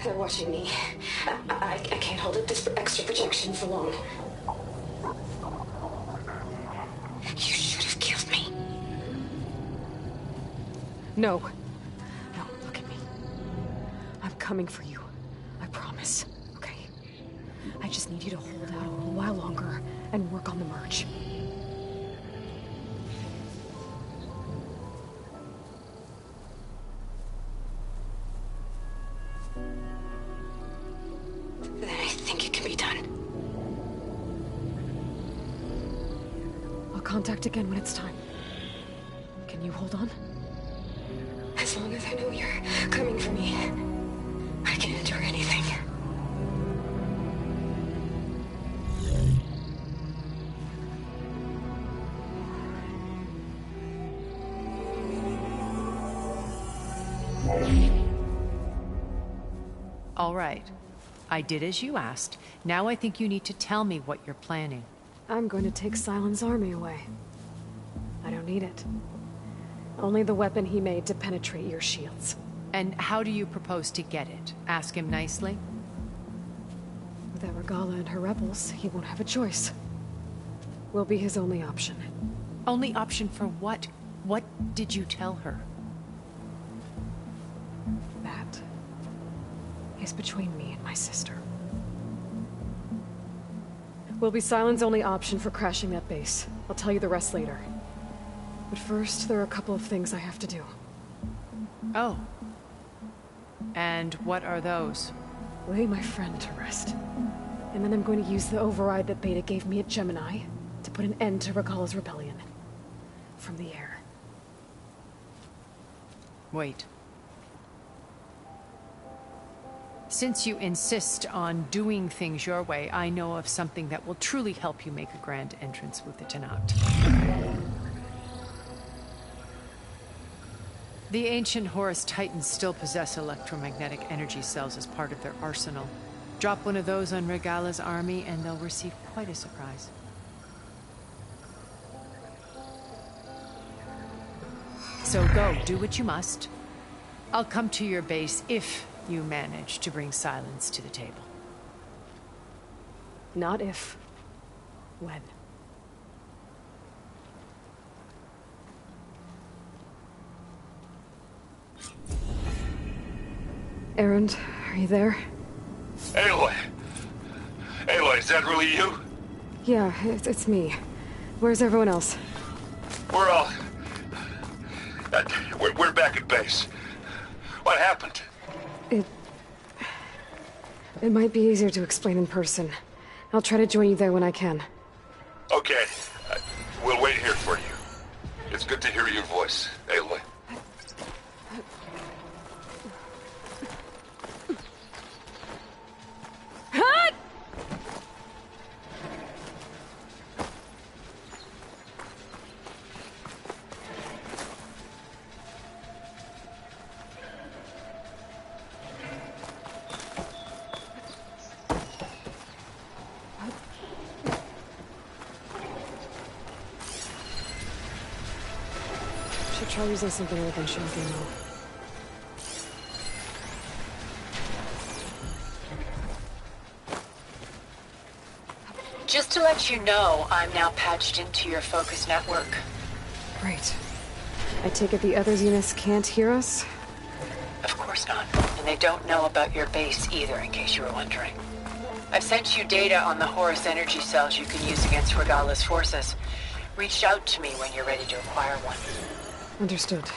They're watching me. I can't hold up this extra projection for long. You should have killed me. No. No, look at me. I'm coming for you. I promise. Okay? I just need you to hold out a little while longer and work on the merge. Contact again when it's time. Can you hold on? As long as I know you're coming for me, I can endure anything. All right. I did as you asked. Now I think you need to tell me what you're planning. I'm going to take Sylens' army away. I don't need it. Only the weapon he made to penetrate your shields. And how do you propose to get it? Ask him nicely? Without Regala and her rebels, he won't have a choice. We'll be his only option. Only option for what? What did you tell her? is between me and my sister. Will be Sylens' only option for crashing that base. I'll tell you the rest later. But first, there are a couple of things I have to do. Oh. And what are those? Lay my friend to rest. And then I'm going to use the override that Beta gave me at Gemini to put an end to Regalla's rebellion. From the air. Wait. Since you insist on doing things your way, I know of something that will truly help you make a grand entrance with the Tenat. The ancient Horus Titans still possess electromagnetic energy cells as part of their arsenal. Drop one of those on Regalla's army and they'll receive quite a surprise. So go, do what you must. I'll come to your base if you manage to bring Sylens to the table. Not if. When. Erend, are you there? Aloy! Aloy, is that really you? Yeah, it's me. Where's everyone else? We're all... we're back at base. What happened? It might be easier to explain in person. I'll try to join you there when I can. Okay. We'll wait here for you. It's good to hear your voice, Aloy. Try using something other than champagne now. Just to let you know, I'm now patched into your focus network. Great. I take it the other Zeniths can't hear us? Of course not. And they don't know about your base either, in case you were wondering. I've sent you data on the Horus energy cells you can use against Regalla's forces. Reach out to me when you're ready to acquire one. Understood.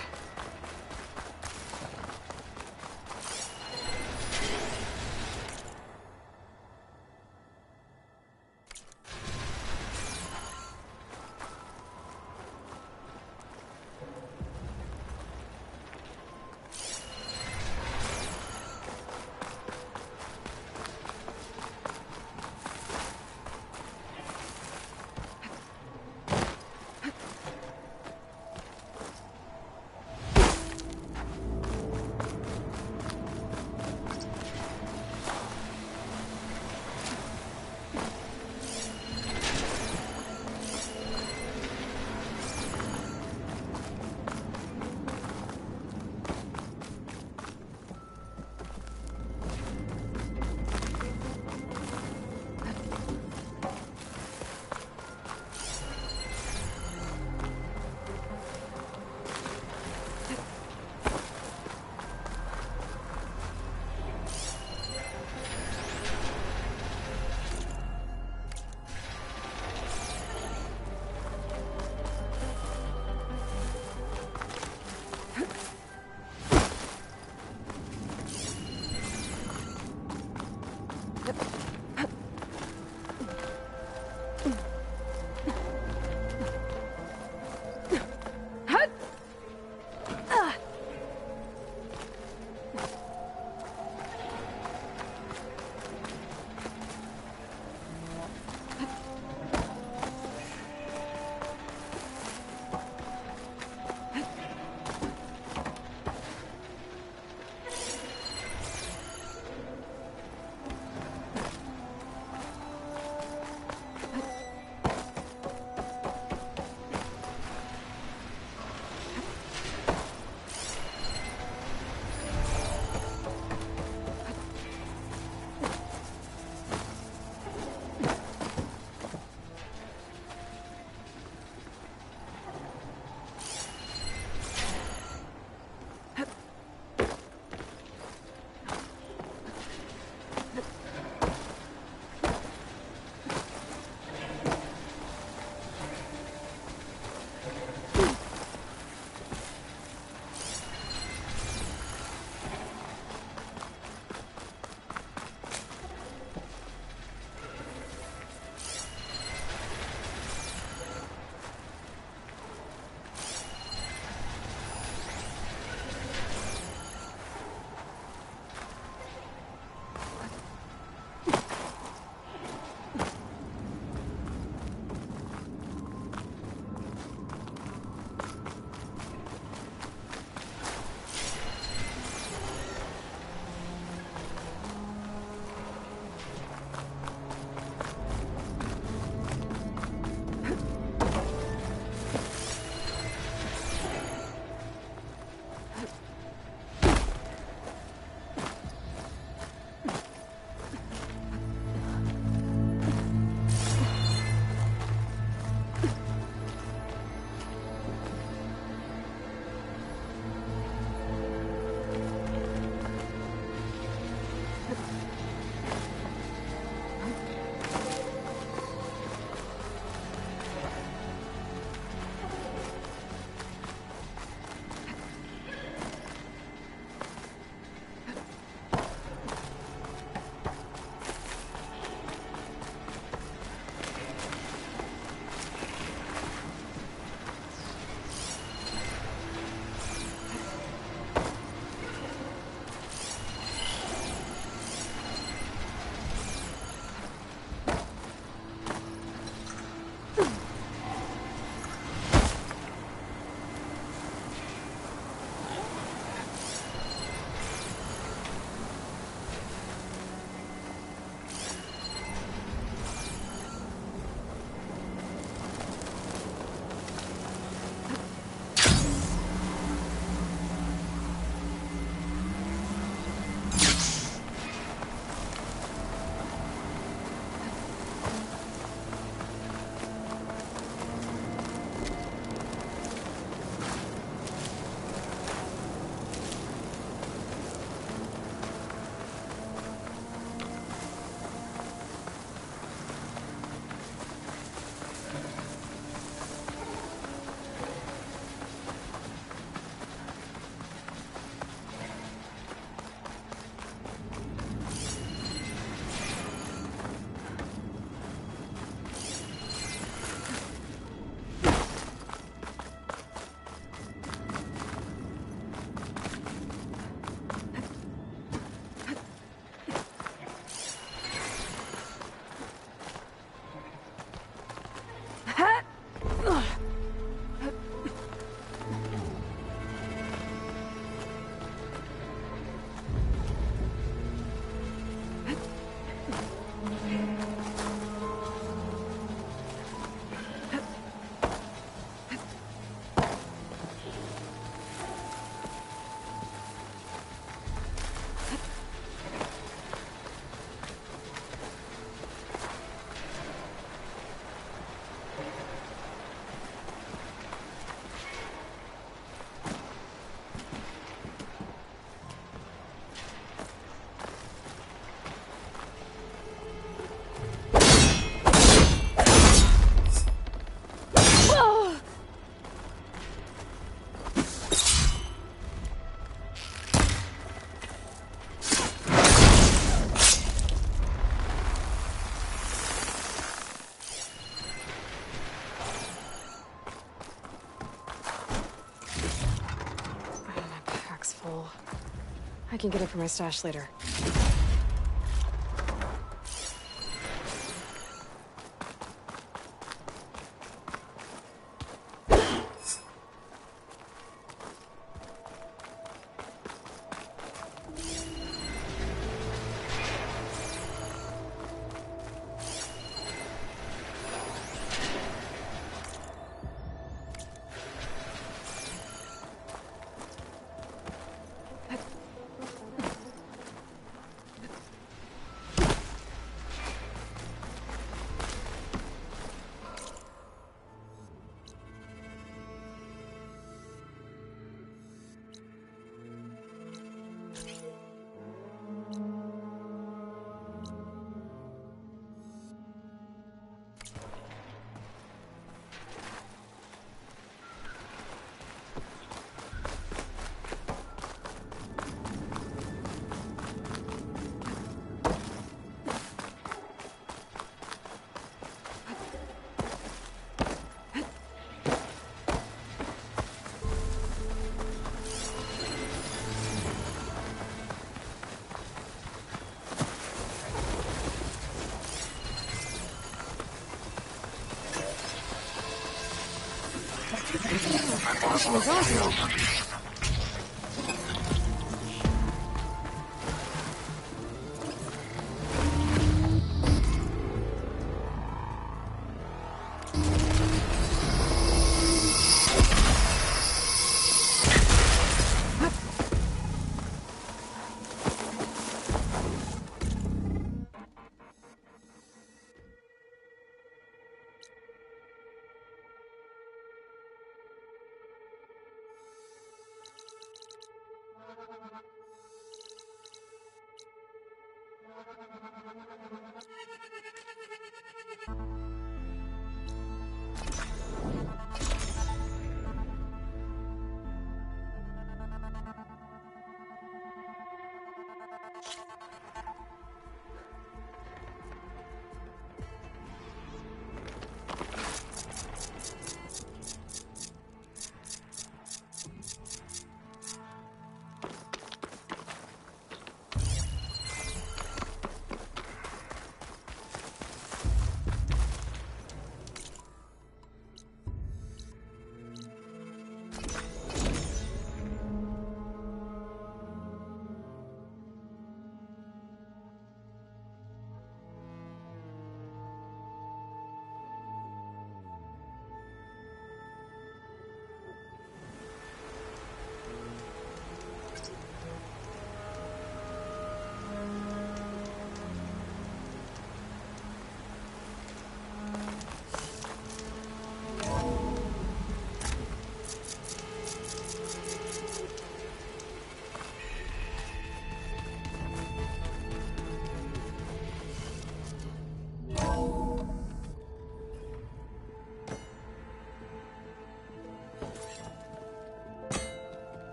I can get it from my stash later.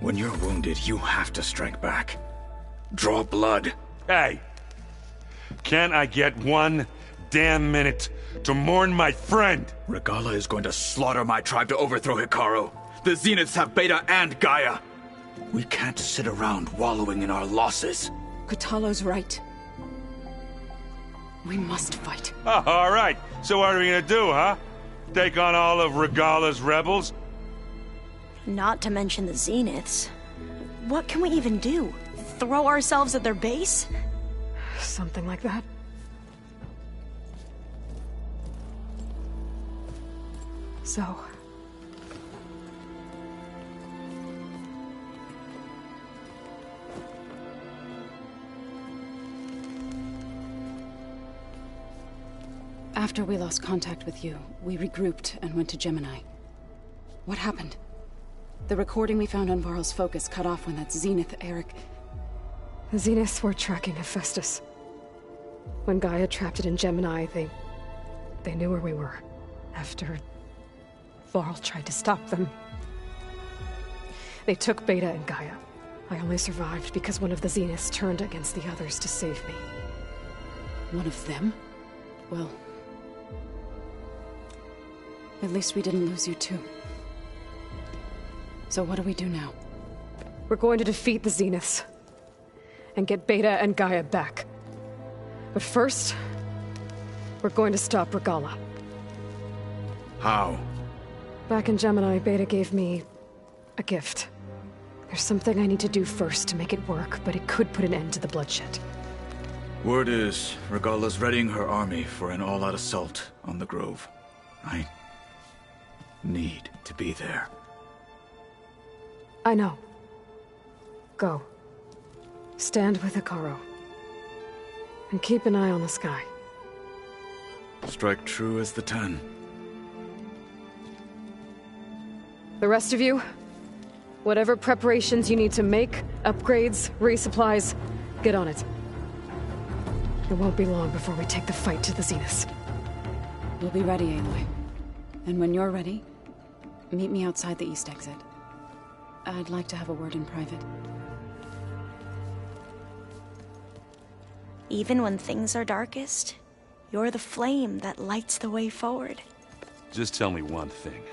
When you're wounded, you have to strike back. Draw blood. Hey! Can't I get one damn minute to mourn my friend? Regalla is going to slaughter my tribe to overthrow Hikaru. The Zeniths have Beta and Gaia. We can't sit around wallowing in our losses. Kotallo's right. We must fight. Oh, all right. So what are we gonna do, huh? Take on all of Regalla's rebels? Not to mention the Zeniths. What can we even do? Throw ourselves at their base? Something like that. So... After we lost contact with you, we regrouped and went to Gemini. What happened? The recording we found on Varl's focus cut off when that Zenith, Eric... The Zeniths were tracking Hephaestus. When Gaia trapped it in Gemini, they knew where we were. After... Varl tried to stop them. They took Beta and Gaia. I only survived because one of the Zeniths turned against the others to save me. One of them? Well... At least we didn't lose you too. So what do we do now? We're going to defeat the Zeniths. And get Beta and Gaia back. But first, we're going to stop Regalla. How? Back in Gemini, Beta gave me a gift. There's something I need to do first to make it work, but it could put an end to the bloodshed. Word is, Regalla's readying her army for an all-out assault on the Grove. I need to be there. I know. Go. Stand with Hekarro. And keep an eye on the sky. Strike true as the 10. The rest of you, whatever preparations you need to make, upgrades, resupplies, get on it. It won't be long before we take the fight to the Zeniths. We'll be ready, Aloy. And when you're ready, meet me outside the east exit. I'd like to have a word in private. Even when things are darkest, you're the flame that lights the way forward. Just tell me one thing.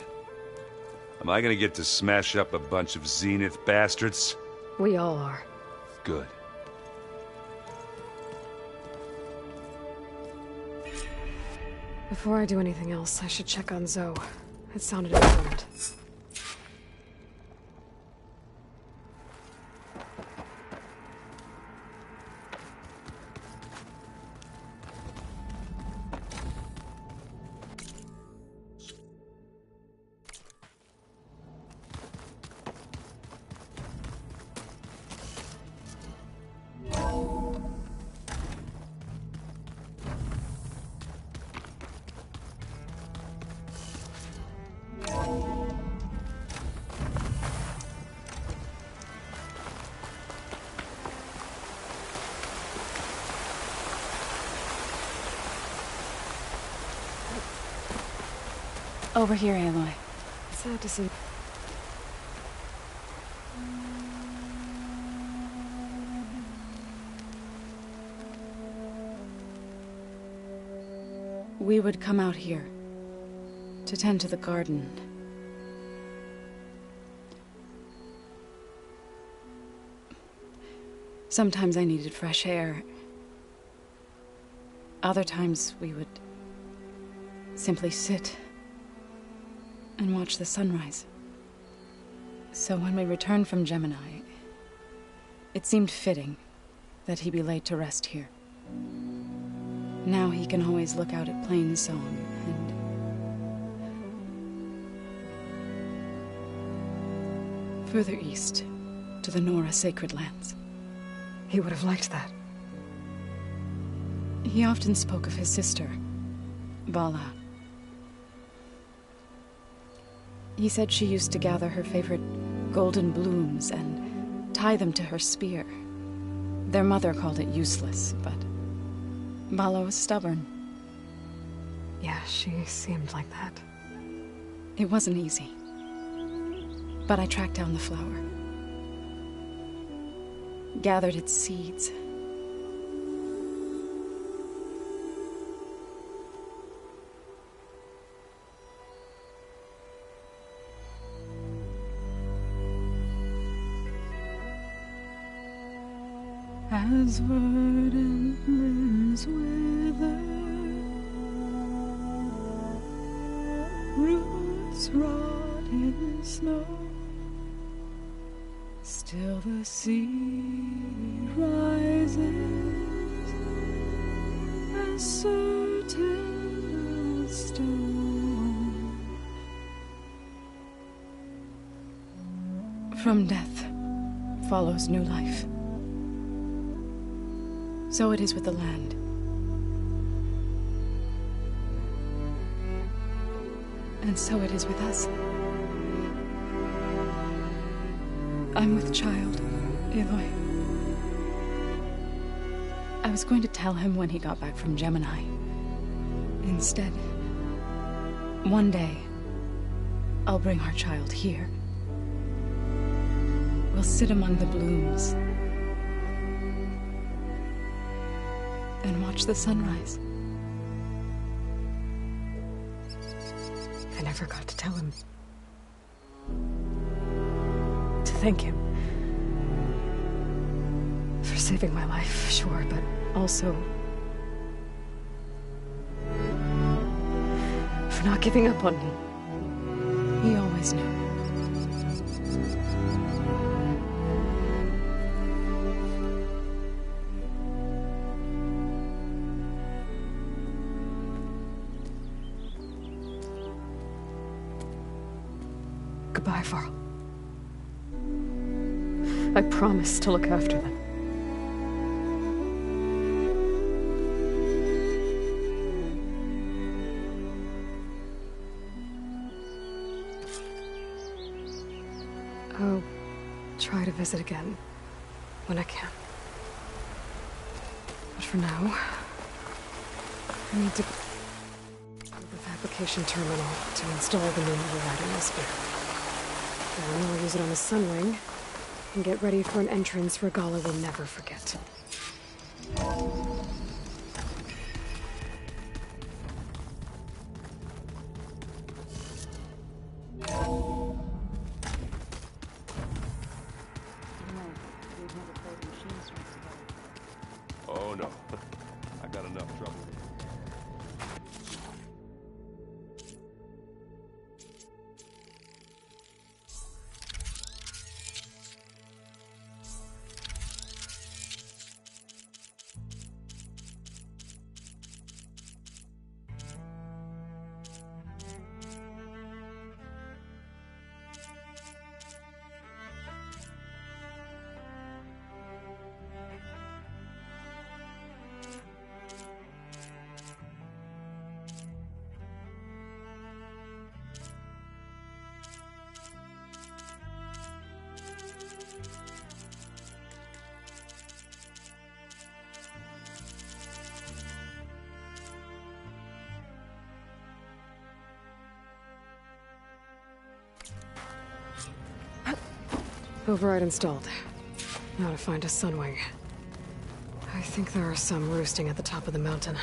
Am I gonna get to smash up a bunch of Zenith bastards? We all are. Good. Before I do anything else, I should check on Zoe. It sounded important. Over here, Aloy. Sad to see. We would come out here to tend to the garden. Sometimes I needed fresh air. Other times we would simply sit and watch the sunrise. So when we returned from Gemini, it seemed fitting that he be laid to rest here. Now he can always look out at Plainsong and further east to the Nora Sacred Lands. He would have liked that. He often spoke of his sister, Vala. He said she used to gather her favorite golden blooms and tie them to her spear. Their mother called it useless, but Vala was stubborn. Yeah, she seemed like that. It wasn't easy. But I tracked down the flower. Gathered its seeds. As verdant limbs wither, roots rot in snow, still the seed rises, as certain as stone. From death follows new life. So it is with the land. And so it is with us. I'm with child, Aloy. I was going to tell him when he got back from Gemini. Instead, one day, I'll bring our child here. We'll sit among the blooms and watch the sunrise. I never got to tell him. thank him. For saving my life, sure, but also for not giving up on me. He always knew. Goodbye, Varl. I promise to look after them. I'll try to visit again when I can. But for now, I need to go to the fabrication terminal to install the new overriding sphere. Then I'll use it on the Sunwing and get ready for an entrance Regalla will never forget. Oh no, I got enough trouble. Override installed. Now to find a Sunwing. I think there are some roosting at the top of the mountain.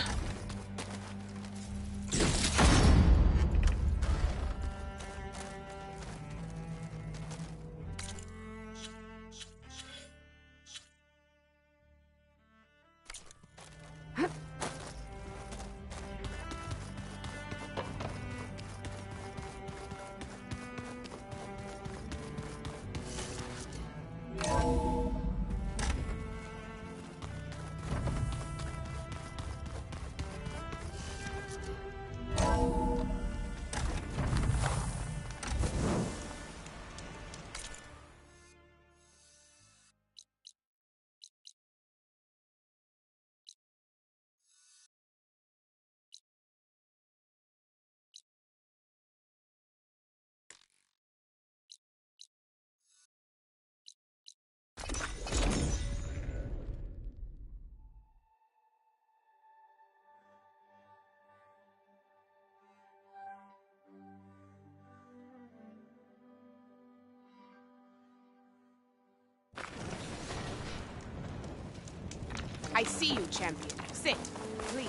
I see you, champion. Sit, please.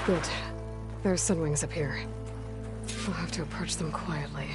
Good. There's Sunwings up here. I'll have to approach them quietly.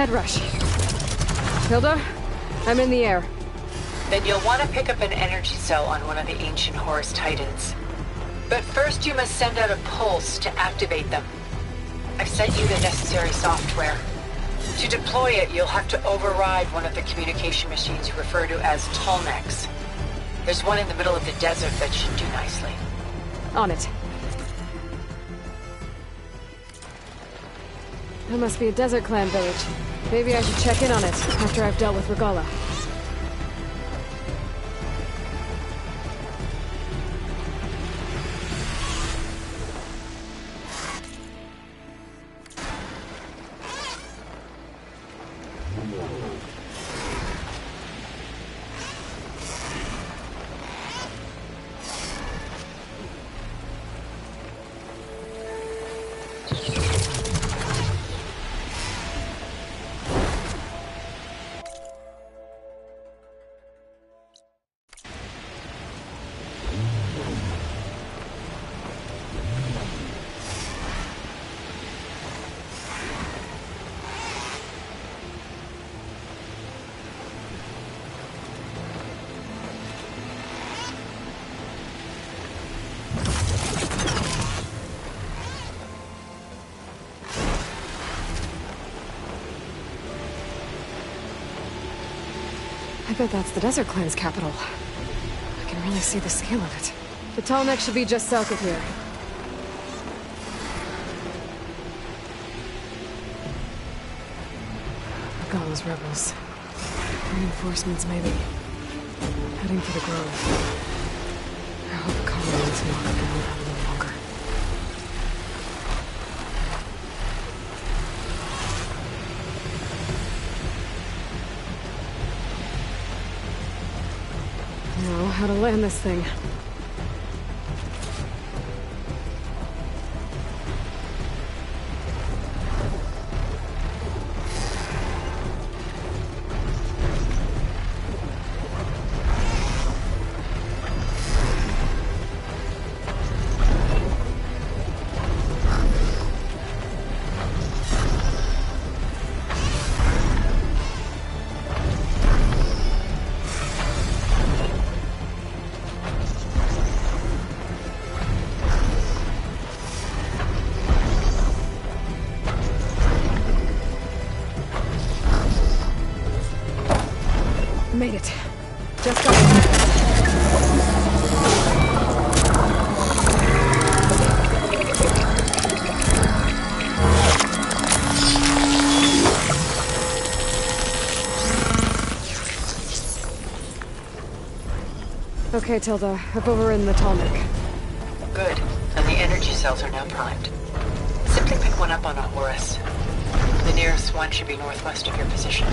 head rush. Hilda, I'm in the air. Then you'll want to pick up an energy cell on one of the ancient Horus Titans. But first you must send out a pulse to activate them. I've sent you the necessary software. To deploy it, you'll have to override one of the communication machines you refer to as Tallnecks. There's one in the middle of the desert that should do nicely. On it. That must be a Desert Clan village. Maybe I should check in on it after I've dealt with Regala. I bet that's the Desert Clan's capital. I can really see the scale of it. The Tallneck should be just south of here. Regala's rebels. Reinforcements, maybe. Heading for the grove. I hope Kara and Tanaka can live out a little longer. Know how to land this thing. Made it. Just got it. Okay, Tilda. I've overridden the Tallneck. Good. And the energy cells are now primed. Simply pick one up on a Horus. The nearest one should be northwest of your position.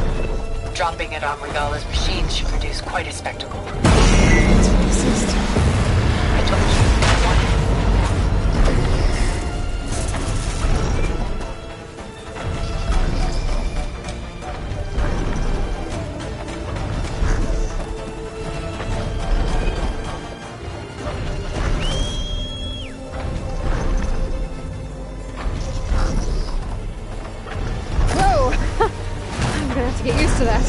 Dropping it on Regala's machines should produce quite a spectacle. It's racist. I told you, I wanted it. Whoa! I'm gonna have to get used to that.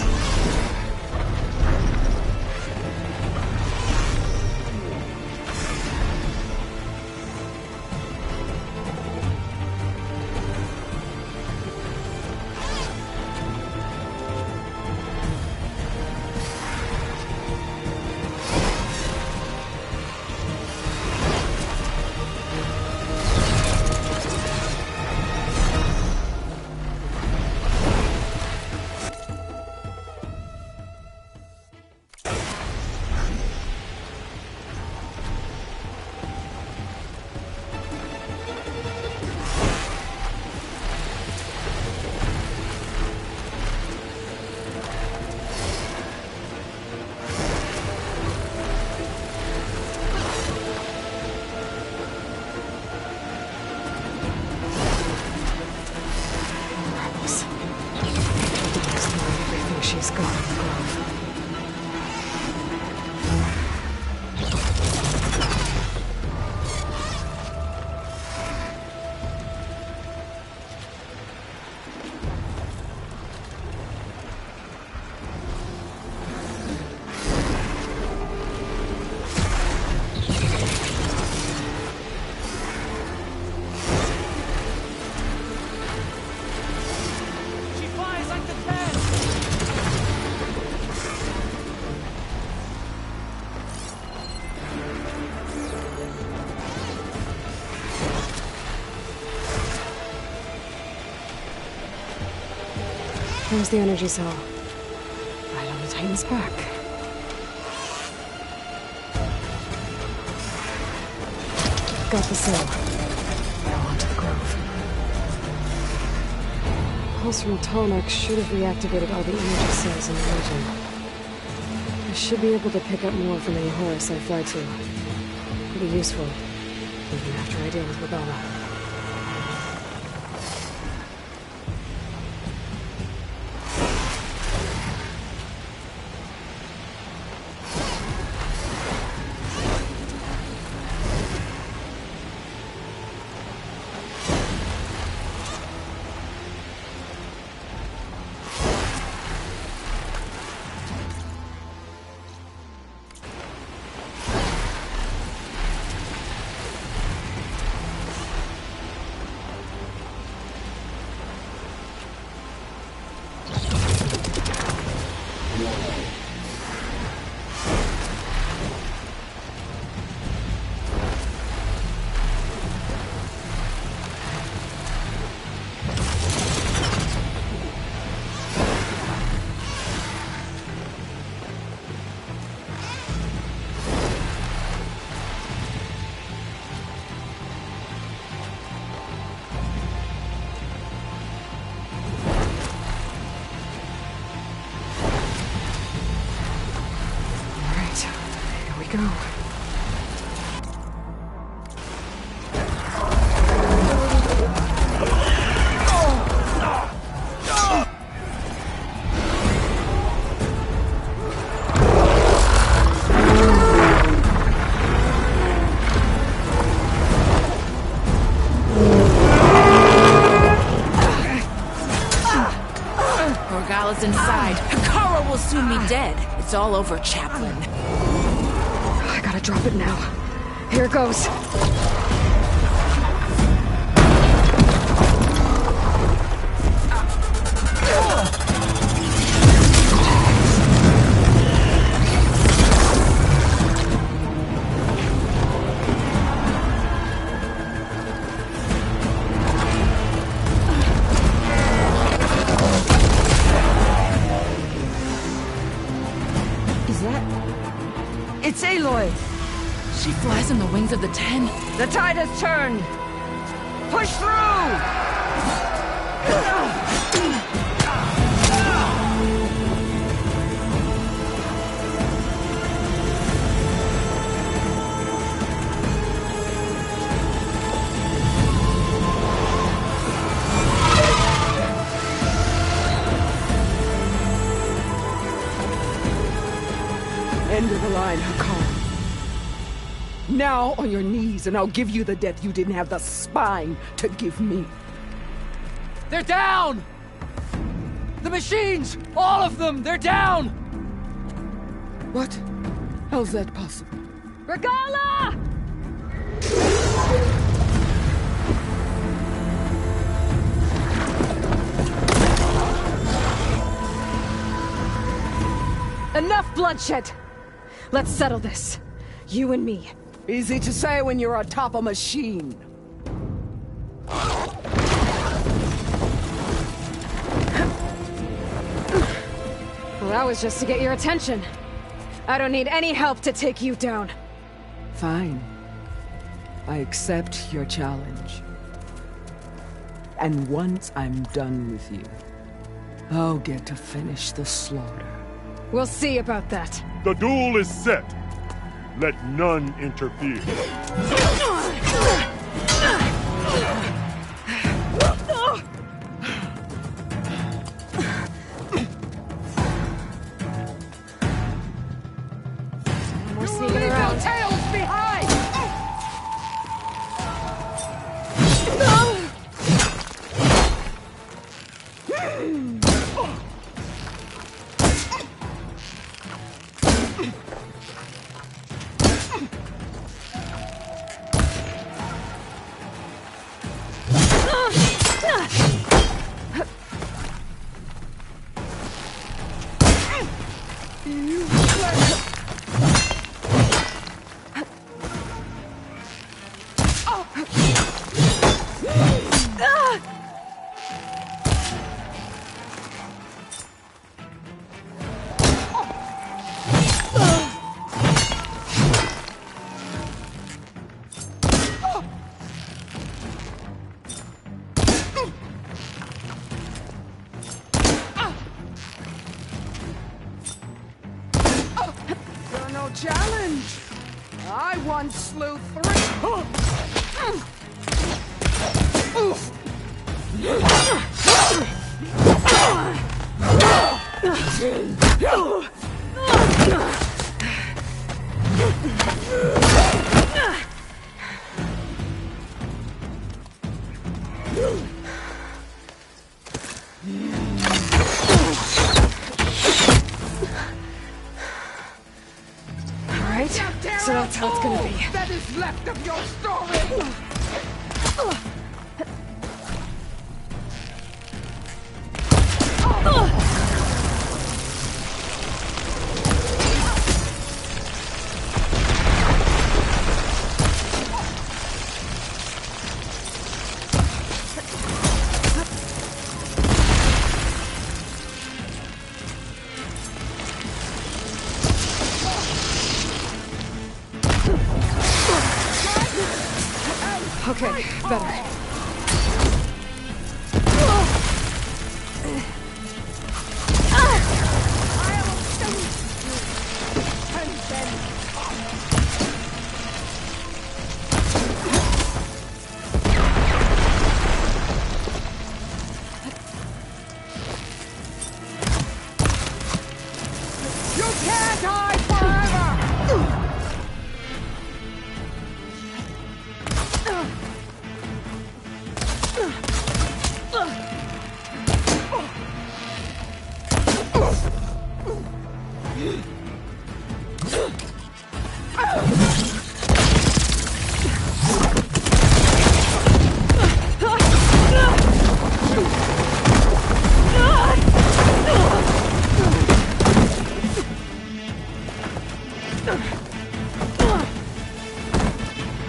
There's the energy cell. Right on the Titan's back. Got the cell. Now onto the Grove. Pulse from Tallneck should have reactivated all the energy cells in the region. I should be able to pick up more from any Horus I fly to. Pretty useful, even after I deal with Regalla. Go. Regalla's inside. Hekarro will soon be dead. It's all over, Chaplain. I gotta drop it now. Here it goes. Is that... It's Aloy! She flies on the wings of the Ten. The tide has turned! Push through! End of the line, Hekarro. Now on your knees, and I'll give you the death you didn't have the spine to give me. They're down! The machines! All of them! They're down! What? How's that possible? Regalla! Enough bloodshed! Let's settle this. You and me. Easy to say when you're atop a machine. Well, that was just to get your attention. I don't need any help to take you down. Fine. I accept your challenge. And once I'm done with you, I'll get to finish the slaughter. We'll see about that. The duel is set. Let none interfere. We're sneaking around. Tails behind! your challenge. I once slew 3. Alright, so that's how it's gonna be. That is left of your story. Okay, better. You can't hide forever!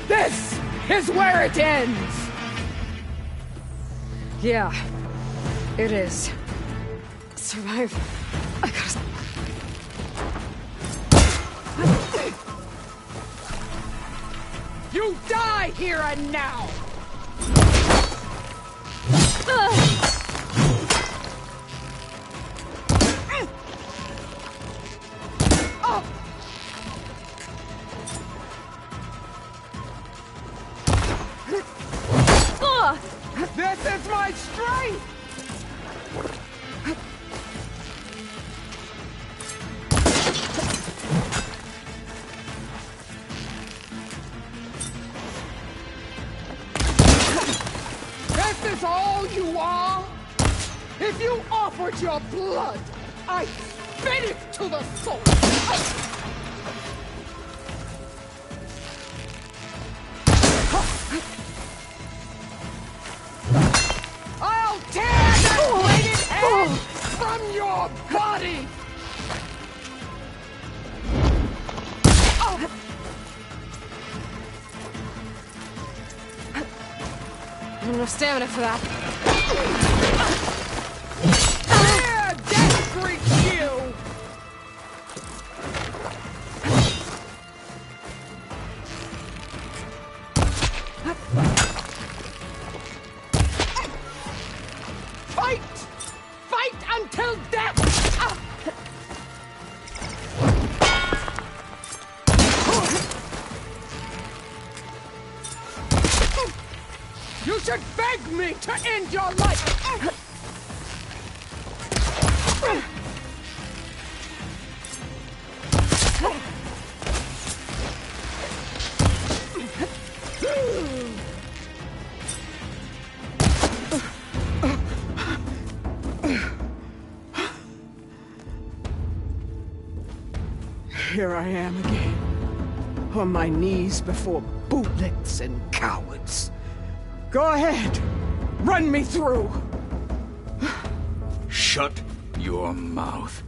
This is where it ends! Yeah, it is. Survive. I gotta... You die here and now! This is my strength! This is all you are? If you offered your blood, I'd spit it to the soul! I'll tear that bladed head from your body! I don't have enough stamina for that. There, death greets you! Fight! Fight until death! You should beg me to end your life! Here I am again, on my knees before bootlicks and cowards. Go ahead, run me through. Shut your mouth,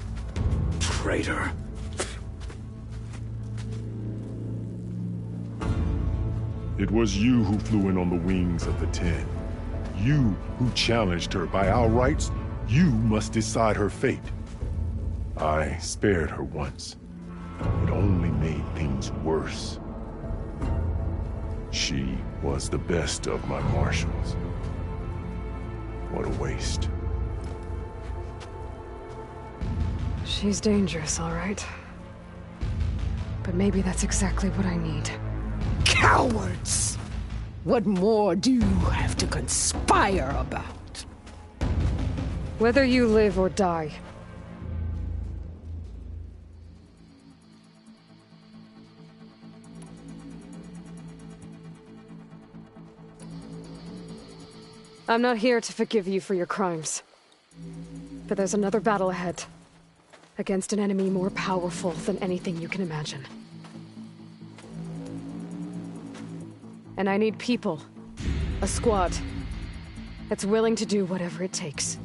traitor. It was you who flew in on the wings of the 10. You who challenged her. By our rights, you must decide her fate. I spared her once. It only made things worse. She was the best of my marshals. What a waste. She's dangerous, all right. But But maybe that's exactly what I need. Cowards! What more do you have to conspire about? Whether you live or die. I'm not here to forgive you for your crimes. But there's another battle ahead. Against an enemy more powerful than anything you can imagine. And I need people. A squad. That's willing to do whatever it takes.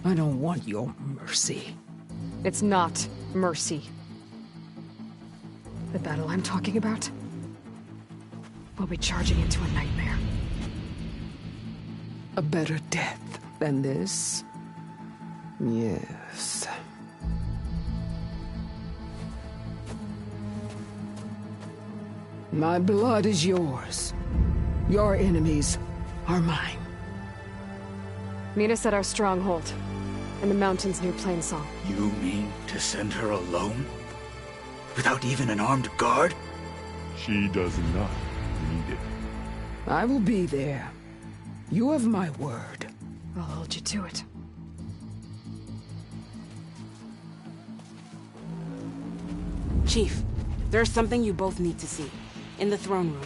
I don't want your mercy. It's not mercy. The battle I'm talking about will be charging into a nightmare. A better death than this? Yes. My blood is yours. Your enemies are mine. Meet us at our stronghold, in the mountains near Plainsong. You mean to send her alone? Without even an armed guard? She does not need it. I will be there. You have my word. I'll hold you to it. Chief, there's something you both need to see. In the throne room.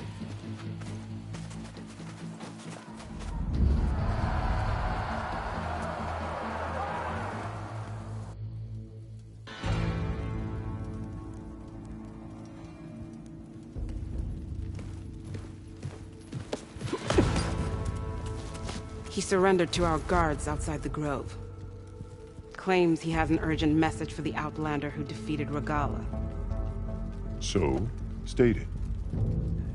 He surrendered to our guards outside the grove. Claims he has an urgent message for the Outlander who defeated Regalla. So, state it.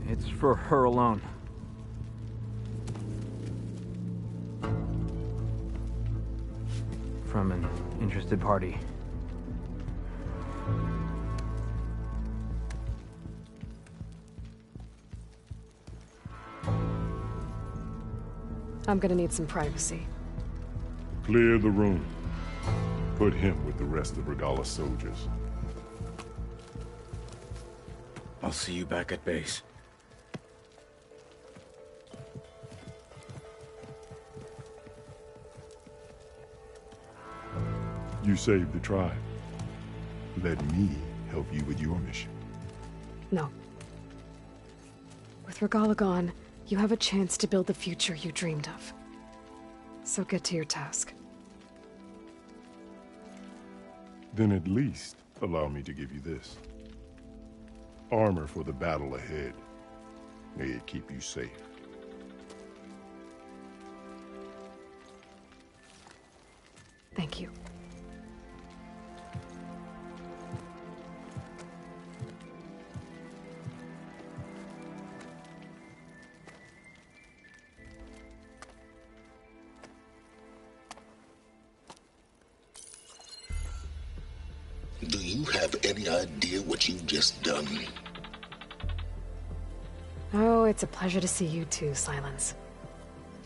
It's for her alone. From an interested party. I'm gonna need some privacy. Clear the room. Put him with the rest of Regalla's soldiers. I'll see you back at base. You saved the tribe. Let me help you with your mission. No. With Regalla gone, you have a chance to build the future you dreamed of. So get to your task. Then at least allow me to give you this. Armor for the battle ahead. May it keep you safe. Thank you. Do you have any idea what you've just done? Oh, it's a pleasure to see you too, Silence.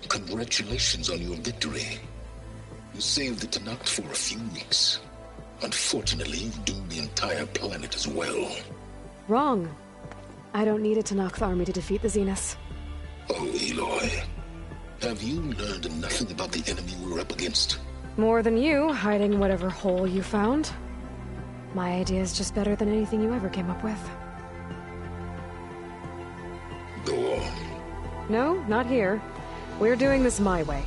Congratulations on your victory. You saved the Tenakth for a few weeks. Unfortunately, you've doomed the entire planet as well. Wrong. I don't need a Tenakth army to defeat the Zeniths. Oh, Aloy. Have you learned nothing about the enemy we're up against? More than you, hiding whatever hole you found. My idea is just better than anything you ever came up with. Go on. No, not here. We're doing this my way.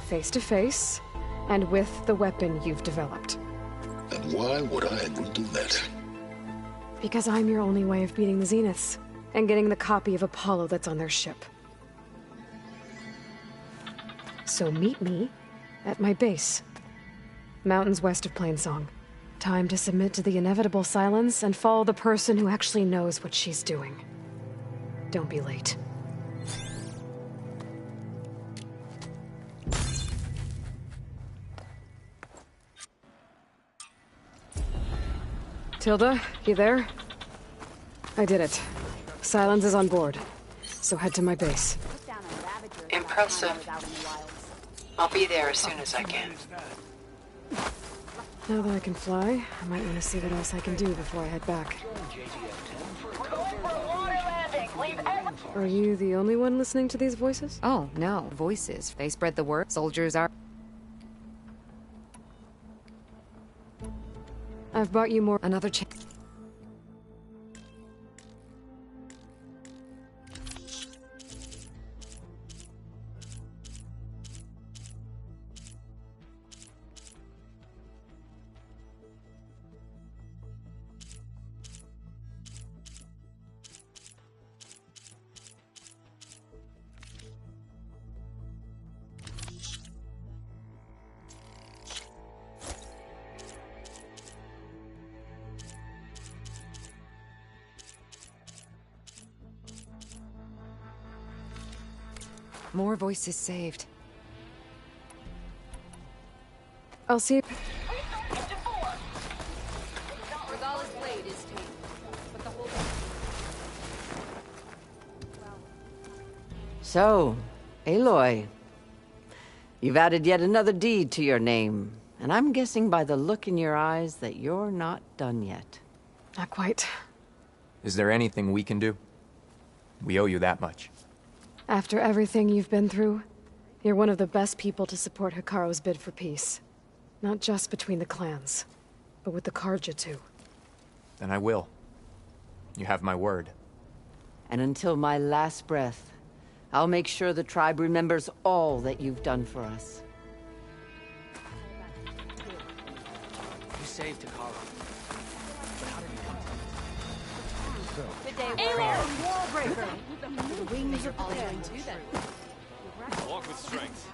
Face to face, and with the weapon you've developed. And why would I agree to that? Because I'm your only way of beating the Zeniths, and getting the copy of Apollo that's on their ship. So meet me at my base. Mountains west of Plainsong. Time to submit to the inevitable silence and follow the person who actually knows what she's doing. Don't be late. Tilda, you there? I did it. Silence is on board. So head to my base. Impressive. I'll be there as soon as I can. Now that I can fly, I might want to see what else I can do before I head back. Are you the only one listening to these voices? Oh, no. Voices. They spread the word. Soldiers are... I've bought you more... Another chance. More voices saved. I'll see... Regala's blade is tamed, but the whole... So, Aloy, you've added yet another deed to your name, and I'm guessing by the look in your eyes that you're not done yet. Not quite. Is there anything we can do? We owe you that much. After everything you've been through, you're one of the best people to support Hekarro's bid for peace. Not just between the clans, but with the Carja too. Then I will. You have my word. And until my last breath, I'll make sure the tribe remembers all that you've done for us. You saved Hekarro. But how did you come to it? Good day, Aloy, Wallbreaker! The wings of all the going to then. Walk with strength.